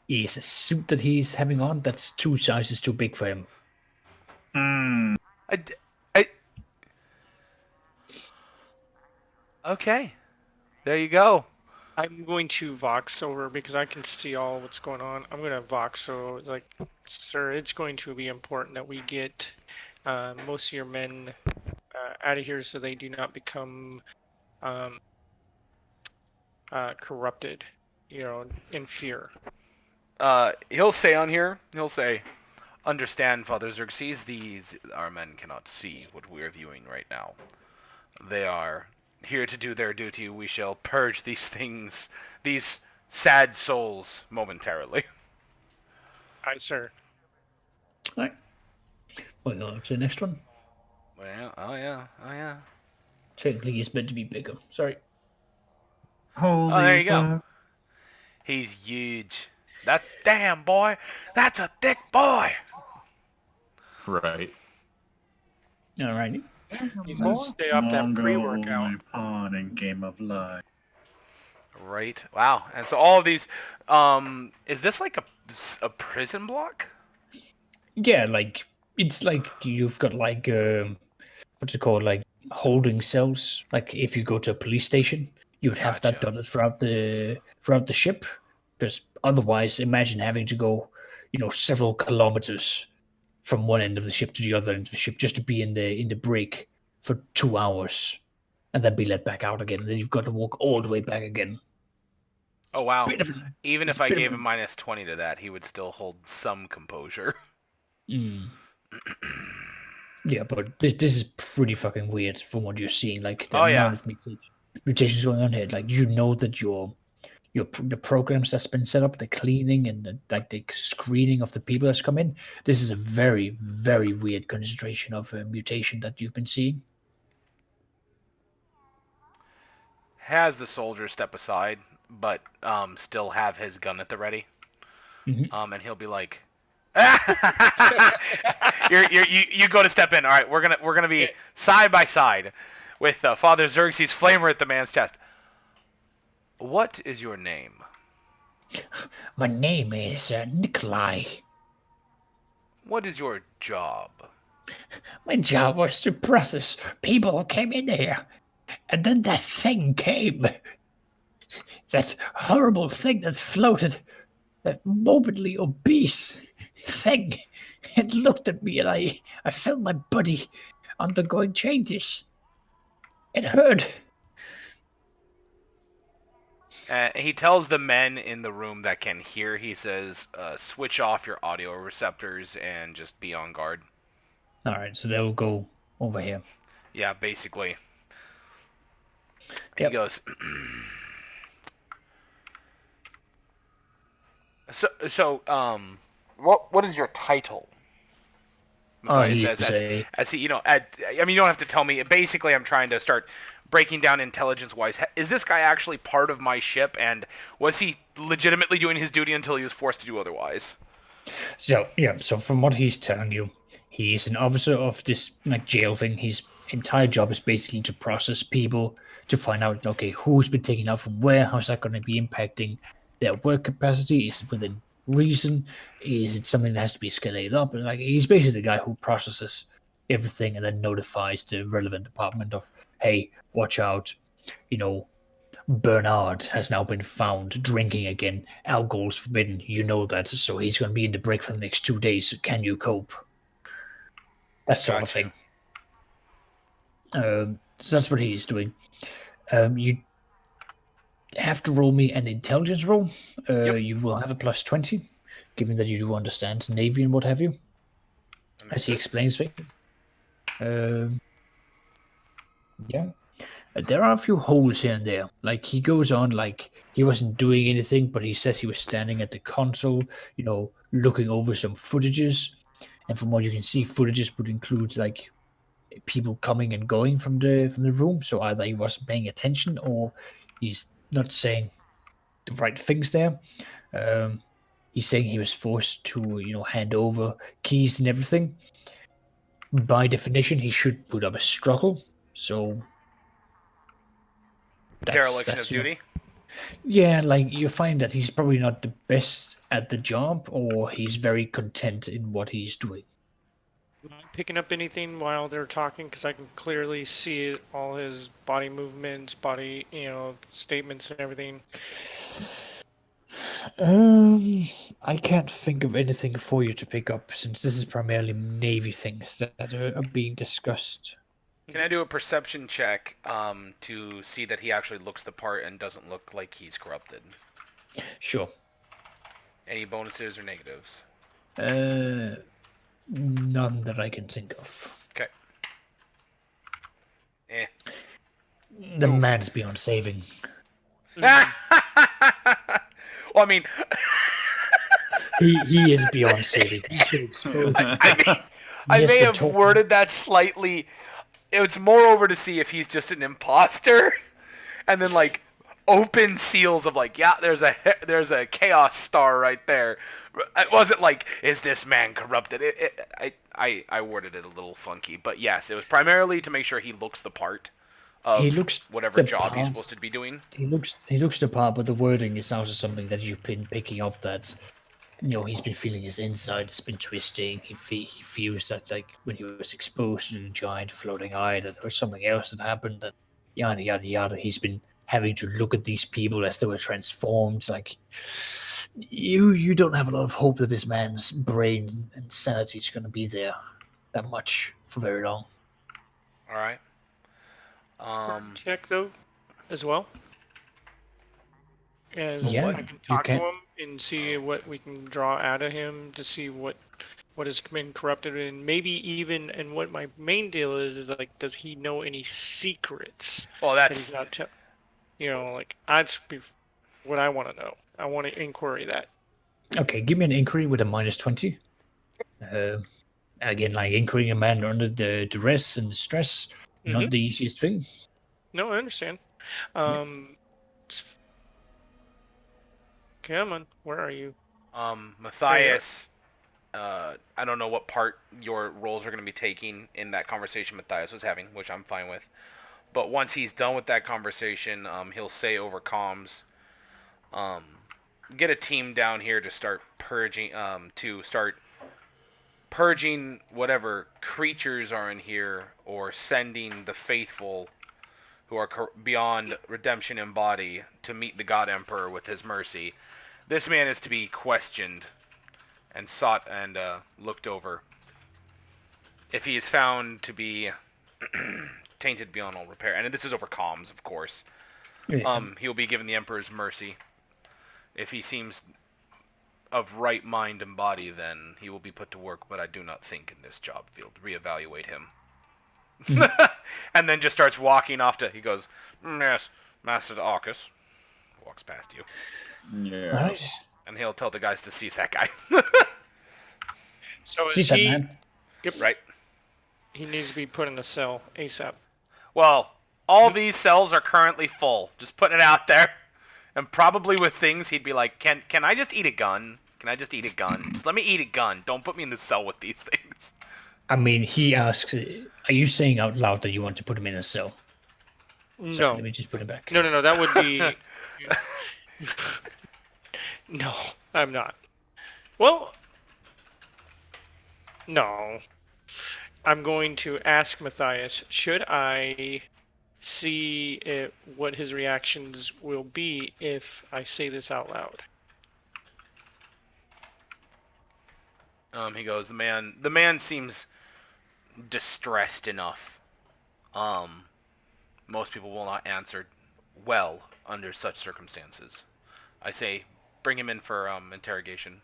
is a suit that he's having on that's 2 sizes too big for him. Hmm. Okay. There you go. I'm going to Vox over because I can see all what's going on. I'm going to Vox, so it's like, sir, it's going to be important that we get most of your men out of here so they do not become corrupted, in fear. He'll say on here, understand, Father Xerxes, our men cannot see what we are viewing right now. They are here to do their duty. We shall purge these things, these sad souls, momentarily. Aye, sir. All right. Well, on to the next one. Oh yeah. Technically, he's meant to be bigger. Sorry. Holy there you go. fuck. He's huge. That damn boy, that's a thick boy. Right. Alrighty. Needs to stay up that Mongo pre-workout. only pawn in Game of Life. Right. Wow. And so all of these, is this like a prison block? Yeah, like it's like you've got like what's it called, like holding cells. Like if you go to a police station, you would have that Gotcha. dotted throughout the ship. Because otherwise, imagine having to go, several kilometers from one end of the ship to the other end of the ship just to be in the break for 2 hours, and then be let back out again. And then you've got to walk all the way back again. Oh wow. Bit of, Even it's if a I bit of gave a- him -20 to that, he would still hold some composure. Mm. Yeah, but this is pretty fucking weird from what you're seeing. Like the Oh yeah. amount of mutations going on here. Like that the programs that's been set up, the cleaning and the screening of the people that's come in. This is a very very weird concentration of mutation that you've been seeing. Has the soldier step aside, but still have his gun at the ready. Mhm. And he'll be like, you go to step in. All right, we're gonna be side by side with Father Xerxes' flamer at the man's chest. What is your name? My name is Nikolai. What is your job? My job was to process people came in here, and then that thing came. That horrible thing that floated, that morbidly obese thing. It looked at me and I felt my body undergoing changes. It hurt. He tells the men in the room that can hear. He says, "Switch off your audio receptors and just be on guard." All right, so they'll go over here. Yeah, basically. Yep. He goes. What is your title? He As, is as, a as he, you don't have to tell me. Basically, I'm trying to start breaking down intelligence-wise. Is this guy actually part of my ship, and was he legitimately doing his duty until he was forced to do otherwise? So yeah, so from what he's telling you, he is an officer of this like jail thing. His entire job is basically to process people to find out, okay, who's been taken out from where, how's that going to be impacting their work capacity? Is it within reason? Is it something that has to be escalated up? And like he's basically the guy who processes everything and then notifies the relevant department of, hey, watch out, Bernard has now been found drinking again. Alcohol's forbidden. You know that. So he's going to be in the break for the next 2 days. Can you cope? That sort of Gotcha. thing. So that's what he's doing. You have to roll me an intelligence roll. Yep. You will have a +20, given that you do understand Navy and what have you, as he explains things. Yeah. There are a few holes here and there. Like he goes on like he wasn't doing anything, but he says he was standing at the console, looking over some footages. And from what you can see, footages would include like people coming and going from the room. So either he wasn't paying attention or he's not saying the right things there. He's saying he was forced to, hand over keys and everything. By definition, he should put up a struggle. So Dereliction of duty. Yeah, like you find that he's probably not the best at the job, or he's very content in what he's doing. Am I picking up anything while they're talking? Because I can clearly see all his body movements, body, statements and everything. I can't think of anything for you to pick up since this is primarily Navy things that are being discussed. Can I do a perception check to see that he actually looks the part and doesn't look like he's corrupted? Sure. Any bonuses or negatives? None that I can think of. Okay. The man's beyond saving. Well, I mean, he is beyond saving. He's been exposed. I may have worded that slightly. It's more over to see if he's just an imposter, and then like open seals of like, yeah, there's a chaos star right there. It wasn't like, is this man corrupted? I worded it a little funky, but yes, it was primarily to make sure he looks the part He of looks whatever the job he's part. supposed to be doing. He looks the part, but the wording is also something that you've been picking up. That he's been feeling his inside has been twisting. He feels that like when he was exposed to the giant floating eye, that there was something else that happened, and yada yada yada. He's been having to look at these people as they were transformed. Like you don't have a lot of hope that this man's brain and sanity is going to be there that much for very long. All right. Check though, as well. As Yeah, I can you talk to can. him and see what we can draw out of him to see what has been corrupted, and maybe even, and what my main deal is like, does he know any secrets Well, that that's he's not like, that's what I want to know. I want to inquiry that. Okay, give me an inquiry with a -20. Again, like inquiring a man under the duress and the stress, not the easiest thing. No, I understand. Come on, where are you? Matthias. I don't know what part your roles are going to be taking in that conversation Matthias was having, which I'm fine with. But once he's done with that conversation, he'll say over comms, get a team down here to start purging whatever creatures are in here, or sending the faithful who are beyond redemption in body to meet the God Emperor with his mercy. This man is to be questioned and sought and looked over. If he is found to be tainted beyond all repair, and this is over comms, of course, he will be given the Emperor's mercy. If he seems of right mind and body, then he will be put to work, but I do not think in this job field. Reevaluate him. And then just starts walking off he goes, yes, Master Arcus. Walks past you. Yeah. Nice. And he'll tell the guys to seize that guy. So Seize that man. Yep. Right. He needs to be put in the cell ASAP. Well, all these cells are currently full. Just putting it out there. And probably with things, he'd be like, can I just eat a gun? Can I just eat a gun? Just let me eat a gun. Don't put me in the cell with these things. I mean, he asks, are you saying out loud that you want to put him in a cell? Sorry, No. let me just put it back. No. That would be. No, I'm not. Well, no. I'm going to ask Matthias, should I see what his reactions will be if I say this out loud? He goes, the man seems distressed enough. Most people will not answer well under such circumstances. I say, bring him in for interrogation.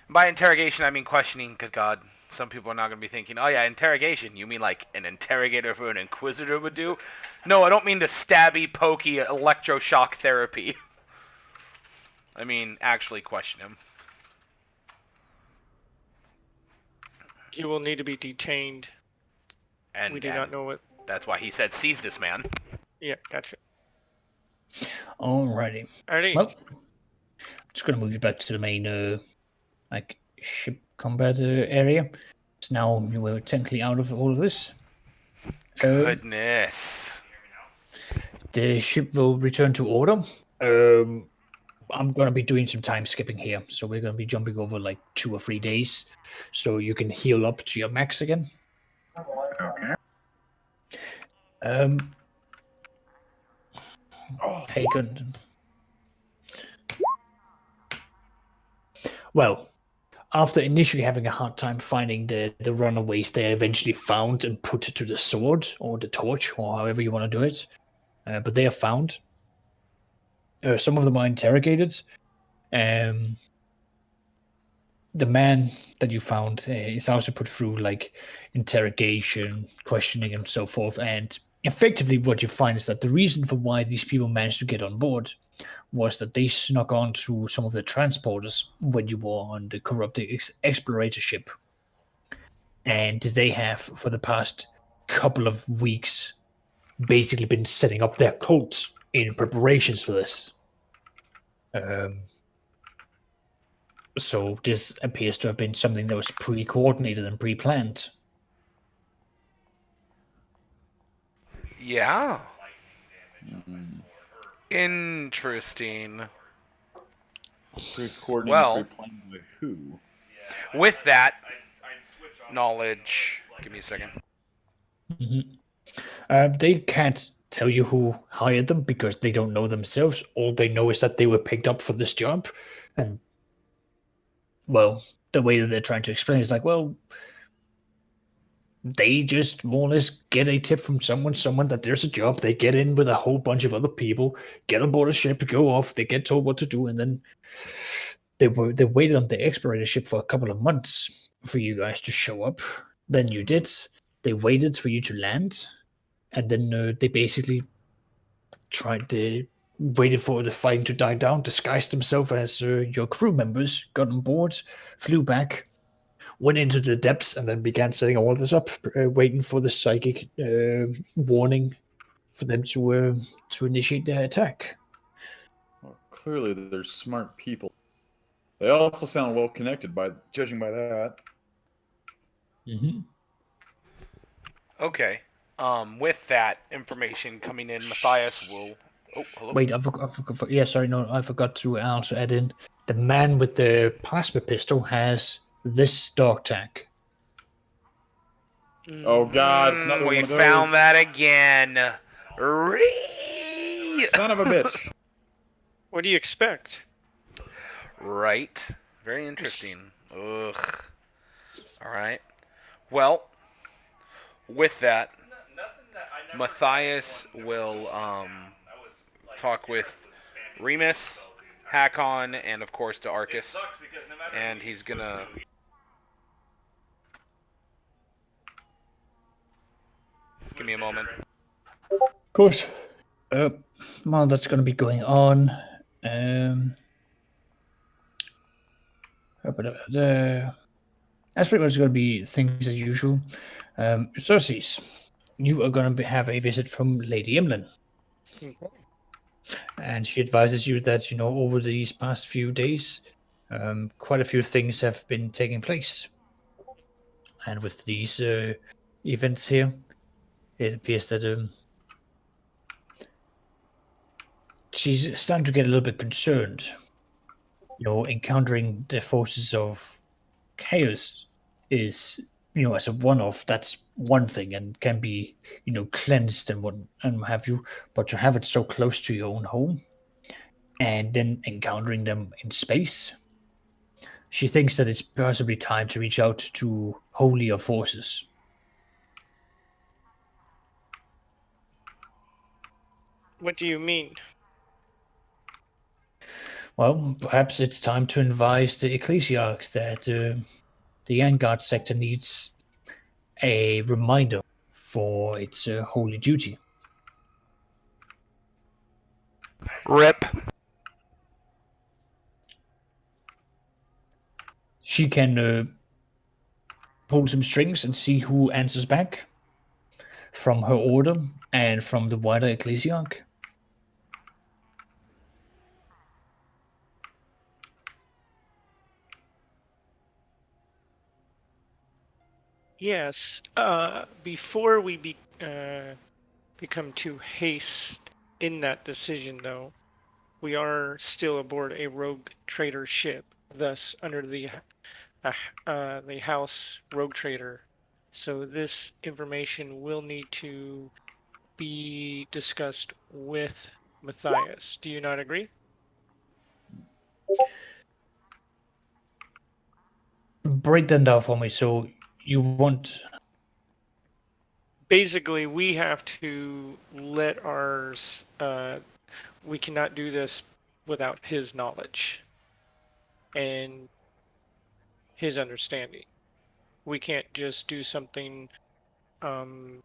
By interrogation, I mean questioning. Good God, some people are not going to be thinking, oh yeah, interrogation. You mean like an interrogator for an inquisitor would do? No, I don't mean the stabby, pokey, electroshock therapy. I mean actually question him. He will need to be detained. And we do not know what. That's why he said, seize this man. Yeah, gotcha. Alrighty. Alrighty. Well, I'm just going to move you back to the main, ship combat area. So now we're technically out of all of this. Goodness. The ship will return to order. I'm going to be doing some time skipping here. So we're going to be jumping over like 2 or 3 days. So you can heal up to your max again. Okay. Hey, good. Well, after initially having a hard time finding the runaways, they eventually found and put to the sword or the torch or however you want to do it. But they are found. Some of them are interrogated. The man that you found is also put through like interrogation, questioning, and so forth. And effectively, what you find is that the reason for why these people managed to get on board was that they snuck on through some of the transporters when you were on the corrupted explorator ship. And they have, for the past couple of weeks, basically been setting up their cults in preparations for this. So this appears to have been something that was pre-coordinated and pre-planned. Yeah. Mm. Interesting. Pre-coordinated, Well- pre-planned by who? With that knowledge, give me a second. They can't tell you who hired them because they don't know themselves. All they know is that they were picked up for this job. And, well, the way that they're trying to explain is like, well, they just more or less get a tip from someone that there's a job. They get in with a whole bunch of other people, get on board a ship, go off. They get told what to do, and then they waited on the explorator ship for a couple of months for you guys to show up. Then you did. They waited for you to land, and then they basically tried to waited for the fighting to die down, disguised themselves as your crew members, got on board, flew back, went into the depths, and then began setting all this up, waiting for the psychic warning for them to initiate their attack. Well, clearly, they're smart people. They also sound well connected, by judging by that. Mm-hmm. Okay. With that information coming in, Matthias will. Oh, hello. Wait, I forgot. Yeah, sorry, no, I forgot to also add in the man with the plasma pistol has this dog tag. Oh God, it's another we one of those. found that again. Son of a bitch. What do you expect? Right. Very interesting. Ugh. All right. Well, with that, Matthias will talk with Remus, Hakon, and of course to Arcus, and he's gonna. Give me a moment. Of course. While that's going to be going on, that's pretty much going to be things as usual. Cersei's, you are going to have a visit from Lady Imlin. And she advises you that, over these past few days, quite a few things have been taking place. And with these events here, it appears that she's starting to get a little bit concerned. Encountering the forces of chaos is, as a one-off, that's one thing and can be, cleansed and what have you. But to have it so close to your own home, and then encountering them in space, she thinks that it's possibly time to reach out to holier forces. What do you mean? Well, perhaps it's time to advise the Ecclesiarch that the Vanguard sector needs a reminder for its holy duty. Rip. She can pull some strings and see who answers back from her order and from the wider Ecclesiarch. Yes. Before we become too haste in that decision, though, we are still aboard a rogue trader ship, thus under the House Rogue Trader. So this information will need to be discussed with Matthias. Do you not agree? Break that down for me. So you want... Basically, we have to let ours... we cannot do this without his knowledge and his understanding. We can't just do something... well,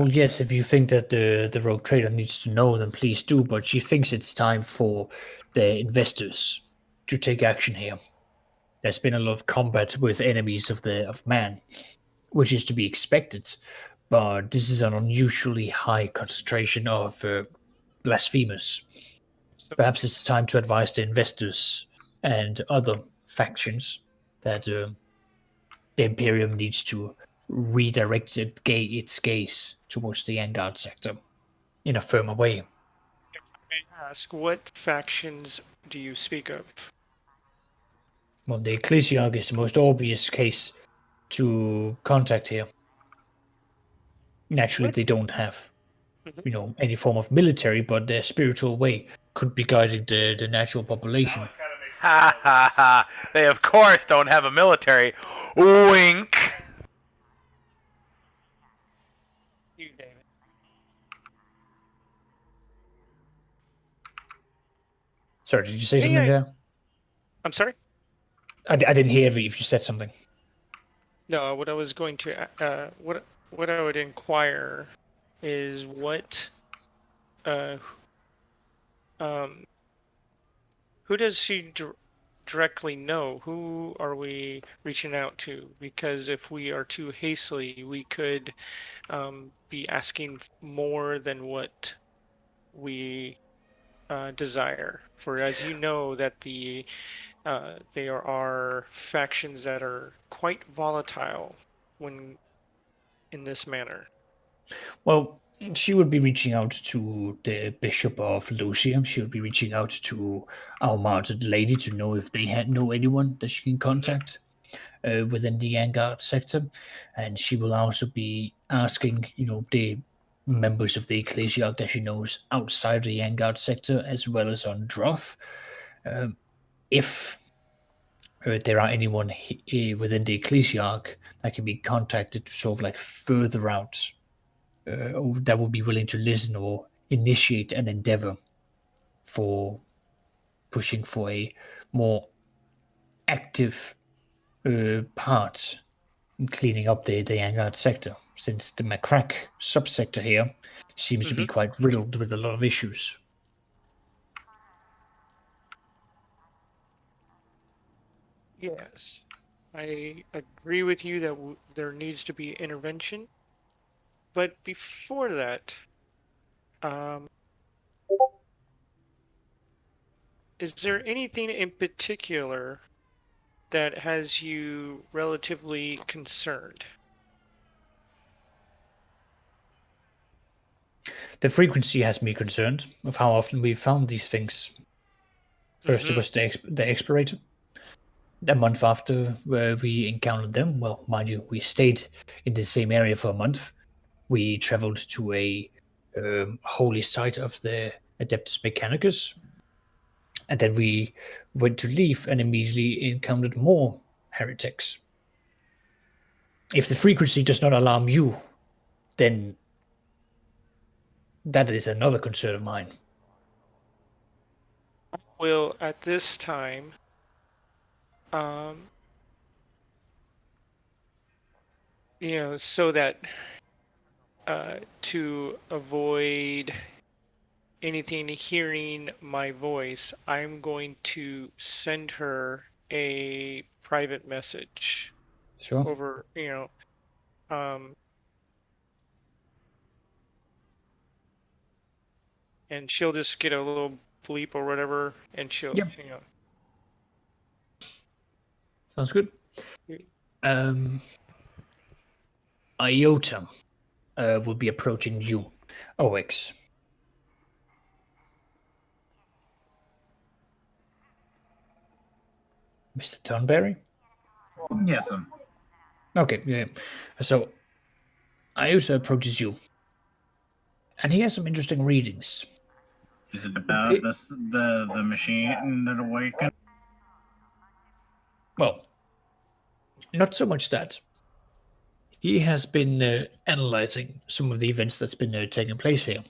yes, if you think that the rogue trader needs to know, then please do. But she thinks it's time for the investors to take action here. There's been a lot of combat with enemies of man, which is to be expected. but this is an unusually high concentration of blasphemers. So, Perhaps it's time to advise the investors and other factions that the Imperium needs to redirect its gaze towards the Vanguard sector in a firmer way. if I may ask, what factions do you speak of? Well, the Ecclesiarch is the most obvious case to contact here. Naturally, What? they don't have, Mhm. any form of military, but their spiritual way could be guiding the natural population. Ha ha ha! They of course don't have a military. Wink. You, David. Sorry, did you say Yeah, something yeah. there? I'm sorry. I didn't hear if you said something. No, what I was going to what I would inquire is what uh um who does she directly know? Who are we reaching out to? Because if we are too hastily, we could be asking more than what we desire. For as you know, that there are factions that are quite volatile when in this manner. Well, she would be reaching out to the Bishop of Lucia. She would be reaching out to our martyred lady to know if they know anyone that she can contact within the Vanguard sector. And she will also be asking, the members of the Ecclesiarch that she knows outside the Vanguard sector, as well as on Droth, if there are anyone within the Ecclesiarch that can be contacted to sort of like further out that would be willing to listen or initiate an endeavor for pushing for a more active part in cleaning up the Vanguard sector, since the McCrack subsector here seems to be quite riddled with a lot of issues. Yes, I agree with you that there needs to be intervention. But before that, um, is there anything in particular that has you relatively concerned? The frequency has me concerned of how often we've found these things. First, it was the explorator. A month after we encountered them, well, mind you, we stayed in the same area for a month. We traveled to a holy site of the Adeptus Mechanicus, and then we went to leave and immediately encountered more heretics. If the frequency does not alarm you, then that is another concern of mine. Will at this time, um, so that to avoid anything hearing my voice, I'm going to send her a private message Sure. over, and she'll just get a little bleep or whatever, and she'll, Yep. Sounds good. Iota will be approaching you, OX. Mr. Thornberry? Yes, sir. Okay, yeah. So, Iota approaches you, and he has some interesting readings. Is it about the machine that awakened? Well, not so much that. He has been analyzing some of the events that's been taking place here.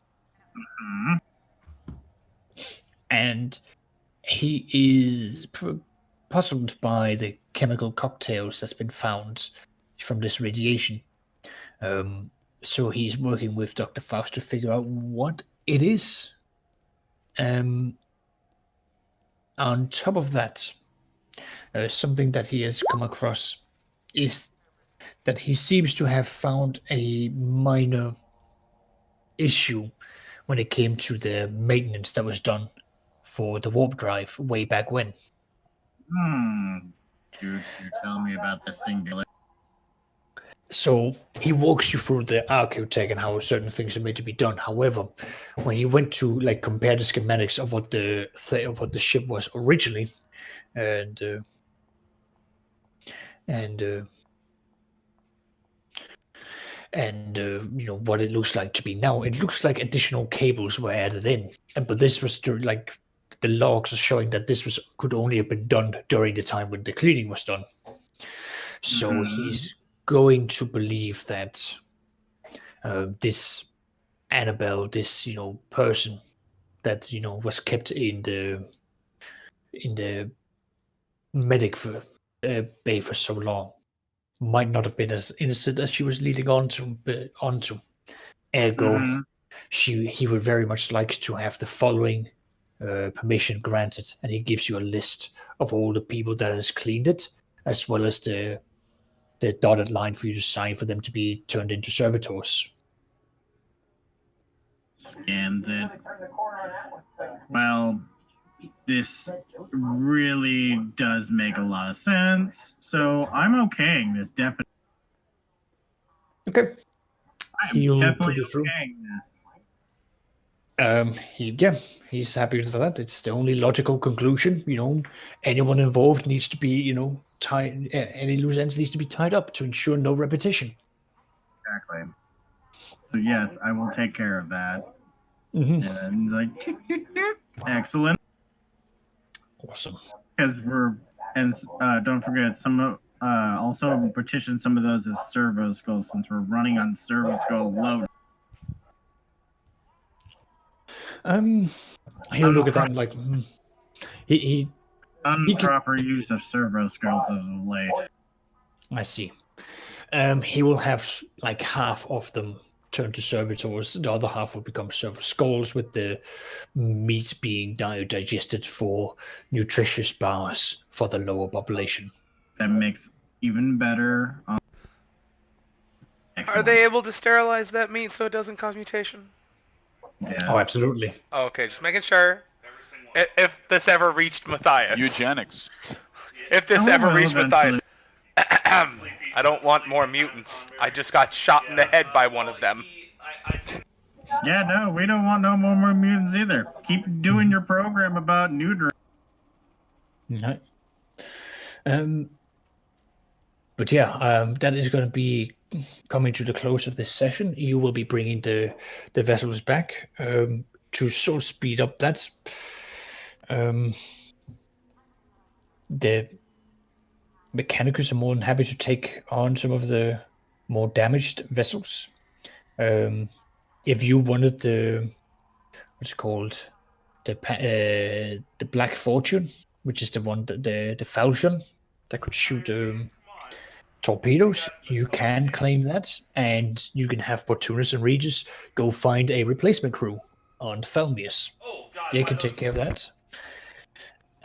Hmm. And he is puzzled by the chemical cocktails that's been found from this radiation. So he's working with Dr. Faust to figure out what it is. On top of that, something that he has come across is that he seems to have found a minor issue when it came to the maintenance that was done for the warp drive way back when. You tell me about the singular. So he walks you through the archaeotech and how certain things are made to be done. However, when he went to like compare the schematics of what the ship was originally, and and uh, what it looks like to be now, it looks like additional cables were added in. But this was like the logs are showing that this could only have been done during the time when the cleaning was done. So he's going to believe that this Annabelle, this person that was kept in the medic bay for so long, might not have been as innocent as she was leading onto. Ergo, he would very much like to have the following permission granted, and he gives you a list of all the people that has cleaned it, as well as the dotted line for you to sign for them to be turned into servitors. Scans it. Well, this really does make a lot of sense. So I'm okaying this definitely. Okay. I'm definitely okaying this. He's happy for that. It's the only logical conclusion. Anyone involved needs to be, tied. Any loose ends needs to be tied up to ensure no repetition. Exactly. So yes, I will take care of that. Mm-hmm. And like, excellent. Awesome. Because don't forget also partition some of those as servo skulls since we're running on servo skull load. He'll look at that and like he improper use of servo skulls as of late. I see. He will have like half of them turn to servitors. The other half will become servo skulls, with the meat being digested for nutritious bars for the lower population. That makes even better. Are they able to sterilize that meat so it doesn't cause mutation? Yes. Oh, absolutely. Oh, okay, just making sure. If this ever reached Matthias. Eugenics. If this ever reached Matthias. I don't want more mutants. I just got shot in the head by one of them. Yeah, no, we don't want no more mutants either. Keep doing your program about neutering. No. But yeah, that is going to be coming to the close of this session. You will be bringing the vessels back to sort of speed up that. The Mechanicus are more than happy to take on some of the more damaged vessels. If you wanted what's it called, the Black Fortune, which is the one that the falchion that could shoot torpedoes, you can claim that, and you can have Portunus and Regis go find a replacement crew on Thelmius. They can take care of that.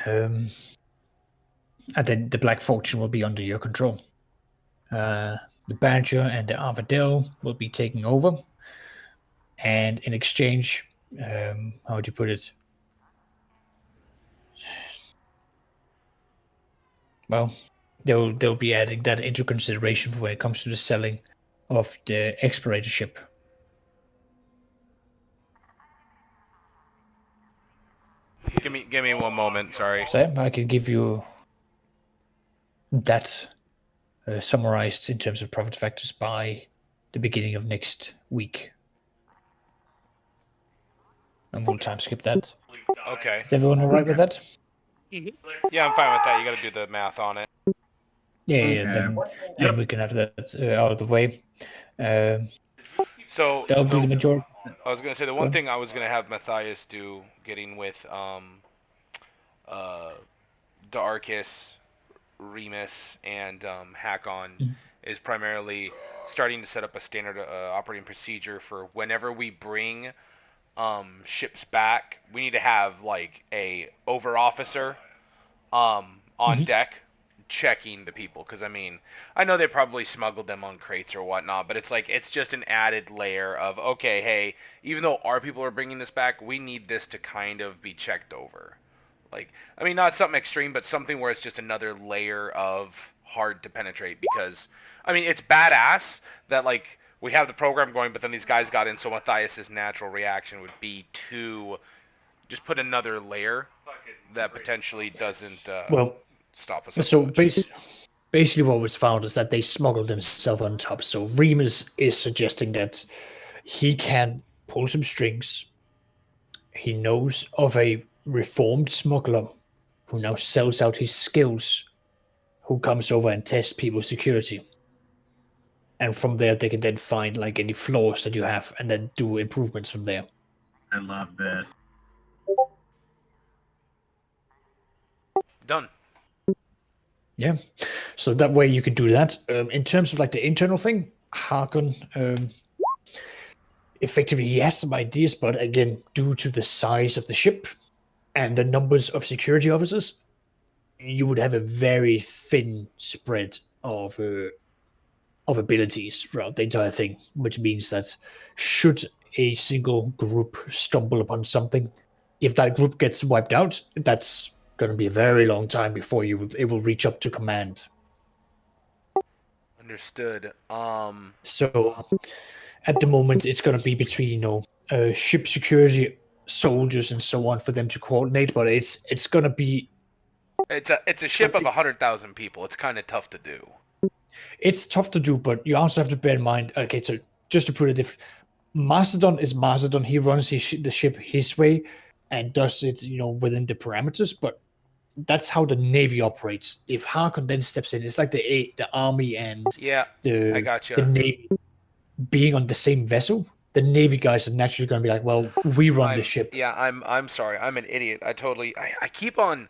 And then the Black Fortune will be under your control. The Badger and the Armadale will be taking over. And in exchange, how would you put it? Well, they'll be adding that into consideration for when it comes to the selling of the explorator ship. Give me one moment, sorry. So I can give you that summarized in terms of profit factors by the beginning of next week. And we'll time skip that. Okay. Is everyone all right with that? Yeah, I'm fine with that. You gotta do the math on it. Yeah, then we can have that out of the way. So That'll be the majority. I was gonna say the one thing I was gonna have Matthias do, getting with Darkus, Remus, and Hakon, is primarily starting to set up a standard operating procedure for whenever we bring ships back. We need to have like a over officer on deck checking the people, because I mean, I know they probably smuggled them on crates or whatnot, but it's like it's just an added layer of, okay, hey, even though our people are bringing this back, we need this to kind of be checked over. Like, I mean, not something extreme, but something where it's just another layer of hard to penetrate, because I mean, it's badass that like we have the program going, but then these guys got in, so Matthias's natural reaction would be to just put another layer that potentially doesn't Well, stop us. so basically what was found is that they smuggled themselves on top. So Remus is suggesting that he can pull some strings. He knows of a reformed smuggler who now sells out his skills, who comes over and tests people's security. And from there, they can then find like any flaws that you have and then do improvements from there. I love this. Done. Yeah. So that way you can do that. In terms of like the internal thing, Harkon, effectively he has some ideas, but again, due to the size of the ship and the numbers of security officers, you would have a very thin spread of abilities throughout the entire thing, which means that should a single group stumble upon something, if that group gets wiped out, that's going to be a very long time before it will reach up to command. Understood. So at the moment, it's going to be between ship security, soldiers, and so on for them to coordinate. But it's going to be it's a ship of 100,000 people. It's kind of tough to do. It's tough to do, but you also have to bear in mind. Okay, so just to put it different, Macedon is Macedon. He runs the ship his way and does it, within the parameters. But that's how the Navy operates. If Harkon then steps in, it's like the Army and I the Navy being on the same vessel. The Navy guys are naturally going to be like, "Well, we run the ship." Yeah, I'm sorry. I'm an idiot. I keep on.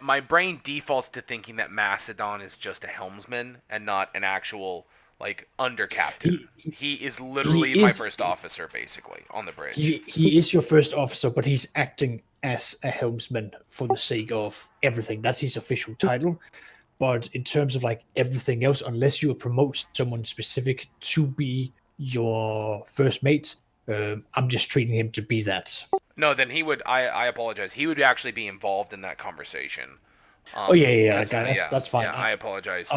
My brain defaults to thinking that Macedon is just a helmsman and not an actual like under captain. He is literally my first officer, basically, on the bridge. He is your first officer, but he's acting as a helmsman for the sake of everything. That's his official title. But in terms of like everything else, unless you promote someone specific to be your first mate, I'm just treating him to be that. No, then he would. I apologize. He would actually be involved in that conversation. That's fine. Yeah, I apologize.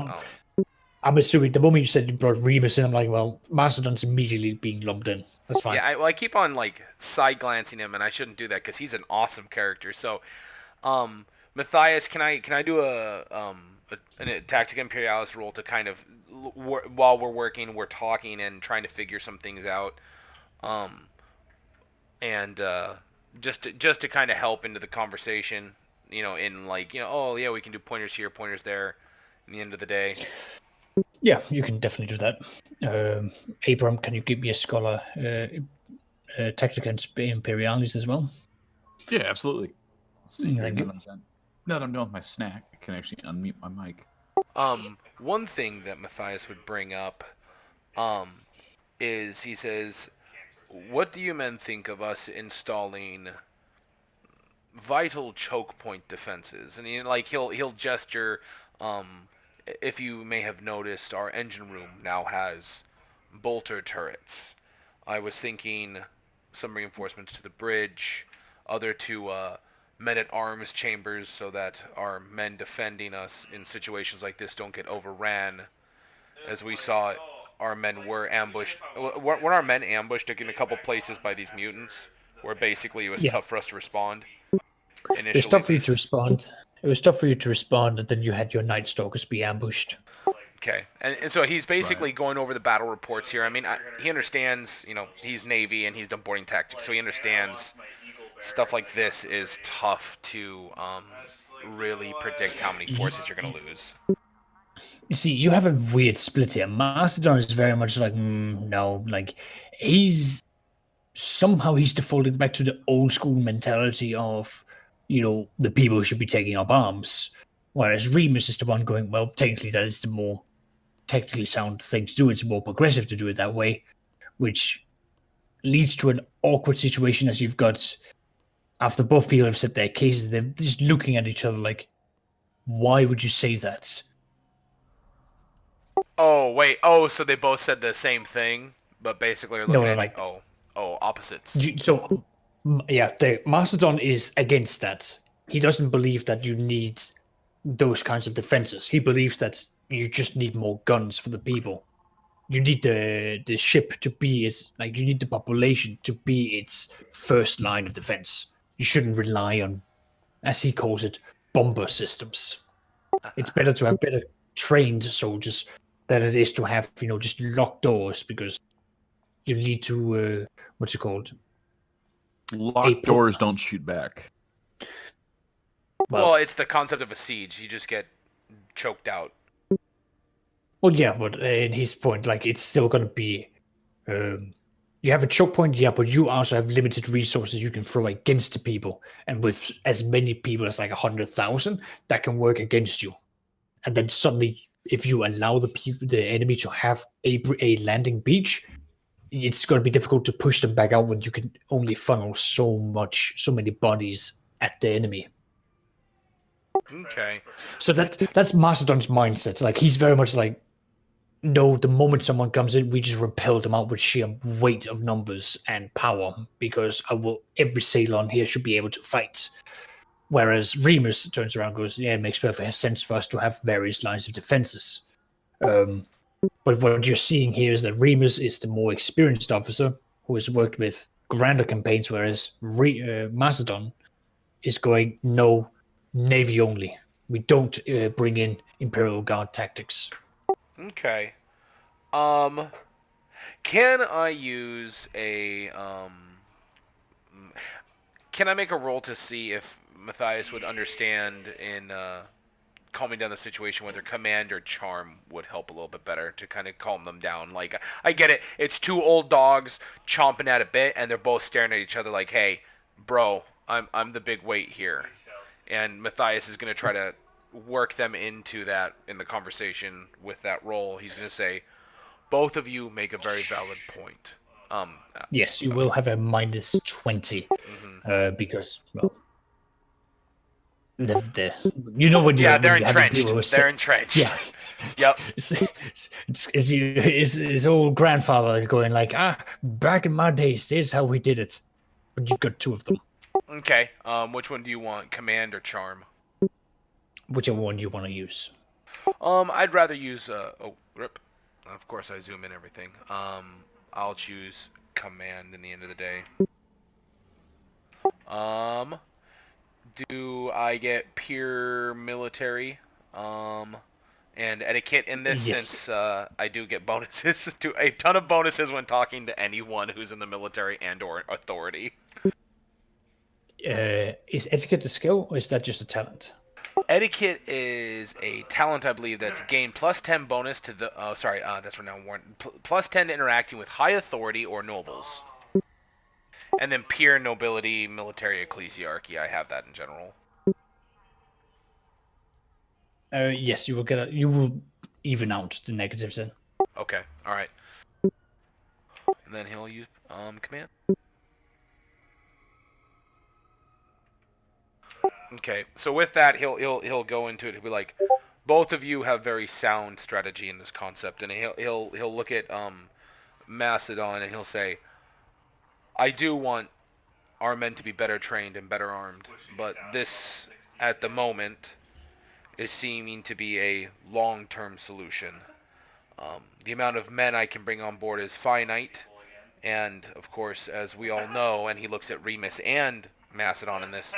I'm assuming the moment you said you brought Remus in, I'm like, well, Macedon's immediately being lumped in. That's fine. Yeah, I keep on like side glancing him, and I shouldn't do that because he's an awesome character. So, Matthias, can I do a Tactica Imperialis roll to kind of while we're working, we're talking and trying to figure some things out, and just to kind of help into the conversation, in like oh yeah, we can do pointers here, pointers there. In the end of the day. Yeah, you can definitely do that. Abram, can you give me a scholar Tactica Imperialis as well? Yeah, absolutely. Let's see. Thank you. Now that I'm done with my snack, I can actually unmute my mic. One thing that Matthias would bring up, is he says, "What do you men think of us installing vital choke point defenses?" And he'll gesture. If you may have noticed, our engine room now has bolter turrets. I was thinking some reinforcements to the bridge, other to men-at-arms chambers, so that our men defending us in situations like this don't get overran. As we saw, our men were ambushed. Weren't our men ambushed in a couple places by these mutants, where basically it was tough for us to respond? It was tough for you to respond. It was tough for you to respond, and then you had your Night Stalkers be ambushed. Okay, and so he's basically going over the battle reports here. I mean, he understands, he's Navy and he's done boarding tactics, so he understands stuff like this is tough to really predict how many forces you're going to lose. You see, you have a weird split here. Macedon is very much like, no, like, he's defaulting back to the old school mentality of, the people should be taking up arms. Whereas Remus is the one going, well, technically that is the more technically sound thing to do. It's more progressive to do it that way, which leads to an awkward situation as you've got, after both people have said their cases, they're just looking at each other like, Why would you say that? Oh wait. Oh, so they both said the same thing, but basically are No, looking no, at like opposites. yeah, the Mastodon is against that. He doesn't believe that you need those kinds of defenses. He believes that you just need more guns for the people. You need the ship to be its like you need the population to be its first line of defense. You shouldn't rely on, as he calls it, bomber systems. It's better to have better trained soldiers than it is to have just locked doors because you need to what's it called? Locked doors don't shoot back. Well, it's the concept of a siege. You just get choked out. Well, yeah, but in his point, like it's still going to be. You have a choke point, yeah, but you also have limited resources you can throw against the people, and with as many people as like 100,000, that can work against you. And then suddenly, if you allow the enemy to have a landing beach, it's going to be difficult to push them back out when you can only funnel so many bodies at the enemy. Okay. So that's Mastodon's mindset. Like he's very much like, no, the moment someone comes in, we just repel them out with sheer weight of numbers and power because every sailor on here should be able to fight. Whereas Remus turns around and goes, yeah, it makes perfect sense for us to have various lines of defenses. But what you're seeing here is that Remus is the more experienced officer who has worked with grander campaigns, whereas Macedon is going, no, Navy only. We don't bring in Imperial Guard tactics. Okay. Can I use a Can I make a roll to see if Matthias would understand in calming down the situation, whether command or charm would help a little bit better to kind of calm them down? Like, I get it. It's two old dogs chomping at a bit, and they're both staring at each other like, "Hey, bro, I'm the big weight here," and Matthias is gonna try to work them into that in the conversation with that role. He's gonna say, "Both of you make a very valid point." Yes, you will have a minus 20 because, well, you know when yeah, when they're you have a people entrenched. who They're entrenched. yeah, Yep. his old grandfather going like, back in my days, this is how we did it. But you've got two of them. Okay. Which one do you want, command or charm? Whichever one you want to use. I'd rather use oh, rip. Of course, I zoom in everything. I'll choose command in the end of the day. Do I get pure military? And etiquette in this, Yes. since I do get bonuses, to a ton of bonuses when talking to anyone who's in the military and/or authority. Is etiquette a skill or is that just a talent? Etiquette is a talent, I believe, that's gained plus 10 bonus to the. Oh, sorry, that's renowned warrant. Plus 10 to interacting with high authority or nobles. And then pure nobility, military ecclesiarchy. I have that in general. Yes, you will even out the negatives then. Okay, all right. And then he'll use command. Okay, so with that, he'll go into it. He'll be like, both of you have very sound strategy in this concept, and he'll look at Macedon and he'll say, I do want our men to be better trained and better armed, but this at the moment is seeming to be a long-term solution. The amount of men I can bring on board is finite, and of course, as we all know, and he looks at Remus and Macedon in this,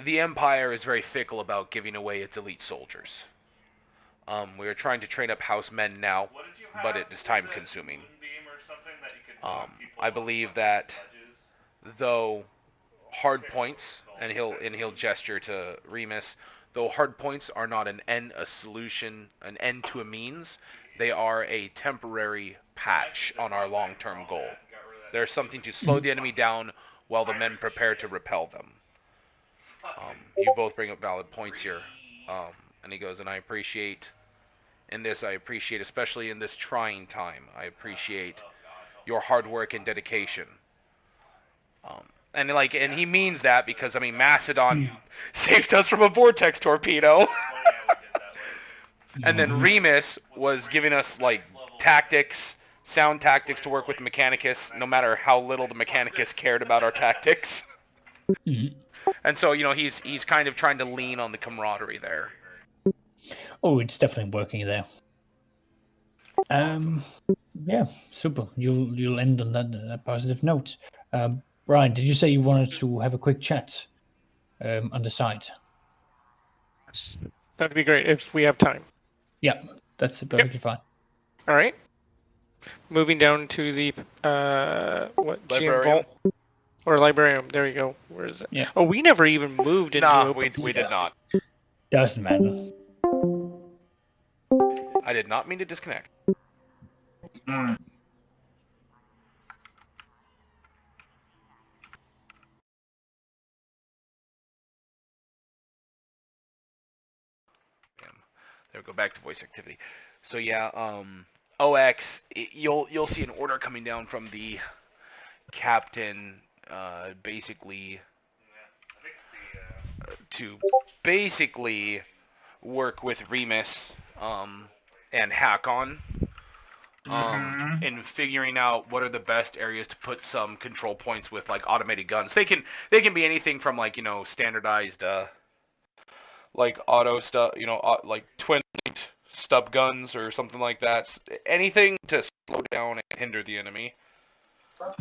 the Empire is very fickle about giving away its elite soldiers. We are trying to train up house men now, but it is time consuming. I believe that though hard points, and he'll gesture to Remus, though hard points are not a solution, an end to a means, they are a temporary patch on our long-term goal. There's something to slow the enemy down while the men prepare to repel them. You both bring up valid points here. And he goes, and I appreciate, especially in this trying time, I appreciate your hard work and dedication. And he means that because I mean Macedon saved us from a vortex torpedo. And then Remus was giving us like tactics, sound tactics to work with the Mechanicus, no matter how little the Mechanicus cared about our tactics. Mhm. And so he's kind of trying to lean on the camaraderie there. Oh, it's definitely working there. Yeah, super. You'll end on that positive note. Brian, did you say you wanted to have a quick chat on the side? Yes, that'd be great if we have time. Yeah, that's perfectly fine. All right. Moving down to the GM Librarium? vault or librarium. There you go. Where is it? Yeah. Oh, we never even moved into Nah, open. we did not. Doesn't matter. I did not mean to disconnect. Mm. There we go, back to voice activity. So yeah, OX, you'll see an order coming down from the captain, basically to basically work with Remus, and Hakon, in figuring out what are the best areas to put some control points with like automated guns. They can be anything from like standardized like auto stuff, like twin stub guns or something like that. Anything to slow down and hinder the enemy.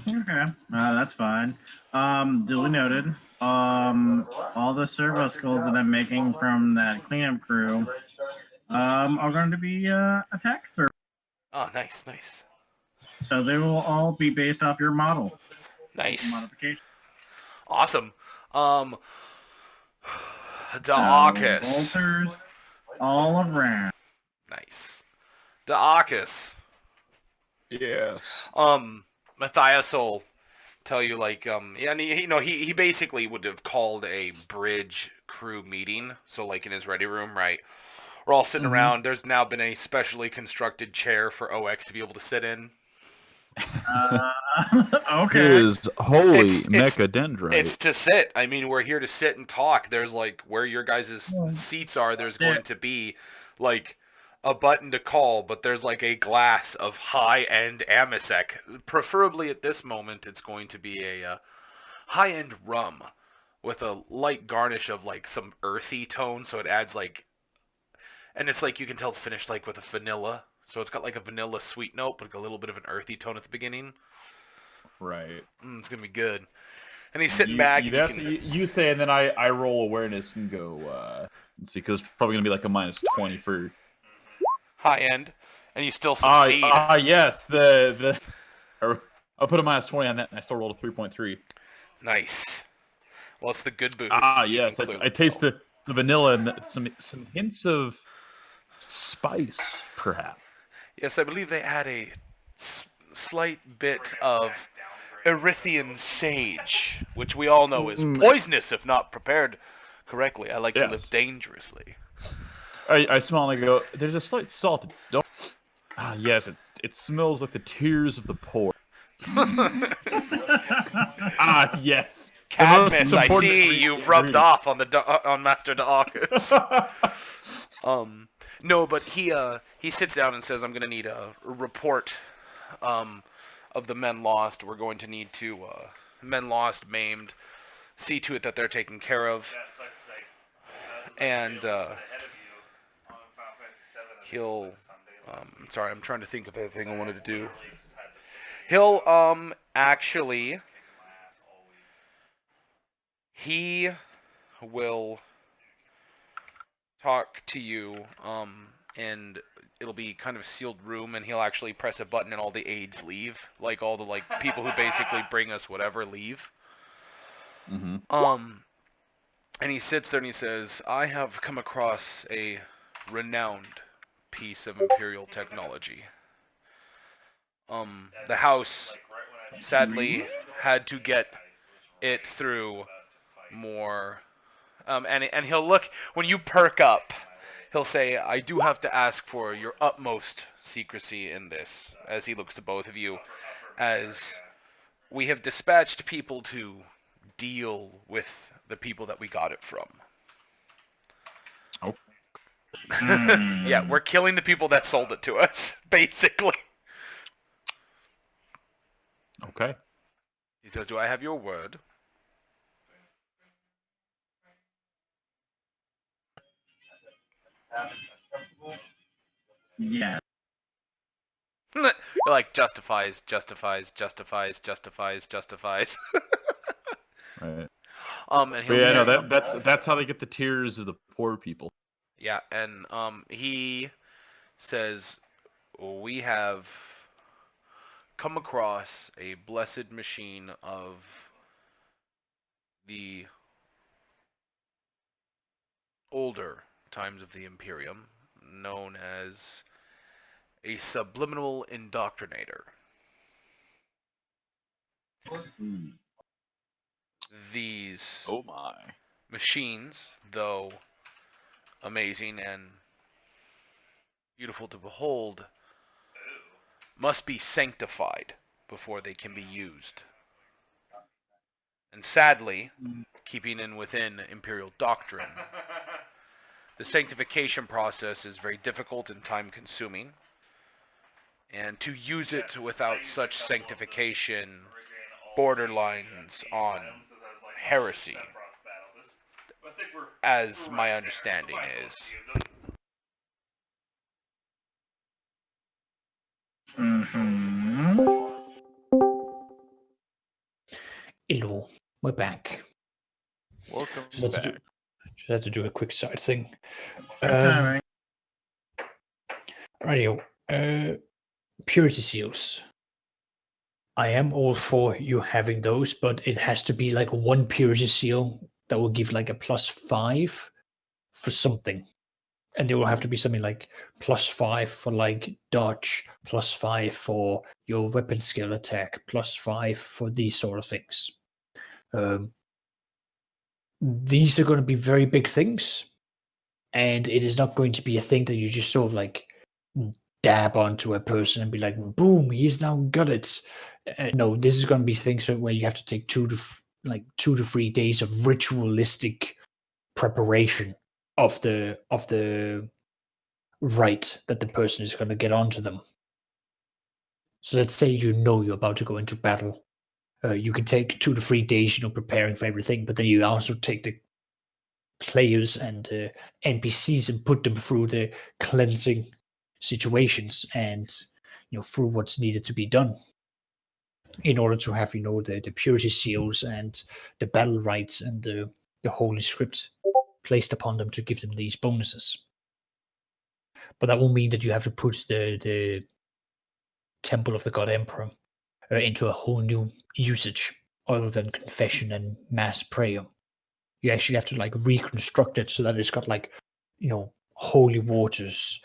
Okay, that's fine. Duly noted. All the servo skulls that I'm making from that cleanup crew, are going to be attack servo. Oh, nice. So they will all be based off your model Nice. modification. Awesome. So, Da'akis. bolters all around. Nice. Da'akis. Yes. Matthias will tell you and he basically would have called a bridge crew meeting. So like in his ready room, right? We're all sitting around. There's now been a specially constructed chair for OX to be able to sit in. Okay. It is holy It's mechadendrite. to sit. I mean, we're here to sit and talk. There's like where your guys' seats are. There's going to be like a button to call, but there's like a glass of high-end Amasec. Preferably at this moment, it's going to be a high-end rum with a light garnish of like some earthy tone, so it adds like, and it's like you can tell it's finished like with a vanilla. So it's got like a vanilla sweet note, but a little bit of an earthy tone at the beginning. Right. It's gonna be good. And he's sitting back. You say, and then I roll awareness and go. Let's see, because it's probably gonna be like a -20 for high end, and you still succeed. Yes. I'll put a -20 on that, and I still rolled a 3.3. Nice. Well, it's the good boost. Yes. I taste the vanilla and some hints of spice, perhaps. Yes, I believe they add a slight bit of Erythian sage, which we all know is poisonous if not prepared correctly. I like to live dangerously. I smell and I go, there's a slight salt. Don't. Yes, it smells like the tears of the poor. Yes. Cadmus, I see you rubbed off on on Master Da'akis. No, but he sits down and says, "I'm going to need a report of the men lost. We're going to need to men lost, maimed, see to it that they're taken care of." And he'll sorry, I'm trying to think of everything I wanted to do. He'll actually he will talk to you, and it'll be kind of a sealed room, and he'll actually press a button and all the aides leave. Like all the people who basically bring us whatever leave. And he sits there and he says, "I have come across a renowned piece of Imperial technology. The house sadly had to get it through more." And he'll look, when you perk up, he'll say, "I do have to ask for your utmost secrecy in this," as he looks to both of you, as we have dispatched people to deal with the people that we got it from. Oh. Yeah, we're killing the people that sold it to us, basically. Okay. He says, "Do I have your word?" Yeah. You're like, justifies. Right. And But he'll yeah, no, say, that's how they get the tears of the poor people. yeah, and he says, "We have come across a blessed machine of the older times of the Imperium, known as a subliminal indoctrinator. These Oh my. machines, though amazing and beautiful to behold, must be sanctified before they can be used. And sadly, keeping in within Imperial doctrine, the sanctification process is very difficult and time-consuming. And to use it without such sanctification borderlines on heresy, as my understanding is." Mm-hmm. Hello, we're back. Welcome Just back. had to do a quick side thing. Good timing. Radio. Purity seals. I am all for you having those, but it has to be like one purity seal that will give like a +5 for something. And it will have to be something like +5 for like dodge, +5 for your weapon skill attack, +5 for these sort of things. These are going to be very big things, and it is not going to be a thing that you just sort of like dab onto a person and be like, boom, he's now got it. No, this is going to be things where you have to take 2 to 3 days of ritualistic preparation of the right that the person is going to get onto them. So let's say you're about to go into battle. You can take 2 to 3 days, preparing for everything, but then you also take the players and NPCs and put them through the cleansing situations and through what's needed to be done in order to have the purity seals and the battle rights and the holy script placed upon them to give them these bonuses. But that will mean that you have to put the Temple of the God Emperor into a whole new usage other than confession and mass prayer. You actually have to like reconstruct it so that it's got like holy waters,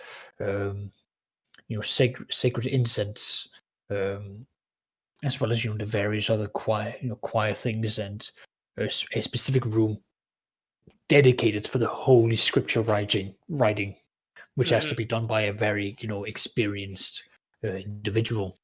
sacred incense, as well as the various other choir things, and a specific room dedicated for the holy scripture writing, which has to be done by a very experienced individual.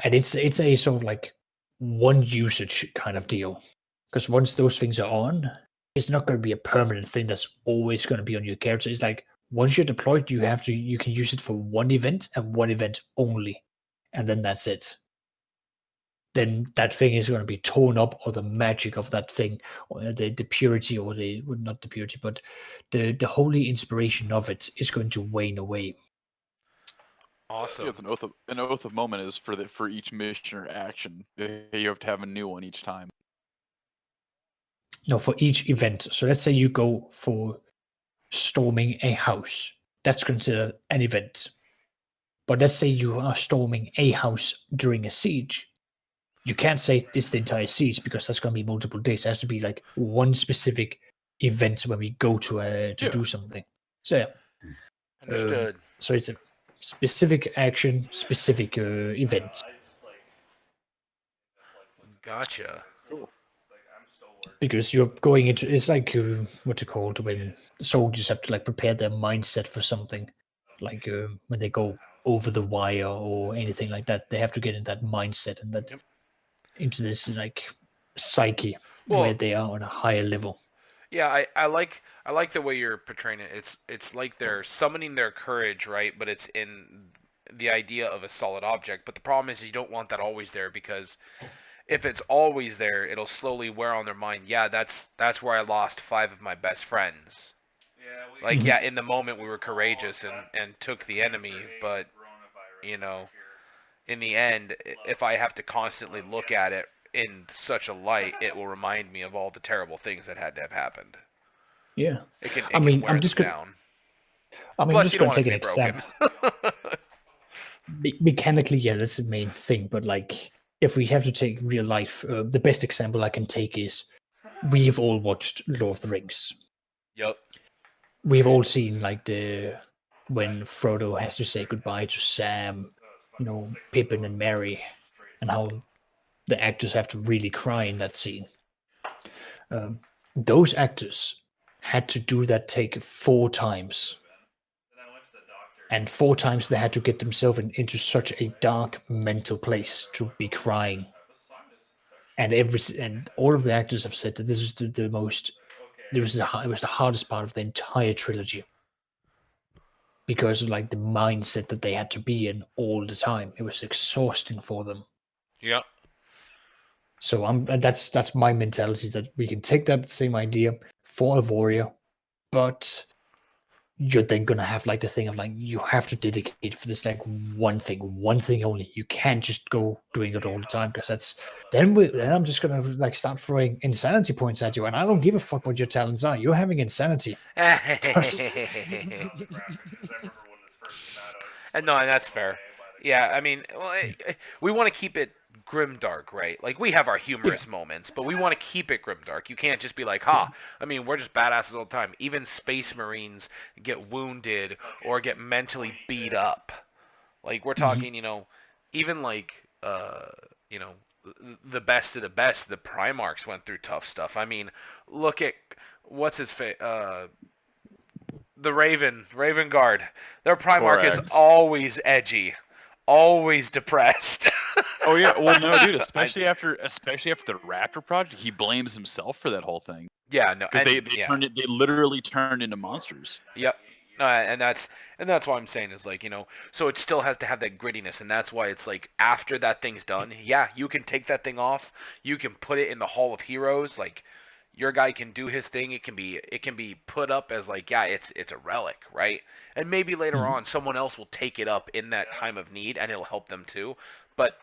And it's a sort of like one usage kind of deal, because once those things are on, it's not going to be a permanent thing that's always going to be on your character. It's like once you're deployed, you can use it for one event and one event only, and then that's it. Then that thing is going to be torn up, or the magic of that thing, or the purity, or not the purity, but the holy inspiration of it is going to wane away. Awesome. Yeah, it's an oath of moment is for each mission or action. You have to have a new one each time. No, for each event. So let's say you go for storming a house. That's considered an event. But let's say you are storming a house during a siege. You can't say it's the entire siege, because that's going to be multiple days. It has to be like one specific event when we go to do something. So yeah. Understood. So it's a specific action, specific event. Gotcha. Cool. Because you're going into, it's like what's it called, when soldiers have to like prepare their mindset for something, like when they go over the wire or anything like that. They have to get in that mindset, and that into this like psyche Well, where they are on a higher level. yeah, I like the way you're portraying it. It's like they're summoning their courage, right? But it's in the idea of a solid object. But the problem is you don't want that always there, because if it's always there, it'll slowly wear on their mind. Yeah, that's where I lost 5 of my best friends. Like, Mhm. yeah, in the moment we were courageous and took the enemy, but you know, in the end, if I have to constantly look at it in such a light, it will remind me of all the terrible things that had to have happened. Yeah, It can I it can mean, wear them down. I'm Plus, just you don't going to want it take to an be broken. example. Mechanically, yeah, that's the main thing. But like, if we have to take real life, the best example I can take is we've all watched Lord of the Rings. Yep. We've all seen like the when Frodo has to say goodbye to Sam, Pippin and Merry, and how the actors have to really cry in that scene. Those actors had to do that take 4 times, and 4 times they had to get themselves into such a dark mental place to be crying. And all of the actors have said that this is the most it was the hardest part of the entire trilogy, because of like the mindset that they had to be in all the time. It was exhausting for them. Yep. So that's my mentality, that we can take that same idea for a warrior, but you're then gonna have like the thing of like you have to dedicate for this like one thing only. You can't just go doing it all the time, because then I'm just gonna like start throwing insanity points at you, and I don't give a fuck what your talents are. You're having insanity. And no, that's fair. Yeah, I mean, well, we want to keep it grimdark, right? Like, we have our humorous moments, but we want to keep it grimdark. You can't just be like, ha. I mean, we're just badasses all the time. Even Space Marines get wounded or get mentally beat up. Like, we're talking, even like, you know, the best of the best, the Primarchs went through tough stuff. I mean, look at what's his face, the Raven Guard. Their Primarch is Korax. always edgy, always depressed. Oh yeah, well no, dude, especially after the Raptor project, he blames himself for that whole thing Yeah, no, because and they literally turned into monsters. Yep. And that's why I'm saying is like, so it still has to have that grittiness, and that's why it's like after that thing's done, yeah, you can take that thing off, you can put it in the Hall of Heroes, like your guy can do his thing. It can be put up as like, yeah, it's a relic, right? And maybe later on someone else will take it up in that time of need, and it'll help them too. But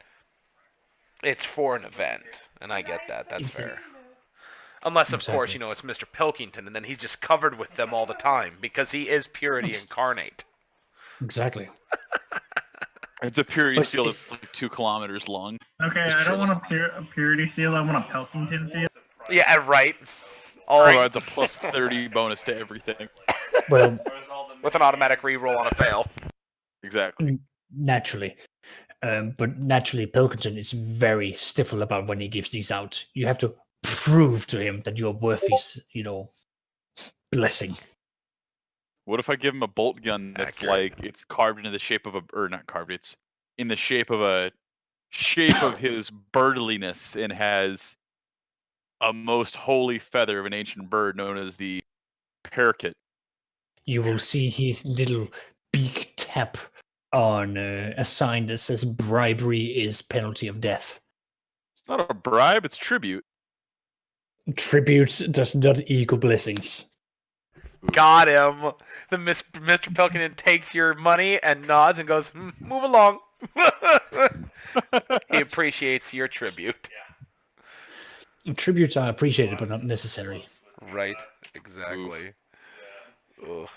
it's for an event, and I get that. That's fair. Unless, of course, Exactly. it's Mr. Pilkington, and then he's just covered with them all the time because he is purity incarnate. Exactly. It's a purity But seal that's like 2 kilometers long. Okay, I don't want a purity seal. I want a Pelkington seal. Yeah, right. Provides a plus 30 bonus to everything. well, With an automatic reroll on a fail. Exactly. naturally. But naturally, Pilkington is very stifle about when he gives these out. You have to prove to him that you're worth his, blessing. What if I give him a bolt gun that's Accurate. like it's carved into the shape of or not carved, it's in the shape of his birdliness and has a most holy feather of an ancient bird known as the parakeet. You will see his little beak tap on a sign that says bribery is penalty of death. It's not a bribe, it's tribute. Tribute does not equal blessings. Got him. The Mr. Pilkington takes your money and nods and goes, move along. He appreciates your tribute. Tributes are appreciated, but not necessary. Right. Exactly. Ugh.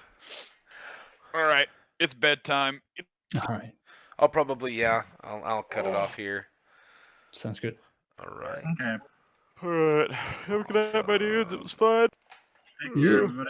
All right, it's bedtime. All right. I'll probably, yeah, I'll cut it off here. Sounds good. All right. Okay. All right, have a good night, my dudes. It was fun. Take care, Yeah. everybody.